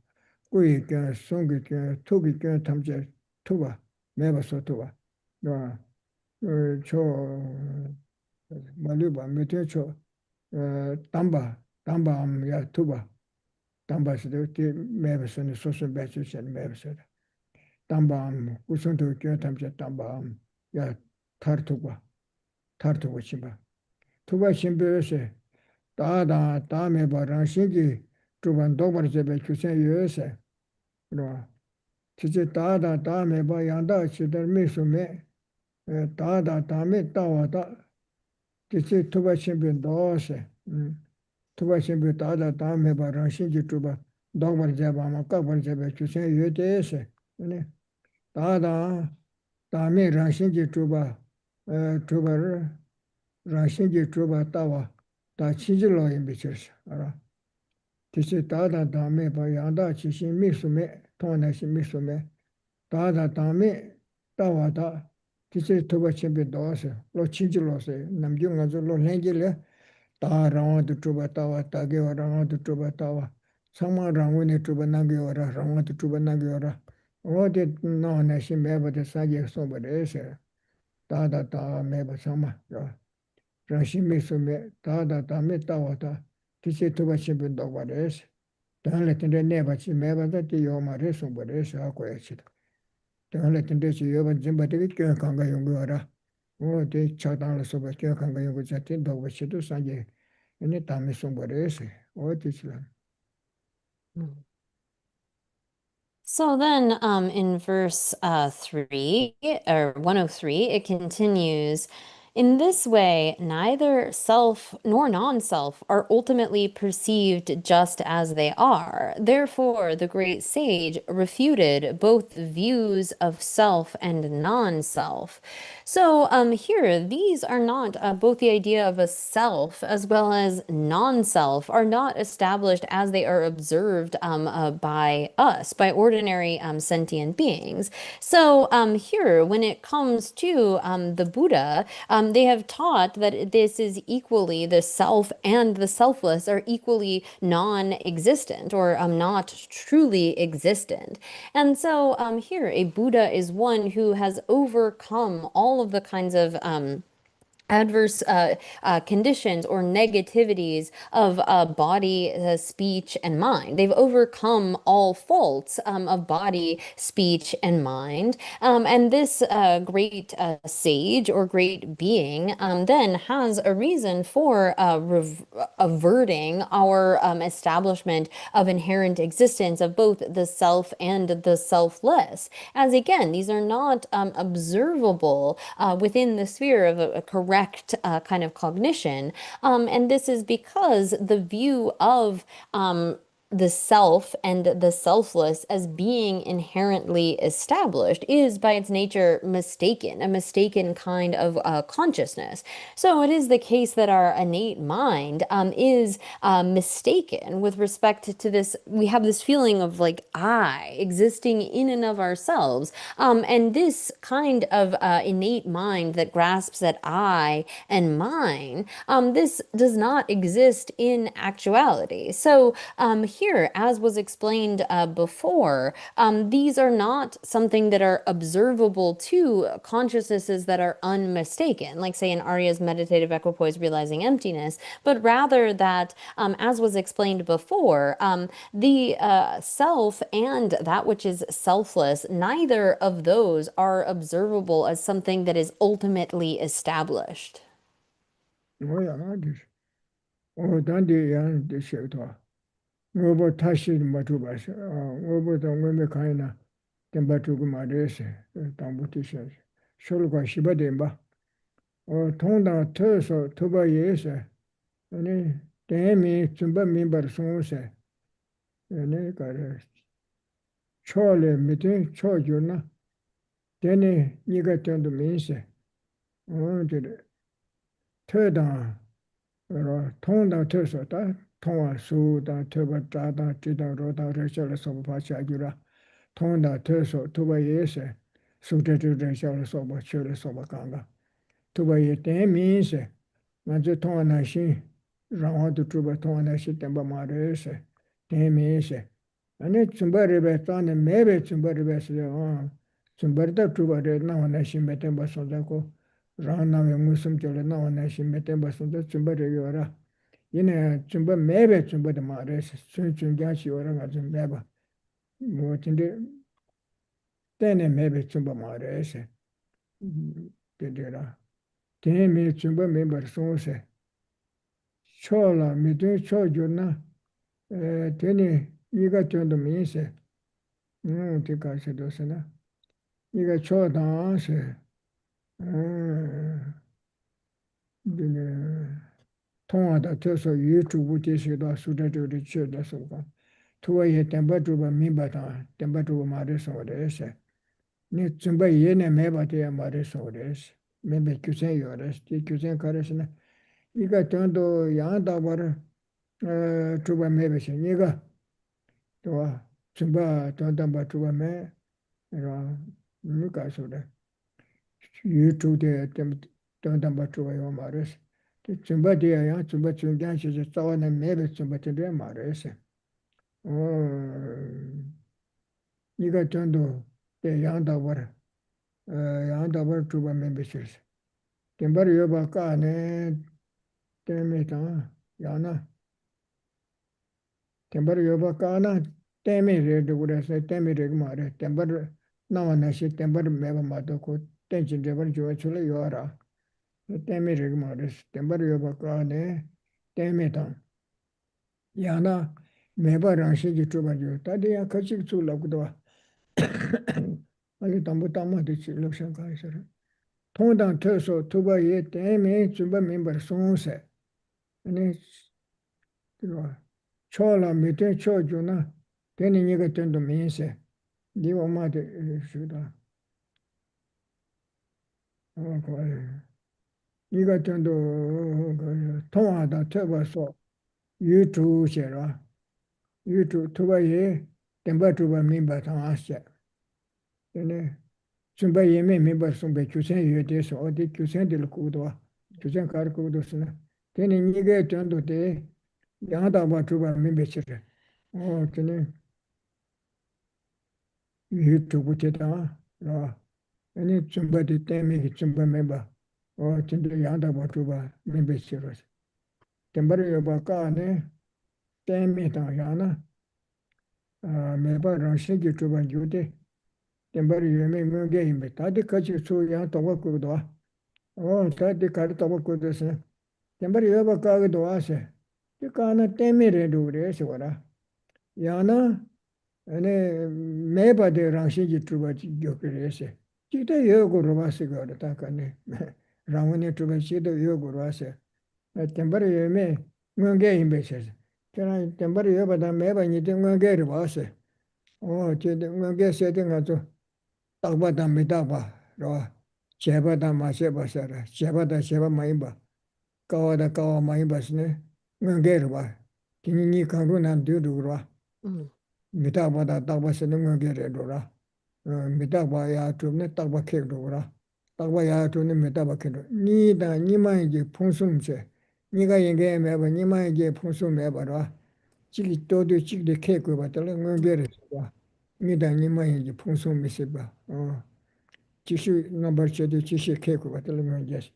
꾸이 껴 송기 껴 토기 껴 탐제 토바 매바서 토바 저 말루바 메테초 담바 투바 담바스도 매버스는 소소 배치션 매버스 담바 우선도 교탐제 담바 야 타르투바 심바 투바 심베세 다다 다음에 바랑 신기 주반 도바르제베 주세 요세 그러 지제 다다 다음에 바 양다 시들 미수메 다다 다음에 따와다 기체 투바 신변 도세 투바 신변 다다 다음에 바랑 신기 주바 도바르제바마 까바르제베 주세 요데세 네 다다 다음에 랑 신기 주바 주바르 랑 신기 주바 따와 다 치질로 임비쳐서 알아 기체 다다 다음에 바 양다 지신 미수메 통나시 미수메 다다 다음에 따와다 기체 투바 신변 도세 로 치질로세 남경아저 로 랭길레 다 라와도 투바 따와 따게와 라와도 투바 따와 상마 라원에 투바 나게와라 라와도 투바 나게와라 어디 나나시 매버데 사게 소버데세 다다 다 매버 상마 라시미스메 다다 다메 따와다 기체 투바 신변 도바데세 단레 텐데 네바치 매버데 요마레 소버데세 하고야치다 단레 텐데 요바 짐바데 께 강가 용거라 어디 차단을 소버 께 강가 용거 자틴 도바치도 사게 ene tame somborese otisla. So then in verse 3 or 103, it continues, in this way, neither self nor non-self are ultimately perceived just as they are. Therefore, the great sage refuted both the views of self and non-self. So here, these are not, both the idea of a self as well as non-self are not established as they are observed by us, by ordinary sentient beings. So here, when it comes to the Buddha, they have taught that this is equally, the self and the selfless are equally non-existent or not truly existent. And so here, a Buddha is one who has overcome all of the kinds of adverse conditions or negativities of body, speech, and mind. They've overcome all faults of body, speech, and mind. And this great sage or great being then has a reason for averting our establishment of inherent existence of both the self and the selfless. As again, these are not observable within the sphere of a correct kind of cognition. And this is because the view of the self and the selfless as being inherently established is by its nature mistaken, a mistaken kind of consciousness. So it is the case that our innate mind is mistaken with respect to this. We have this feeling of like I existing in and of ourselves. And this kind of innate mind that grasps at I and mine, this does not exist in actuality. So here, as was explained before, these are not something that are observable to consciousnesses that are unmistaken, like say in Arya's meditative equipoise realizing emptiness, but rather that, as was explained before, the self and that which is selfless, neither of those are observable as something that is ultimately established. Chole mitin chojuna dene niga tendo minse de tedang tongdang teso ta tongwa su da teba da da jida ro da re shala soba pa cha jura tongdang teso tuba yese su de re shala soba chele soba kanga tuba ye ten minse manze tongwa na shin rangwa tu tuba tongwa na shin tenba ma re se ten minse ane tsumba rebe tsaane mebe tsumba rebe sile tsumba rita tuba re nawa na shi metenpa sonza ko rang nawe ngusum chole nawa na shi metenpa sonza tsumba rebe wara ina tsumba mebe tsumba de ma re se tsun tsun kya shi wara nga tsum meba mo tinde tene mebe tsumba ma re se tende ra tene me tsumba membar son se cho la me tun cho jo na tene iga tyondo mi se ti ka se do se na iga cho dan se tonga da teso yu chubu ti se da su da tu ri che da so ka tuwa ye tenpa chuba mi ba ta tenpa chuba ma re so re se ni tsumba ye ne me ba te ya ma re so re se me be kyusen yo re se ti kyusen ka re se na iga tyondo yang da war chuba me be se niga tuwa tsumba tyondo chuba me ra mi ka so re yu chu de tyondo chuba yo ma re se tsumba de ya tsumba tsungyan shi se tsawa na me be tsumba te de ma re se niga tyondo de yang da war chuba me be se tenbar yo ba ka ne teme ta ya na tenbar yo ba ka na teme re de gure se teme re ma re tenbar na wa na shi tenbar me ba ma do ko tenchin de bar jo chule yo ra teme re ma re tenbar yo ba ka ne teme ta ya na me ba rang shi ji chuba jo ta de ya ka chi chu la gu do ali tambu tamma de chi lo shan ka se tong dang te so tu ba ye teme chumba me bar song se ane cho la mi ten cho ju na teni niga tendo mi se di wa ma de shu da niga tendo tong da te ba so yu tu se ra yu tu ba ye tenpa tu ba mi ba tang a se ane chumba ye me ba song be kyu sen yu de so o di kyu sen de lu ku do kyu sen kar ku do se na teni niga tendo de yang da ba tu ba mi be che re teni yu tu bu te ta ra ane chumba de temi ki chumba me ba teni yang da ba tu ba mi be che re tenpa yo ba ka ne temi ta ya na me ba rang shi ki tu ba ju de tenpa yo me ngu ge yin be ta de ka chi su yang to ba ku do ta de ka to ba ku do se tenpa yo ba ka ge do a se de ka na temi re du re se wa ra ya na ane me ba de rang shi ki tu ba ji gyo ke re se ji de yo go ro ba se ga ra ta ka ne rang ne tu ba shi de yo go ro se tenpa yo me ngu ge yin be se kena tenpa yo ba da me ba ni de ngu ge ri ba se che de ngu ge se de nga zo tak ba da me da ba ro che ba da ma se ba se ra che ba da che ba ma yin ba ka wa da ka wa ma yin ba se ne ngu ge ri ba ki ni ka ru na du du ro mi da ba da tak ba se ne ngu ge ri ro ra mi da ba ya tu ne tak ba ke ro ra tak ba ya tu ne mi da ba ke ro ni da ni ma yin ji phung sum che ni ga yin ge me ba ni ma yin ji phung sum me ba ro chiki todo chiki ke ko ba tala ngere ba mi da ni ma yi phonso mi se ba chishi number che de chishi ke ko ba tala ngere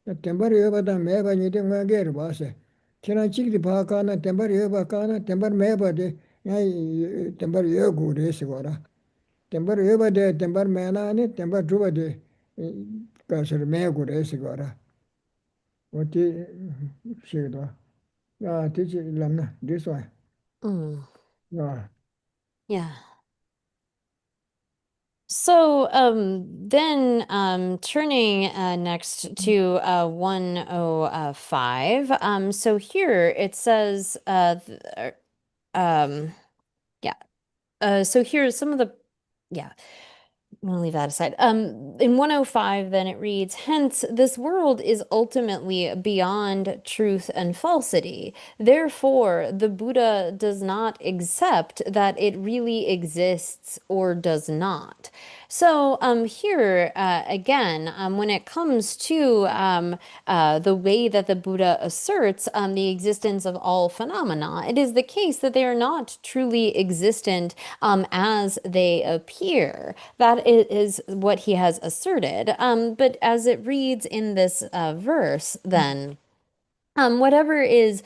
na tembar yo ba da me ba ni de ngere ba se kena chiki ba ka na tembar yo ba ka na tembar me ba de ya tembar yo go re se ba ra tembar yo ba de tembar me na ne tembar du ba de ka ser me go re se ba ra o ti she do ti chi lam na this one yeah. Yeah. So then turning next to 105. So here it says so here's some of the I'm going to leave that aside. In 105, then it reads, hence, this world is ultimately beyond truth and falsity. Therefore, the Buddha does not accept that it really exists or does not. So here, again, when it comes to the way that the Buddha asserts the existence of all phenomena, it is the case that they are not truly existent as they appear. That is what he has asserted. But as it reads in this verse, then, whatever is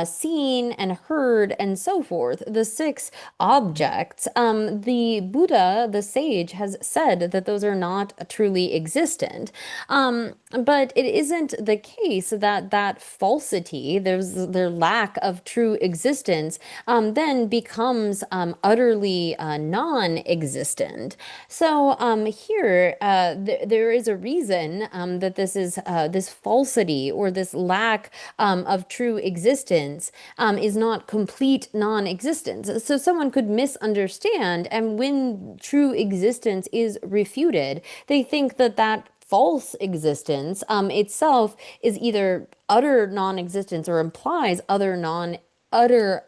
seen and heard and so forth, the six objects, the Buddha, the sage, has said that those are not truly existent. But it isn't the case that that falsity, their lack of true existence, then becomes utterly non-existent. So here, there is a reason that this is this falsity or this lack of true existence is not complete non-existence. So someone could misunderstand, and when true existence is refuted, they think that that false existence itself is either utter non-existence or implies utter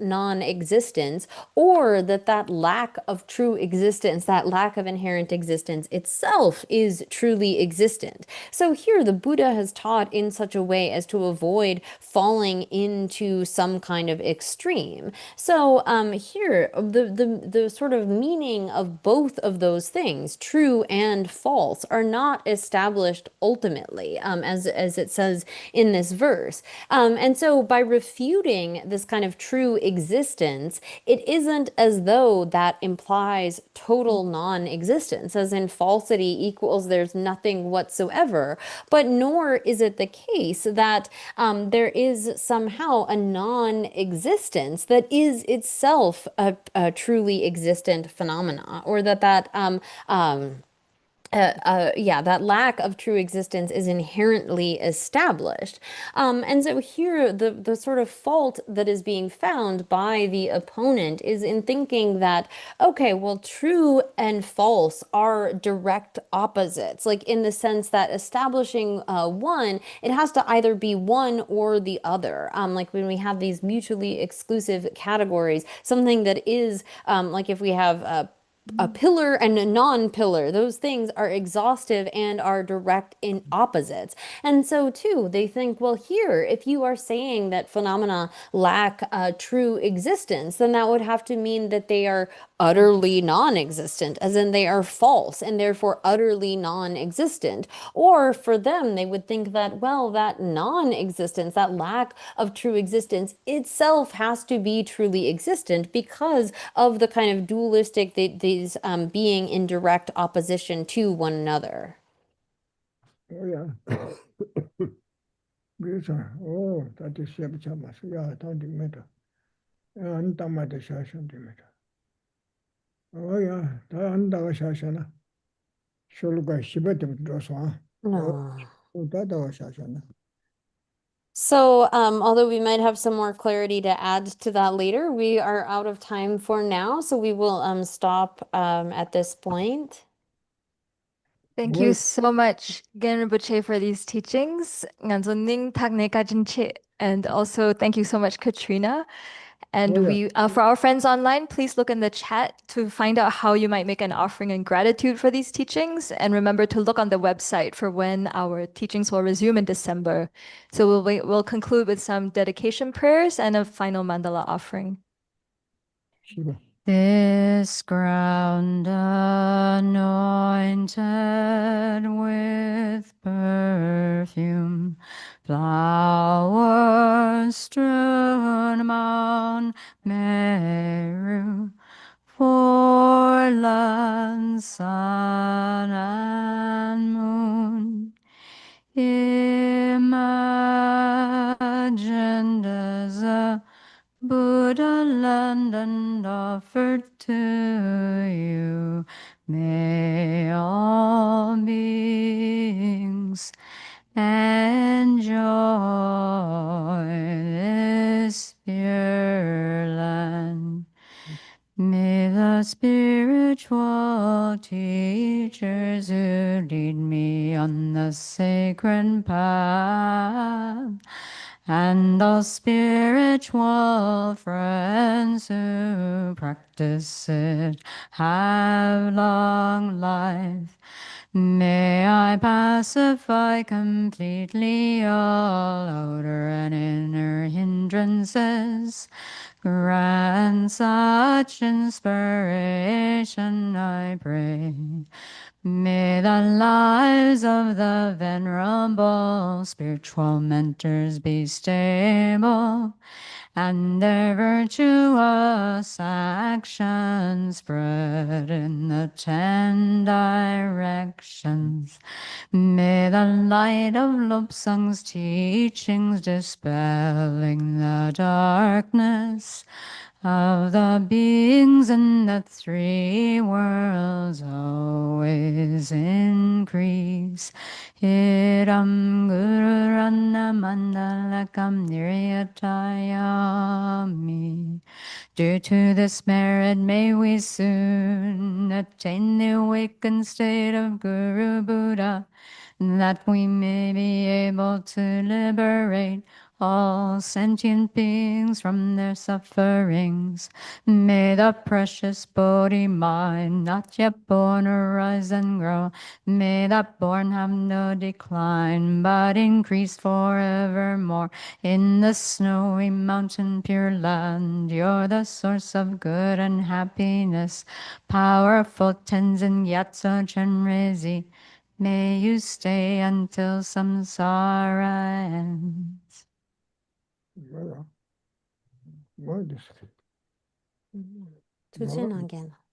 non-existence, or that that lack of true existence, that lack of inherent existence itself is truly existent. So here the Buddha has taught in such a way as to avoid falling into some kind of extreme. So here the sort of meaning of both of those things, true and false, are not established ultimately, as it says in this verse. And so by refuting this kind of true existence, it isn't as though that implies total non-existence, as in falsity equals there's nothing whatsoever, but nor is it the case that there is somehow a non-existence that is itself a truly existent phenomena, or that that lack of true existence is inherently established. And so here, the sort of fault that is being found by the opponent is in thinking that, okay, well, true and false are direct opposites, like in the sense that establishing one, it has to either be one or the other. Like when we have these mutually exclusive categories, something that is, like if we have a pillar and a non-pillar, those things are exhaustive and are direct in opposites. And so too, they think, well, here, if you are saying that phenomena lack true existence, then that would have to mean that they are utterly non-existent, as in they are false and therefore utterly non-existent. Or for them, they would think that, well, that non-existence, that lack of true existence itself has to be truly existent because of the kind of dualistic, these being in direct opposition to one another. Oh, yeah. Good, oh, that is a bit of a yeah, don't matter. And the matter shashan matter. Oh, yeah, and the shashana. Sholuka shibatim droswa. No. Oh, that was shashana. So, although we might have some more clarity to add to that later, we are out of time for now, so we will stop at this point. Thank you so much, Genrinpoche, for these teachings. Nganzoning takne kajinche. And also thank you so much, Katrina. And we, for our friends online, please look in the chat to find out how you might make an offering in gratitude for these teachings. And remember to look on the website for when our teachings will resume in December. So we'll conclude with some dedication prayers and a final mandala offering. Shiva. This ground anointed with perfume, flowers strewn Mount Meru, for land, sun, and moon. Imagined as a Buddha land and offered to you, may all beings enjoy this pure land. May the spiritual teachers who lead me on the sacred path, and all spiritual friends who practice it, have long life. May I pacify completely all outer and inner hindrances. Grant such inspiration, I pray. May the lives of the venerable spiritual mentors be stable, and their virtuous actions spread in the 10 directions. May the light of Lobsang's teachings dispelling the darkness of the beings in the 3 worlds always increase. Hiram Guru Rana Mandalakam Niryatayami. Due to this merit, may we soon attain the awakened state of Guru Buddha, that we may be able to liberate all sentient beings from their sufferings. May the precious Bodhi mind, not yet born, arise and grow. May that born have no decline, but increase forevermore. In the snowy mountain pure land, you're the source of good and happiness. Powerful Tenzin Gyatso Chenrezi, may you stay until samsara ends. Well, what is it? 就这样，again。